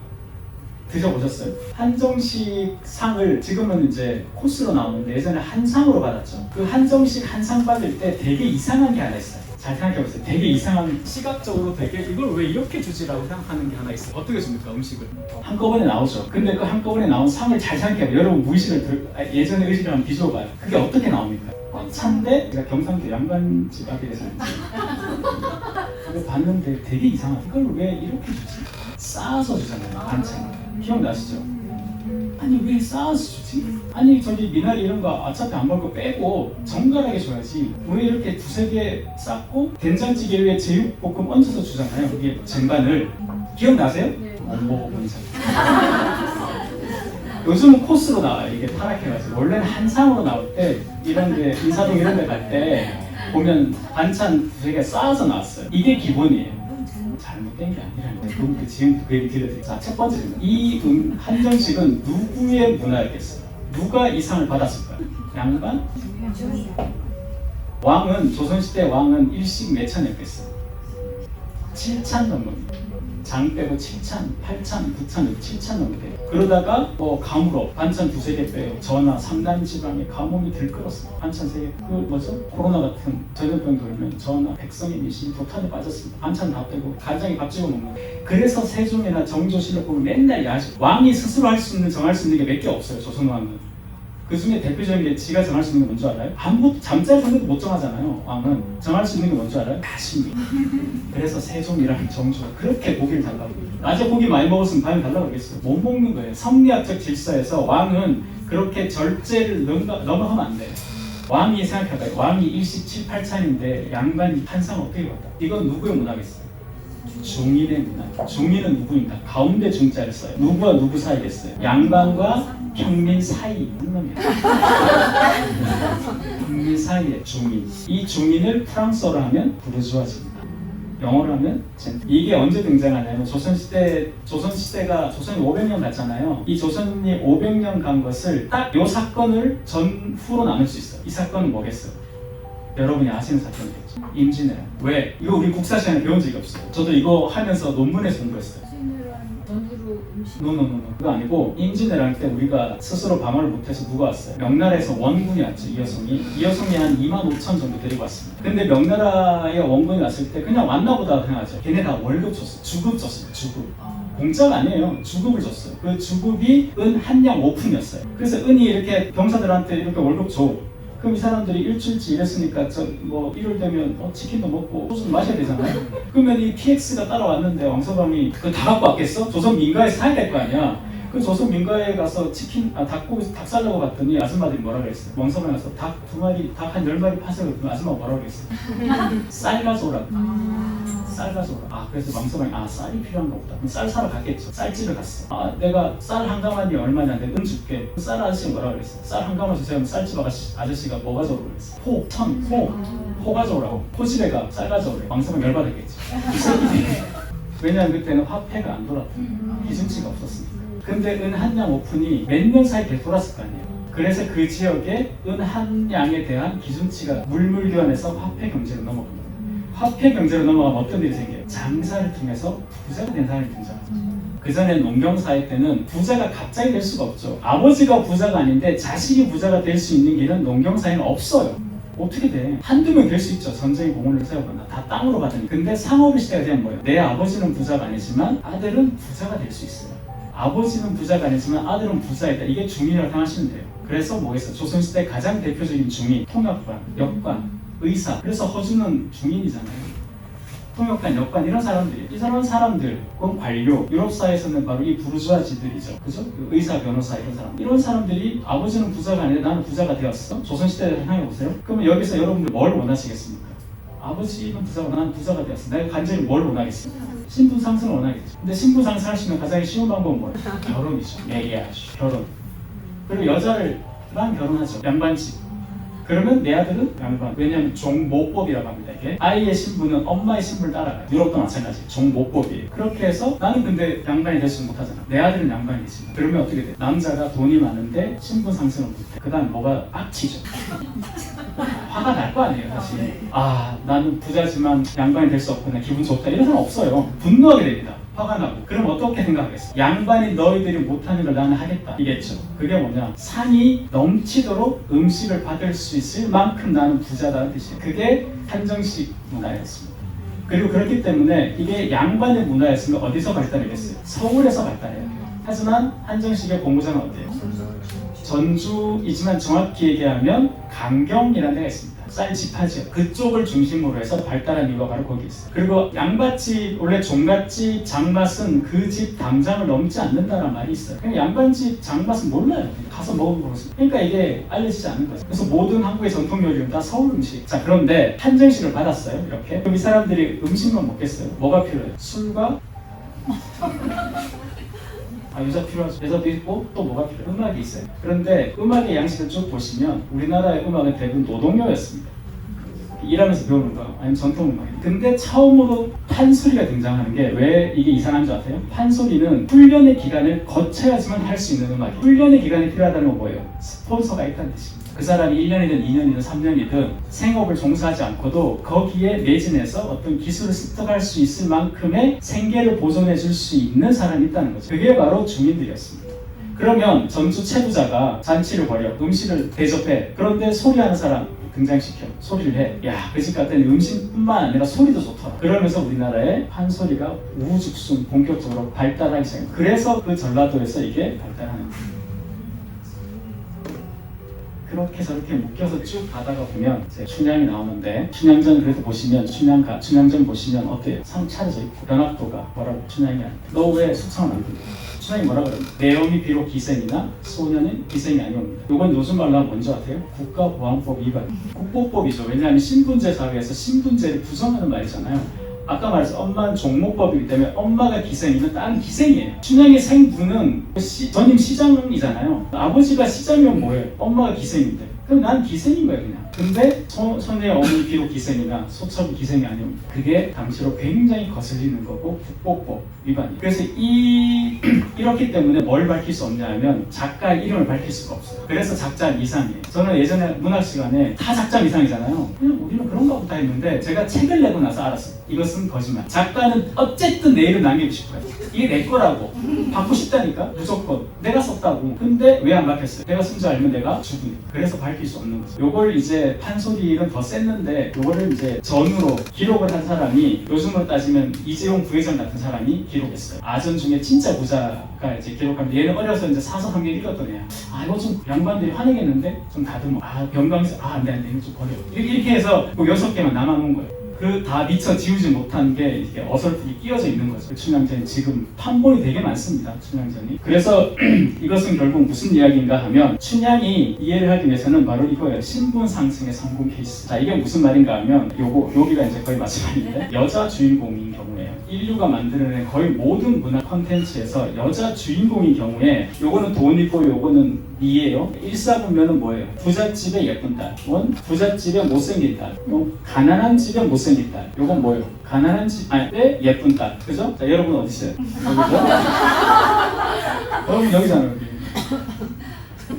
드셔보셨어요? 한정식 상을 지금은 이제 코스로 나오는데 예전에 한상으로 받았죠. 그 한정식 한 상 받을 때 되게 이상한 게 하나 있어요. 잘 생각해보세요. 되게 이상한 시각적으로 되게 이걸 왜 이렇게 주지라고 생각하는 게 하나 있어요. 어떻게 줍니까? 음식을 한꺼번에 나오죠. 근데 그 한꺼번에 나온 상을 잘 생각해봐요. 여러분 무의식을 예전의 의식을 한번 비춰봐요. 그게 어떻게 나옵니까? 꽉 찬데 제가 경상도 양반집 앞에 살았는데 그걸 봤는데 되게 이상하다. 이걸 왜 이렇게 주지? 쌓아서 주잖아요. 반찬 기억나시죠? 아니 왜 쌓아서 주지? 아니 저기 미나리 이런 거 어차피 안 먹을 거 빼고 정갈하게 줘야지 왜 이렇게 두세 개 쌓고 된장찌개 위에 제육볶음 얹어서 주잖아요. 이게 쟁반을 기억나세요? 네. 안 먹어본 이상 요즘은 코스로 나와요. 이게 타락해가지고 원래는 한 상으로 나올 때 이런데 인사동 이런 데 갈 때 보면 반찬 두세 개 쌓아서 나왔어요. 이게 기본이에요. 잘못된 게 아니라는 지금 그 얘기 들려드릴게요. 자, 첫 번째 이 한정식은 누구의 문화였겠어요? 누가 이 상을 받았을까요? 양반? 왕은 조선시대 왕은 일식 몇 찬이었겠어요? 7찬 정도입니다. 장 빼고 7찬, 8찬, 9찬, 7찬 정도 돼요. 그러다가 가물업, 반찬 두세 개 빼요. 전하, 삼남 지방에 가뭄이 들끓었어요. 반찬 3개. 그 뭐죠? 코로나 같은 전염병 돌면 전하, 백성의 미신이 도탄에 빠졌습니다. 반찬 다 빼고 간장에 밥 찍어 먹는 거예요. 그래서 세종이나 정조실록 보면 맨날 야식. 왕이 스스로 할 수 있는, 정할 수 있는 게 몇 개 없어요. 조선 왕은. 그 중에 대표적인 게 지가 정할 수 있는 게 뭔지 알아요? 아무것도 잠자리 정도도 못 정하잖아요. 왕은 정할 수 있는 게 뭔지 알아요? 야식입니다. 그래서 세종이랑 정조가 그렇게 고기를 달라고 해요. 낮에 고기 많이 먹었으면 밤에 달라고 하겠어요. 못 먹는 거예요. 성리학적 질서에서 왕은 그렇게 절제를 넘어가면 안 돼요. 왕이 생각해봐요. 왕이 일식 7, 8찬인데 양반이 한상 어떻게 봤다? 이건 누구의 문화겠어요? 중인의 문화. 중인은 누구인가? 가운데 중자를 써요. 누구와 누구 사이겠어요? 양반과 평민 사이. 평민 사이의 중인. 이 중인을 프랑스어로 하면 부르주아지입니다. 영어로 하면 젠틀. 이게 언제 등장하냐면 조선시대가 조선이 500년 갔잖아요. 이 조선이 500년 간 것을 딱 이 사건을 전후로 나눌 수 있어요. 이 사건은 뭐겠어요? 여러분이 아시는 사건이겠죠. 임진왜란. 왜? 이거 우리 국사 시간에 배운 적이 없어요. 저도 이거 하면서 논문에서 공부했어요. 전으로 음식. 노. 그거 아니고 임진왜란 때 우리가 스스로 방어를 못해서 누가 왔어요? 명나라에서 원군이 왔죠. 이여성이 한 25,000 정도 데리고 왔습니다. 근데 명나라에 원군이 왔을 때 그냥 왔나 보다 생각하죠. 걔네 다 월급 줬어요. 주급 줬어요. 주급. 공짜가 아니에요. 주급을 줬어요. 그 주급이 은 한량 5푼이었어요. 그래서 은이 이렇게 병사들한테 이렇게 월급 줘. 그럼 이 사람들이 일주일치 일했으니까 일요일 되면 치킨도 먹고 소주도 마셔야 되잖아요. 그러면 이 PX가 따라왔는데 왕서방이 그거 다 갖고 왔겠어? 조선 민가에 사야 될 거 아니야. 그 조선 민가에 가서 닭 살려고 갔더니 아줌마들이 뭐라 그랬어요? 왕서방이 가서 닭 2마리, 닭 한 10마리 파세요. 그랬더니 아줌마가 뭐라 그랬어요? 쌀 가져오라고. 쌀 가져오라. 그래서 왕서방이 쌀이 필요한가 보다. 그럼 쌀 사러 갔겠죠. 쌀집에 갔어. 내가 쌀 한 가마니 얼마냐는데 은 줄게. 그 쌀 아저씨가 뭐라 그랬어요? 쌀 한 가마 주세요. 쌀집 아저씨가 뭐 가져오라고 그랬어요? 포 가져오라고. 포집에 가. 쌀 가져오래. 왕서방 열받았겠지. 왜냐면 그때는 화폐가 안 돌았거든요. 기준치가 없었으니까. 근데 은 한 양 5푼이 몇 년 사이 계속 돌았을 거 아니에요. 그래서 그 지역에 은 한 양에 대한 기준치가 물물교환해서 화폐 경제로 넘어갑니다. 화폐 경제로 넘어가면 어떤 일이 생겨요? 장사를 통해서 부자가 된 사람이 등장하죠. 그전에 농경사회 때는 부자가 갑자기 될 수가 없죠. 아버지가 부자가 아닌데 자식이 부자가 될 수 있는 길은 농경사회는 없어요. 어떻게 돼? 한두 명 될 수 있죠. 전쟁의 공헌을 세우거나 다 땅으로 받으니. 근데 상업의 시대가 되면 뭐예요? 내 아버지는 부자가 아니지만 아들은 부자가 될 수 있어요. 아버지는 부자가 아니지만 아들은 부자이다. 이게 중인이라고 생각하시면 돼요. 그래서 뭐겠어요? 조선시대 가장 대표적인 중인, 통역관, 역관, 의사. 그래서 허준은 중인이잖아요. 통역관, 역관 이런 사람들이. 이런 사람들, 그건 관료. 유럽 사회에서는 바로 이 부르주아지들이죠. 그죠? 의사, 변호사 이런 사람. 이런 사람들이 아버지는 부자가 아닌데 나는 부자가 되었어. 조선시대를 생각해 보세요. 그러면 여기서 여러분들 뭘 원하시겠습니까? 아버지는 부자고 나는 부자가 되었어. 내가 간절히 뭘 원하겠습니까? 신분 상승을 원하겠죠. 근데 신분 상승하시면 가장 쉬운 방법은 뭐예요? 결혼이죠. 매개하죠. 결혼. 그리고 여자랑 결혼하죠. 양반집. 그러면 내 아들은 양반. 왜냐하면 종모법이라고 합니다. 이게 아이의 신분은 엄마의 신분을 따라가요. 유럽도 마찬가지. 종모법이에요. 그렇게 해서 나는 근데 양반이 되지 못하잖아. 내 아들은 양반이 되지만. 그러면 어떻게 돼? 남자가 돈이 많은데 신분 상승을 못해. 그 다음 뭐가 빡치죠. 화가 날 거 아니에요, 사실. 나는 부자지만 양반이 될 수 없구나. 기분 좋다. 이런 사람 없어요. 분노하게 됩니다. 화가 나고. 그럼 어떻게 생각하겠어? 양반이 너희들이 못하는 걸 나는 하겠다. 이겠죠. 그게 뭐냐? 상이 넘치도록 음식을 받을 수 있을 만큼 나는 부자다는 뜻이에요. 그게 한정식 문화였습니다. 그리고 그렇기 때문에 이게 양반의 문화였으면 어디서 발달했겠어요? 서울에서 발달해야 돼요. 하지만 한정식의 본고장은 어때요? 전주이지만 정확히 얘기하면 강경이라는 데가 있습니다. 쌀집하지요. 그쪽을 중심으로 해서 발달한 이유가 바로 거기 있어요. 그리고 양밭집, 원래 종갓집, 장맛은 그 집 담장을 넘지 않는다는 말이 있어요. 그냥 양반집, 장맛은 몰라요. 가서 먹어보고 있어요. 그러니까 이게 알려지지 않는 거죠. 그래서 모든 한국의 전통 요리는 다 서울 음식. 자, 그런데 한정식을 받았어요. 이렇게. 그럼 이 사람들이 음식만 먹겠어요? 뭐가 필요해요? 술과 여자 필요하죠. 여자도 있고 또 뭐가 필요해요? 음악이 있어요. 그런데 음악의 양식을 쭉 보시면 우리나라의 음악은 대부분 노동요였습니다. 일하면서 배우는 거 아니면 전통음악이에요. 근데 처음으로 판소리가 등장하는 게 왜 이게 이상한 줄 아세요? 판소리는 훈련의 기간을 거쳐야지만 할 수 있는 음악이에요. 훈련의 기간이 필요하다는 건 뭐예요? 스폰서가 있다는 뜻입니다. 그 사람이 1년이든 2년이든 3년이든 생업을 종사하지 않고도 거기에 매진해서 어떤 기술을 습득할 수 있을 만큼의 생계를 보존해 줄 수 있는 사람이 있다는 거죠. 그게 바로 중인들이었습니다. 그러면 전주 채부자가 잔치를 벌여 음식을 대접해. 그런데 소리하는 사람 등장시켜 소리를 해. 야, 그 집 갔더니 음식뿐만 아니라 소리도 좋더라. 그러면서 우리나라의 판소리가 우후죽순 본격적으로 발달하기 시작합니다. 그래서 그 전라도에서 이게 발달하는 거예요. 그렇게 저렇게 묶여서 쭉 가다가 보면 이제 춘향이 나오는데, 춘향전 그래도 보시면 춘향전 보시면 어때요? 상 차려져 있고 변학도가 뭐라고 춘향이한테 너 왜 숙청을 안 듣냐? 춘향이 뭐라 그럽니까? 내엄이 비록 기생이나 소년은 기생이 아니옵니다. 이건 요즘 말로 하면 뭔지 아세요? 국가보안법 위반. 국보법이죠. 왜냐하면 신분제 사회에서 신분제를 부정하는 말이잖아요. 아까 말했어. 엄마는 종목법이기 때문에 엄마가 기생이면 딸은 기생이에요. 춘향의 생부는 전임 시장이잖아요. 아버지가 시장이면 뭐예요? 엄마가 기생인데. 그럼 난 기생인 거예요, 그냥. 근데 손의 어머니 비록 기생이나 소첩이 기생이 아니옵니다. 그게 당시로 굉장히 거슬리는 거고 국보법 위반이에요. 그래서 이렇기 때문에 뭘 밝힐 수 없냐 하면 작가의 이름을 밝힐 수가 없어요. 그래서 작자 미상이에요. 저는 예전에 문학 시간에 다 작자 미상이잖아요. 그냥 우리는 그런가 보다 했는데 제가 책을 내고 나서 알았어요. 이것은 거짓말. 작가는 어쨌든 내 이름 남기고 싶어요. 이게 내 거라고. 받고 싶다니까. 무조건. 내가 썼다고. 근데 왜 안 밝혔어요? 내가 쓴 줄 알면 내가 죽으니까. 그래서 밝힐 수 없는 거죠. 요걸 이제 판소리는 더 셌는데 요거를 이제 전으로 기록을 한 사람이 요즘으로 따지면 이재용 부회장 같은 사람이 기록했어요. 아전 중에 진짜 부자가 이제 기록하면 얘는 어려서 이제 사서 한 개 읽었던 애야. 아 이거 좀 양반들이 화내겠는데 좀 다듬어. 아 병강에서 안돼 이거 좀 버려. 이렇게 해서 그 6개만 남아놓은 거예요. 그 다 미처 지우지 못한 게 이렇게 어설프게 끼어져 있는 거죠. 춘향전이 지금 판본이 되게 많습니다. 춘향전이. 그래서 이것은 결국 무슨 이야기인가 하면 춘향이 이해를 하기 위해서는 바로 이거예요. 신분 상승의 성공 케이스. 자, 이게 무슨 말인가 하면 여기가 이제 거의 마지막인데 여자 주인공인 경우에요. 인류가 만들어낸 거의 모든 문화 콘텐츠에서 여자 주인공인 경우에 요거는 돈이고 요거는 이에요. 일사분면은 뭐예요? 부잣집의 예쁜 딸, 부잣집의 못생긴 딸, 가난한 집의 못생긴 딸. 요건 뭐예요? 가난한 집의 예쁜 딸. 그죠? 자, 여러분 어디 있어요? 여기죠? 여러분 여기잖아요. 여기.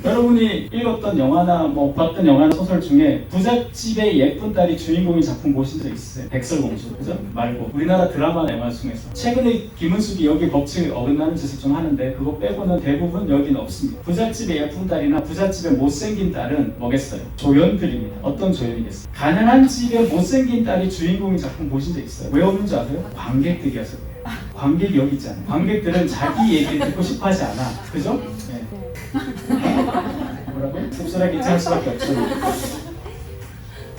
여러분이 읽었던 영화나 뭐 봤던 영화나 소설 중에 부잣집의 예쁜 딸이 주인공인 작품 보신 적 있으세요? 백설공주, 그죠? 말고 우리나라 드라마나 영화 중에서 최근에 김은숙이 여기 법칙에 어긋나는 짓을 좀 하는데 그거 빼고는 대부분 여기는 없습니다. 부잣집의 예쁜 딸이나 부잣집의 못생긴 딸은 뭐겠어요? 조연들입니다. 어떤 조연이겠어요? 가난한 집의 못생긴 딸이 주인공인 작품 보신 적 있어요? 왜 없는 줄 아세요? 관객들이어서 그래요. 관객이 여기 있잖아요. 관객들은 자기 얘기를 듣고 싶어 하지 않아. 그죠? 네. 뭐라고? 씁쓸하게 괜찮을 수밖에 없죠.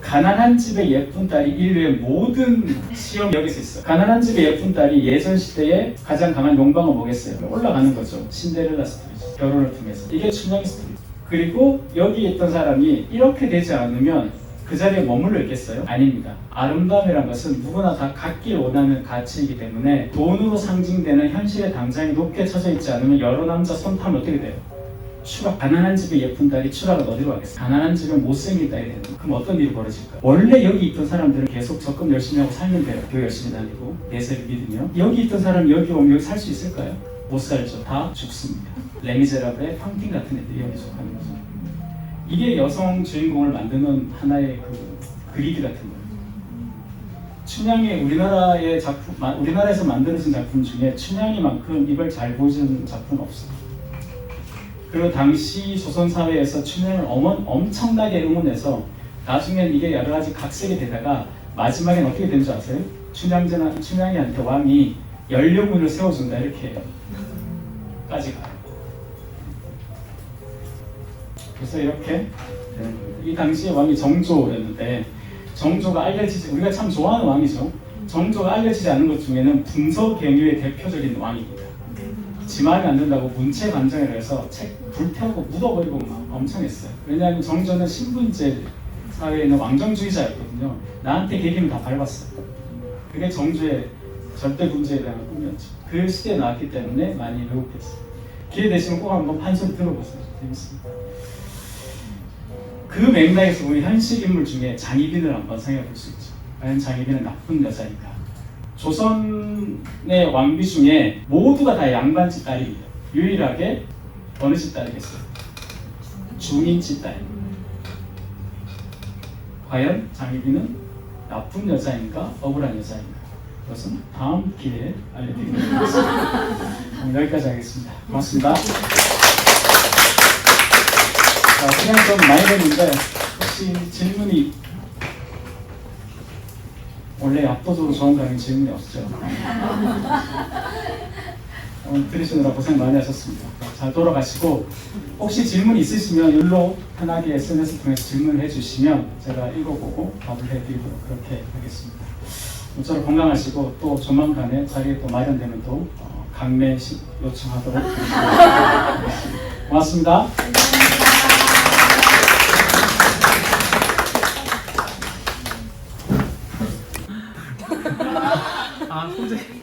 가난한 집의 예쁜 딸이 인류의 모든 시험 여기서 있어. 가난한 집의 예쁜 딸이 예전 시대에 가장 강한 욕망은 뭐겠어요? 올라가는 거죠. 신데렐라 스토리죠. 결혼을 통해서. 이게 춘향 스토리죠. 그리고 여기 있던 사람이 이렇게 되지 않으면 그 자리에 머물러 있겠어요? 아닙니다. 아름다움이란 것은 누구나 다 갖길 원하는 가치이기 때문에 돈으로 상징되는 현실의 당장이 높게 쳐져 있지 않으면 여러 남자 손 타면 어떻게 돼요? 추락. 가난한 집의 예쁜 딸이 추락은 어디로 가겠어요? 가난한 집에 못생긴 딸이 되는 거예요. 그럼 어떤 일이 벌어질까요? 원래 여기 있던 사람들은 계속 적금 열심히 하고 살면 돼요. 교회 열심히 다니고 예수를 믿으며. 여기 있던 사람이 여기 오면 여기 살 수 있을까요? 못 살죠. 다 죽습니다. 레미제라블의 팡팅 같은 애들이 여기 속하는 거죠. 이게 여성 주인공을 만드는 하나의 그 그리드 같은 거예요. 춘향이 우리나라에서 만들어진 작품 중에 춘향이만큼 이걸 잘 보여주는 작품은 없어요. 그리고 당시 조선 사회에서 춘향을 엄청나게 응원해서 나중엔 이게 여러 가지 각색이 되다가 마지막엔 어떻게 된 줄 아세요? 춘향이한테 왕이 연료문을 세워준다 이렇게 까지 가요. 그래서 이렇게 이 당시에 왕이 정조였는데 정조가 우리가 참 좋아하는 왕이죠. 정조가 알려지지 않은 것 중에는 분서갱유의 대표적인 왕입니다. 지 마음에 안 든다고 문체 반정이라 해서 책 불태우고 묻어버리고 막 엄청 했어요. 왜냐하면 정조는 신분제 사회에는 왕정주의자였거든요. 나한테 계기면 다 밟았어요. 그게 정조의 절대 군주에 대한 꿈이었죠. 그 시대에 나왔기 때문에 많이 왜곡됐어요. 기회 되시면 꼭 한번 판소리 들어보세요. 재밌습니다. 그 맥락에서 우리 현실 인물 중에 장희빈을 한번 생각해 볼 수 있죠. 과연 장희빈은 나쁜 여자인가? 조선의 왕비 중에 모두가 다 양반집 딸이에요. 유일하게 어느 집 딸이겠어요? 중인집 딸. 과연 장희빈은 나쁜 여자인가? 억울한 여자인가? 그것은 다음 기회에 알려드리도록 하겠습니다. 오늘 여기까지 하겠습니다. 고맙습니다. 자, 시간이 좀 많이 됐는데 혹시 질문이 원래 압도적으로 좋은 강의 질문이 없죠. 오늘 들으시느라 고생 많이 하셨습니다. 잘 돌아가시고 혹시 질문 있으시면 일로 편하게 SNS 통해서 질문을 해주시면 제가 읽어보고 답을 해드리도록 그렇게 하겠습니다. 모쪼록 건강하시고 또 조만간에 자리에 또 마련되면 또 강매식 요청하도록 하겠습니다. 고맙습니다. 아, 소재.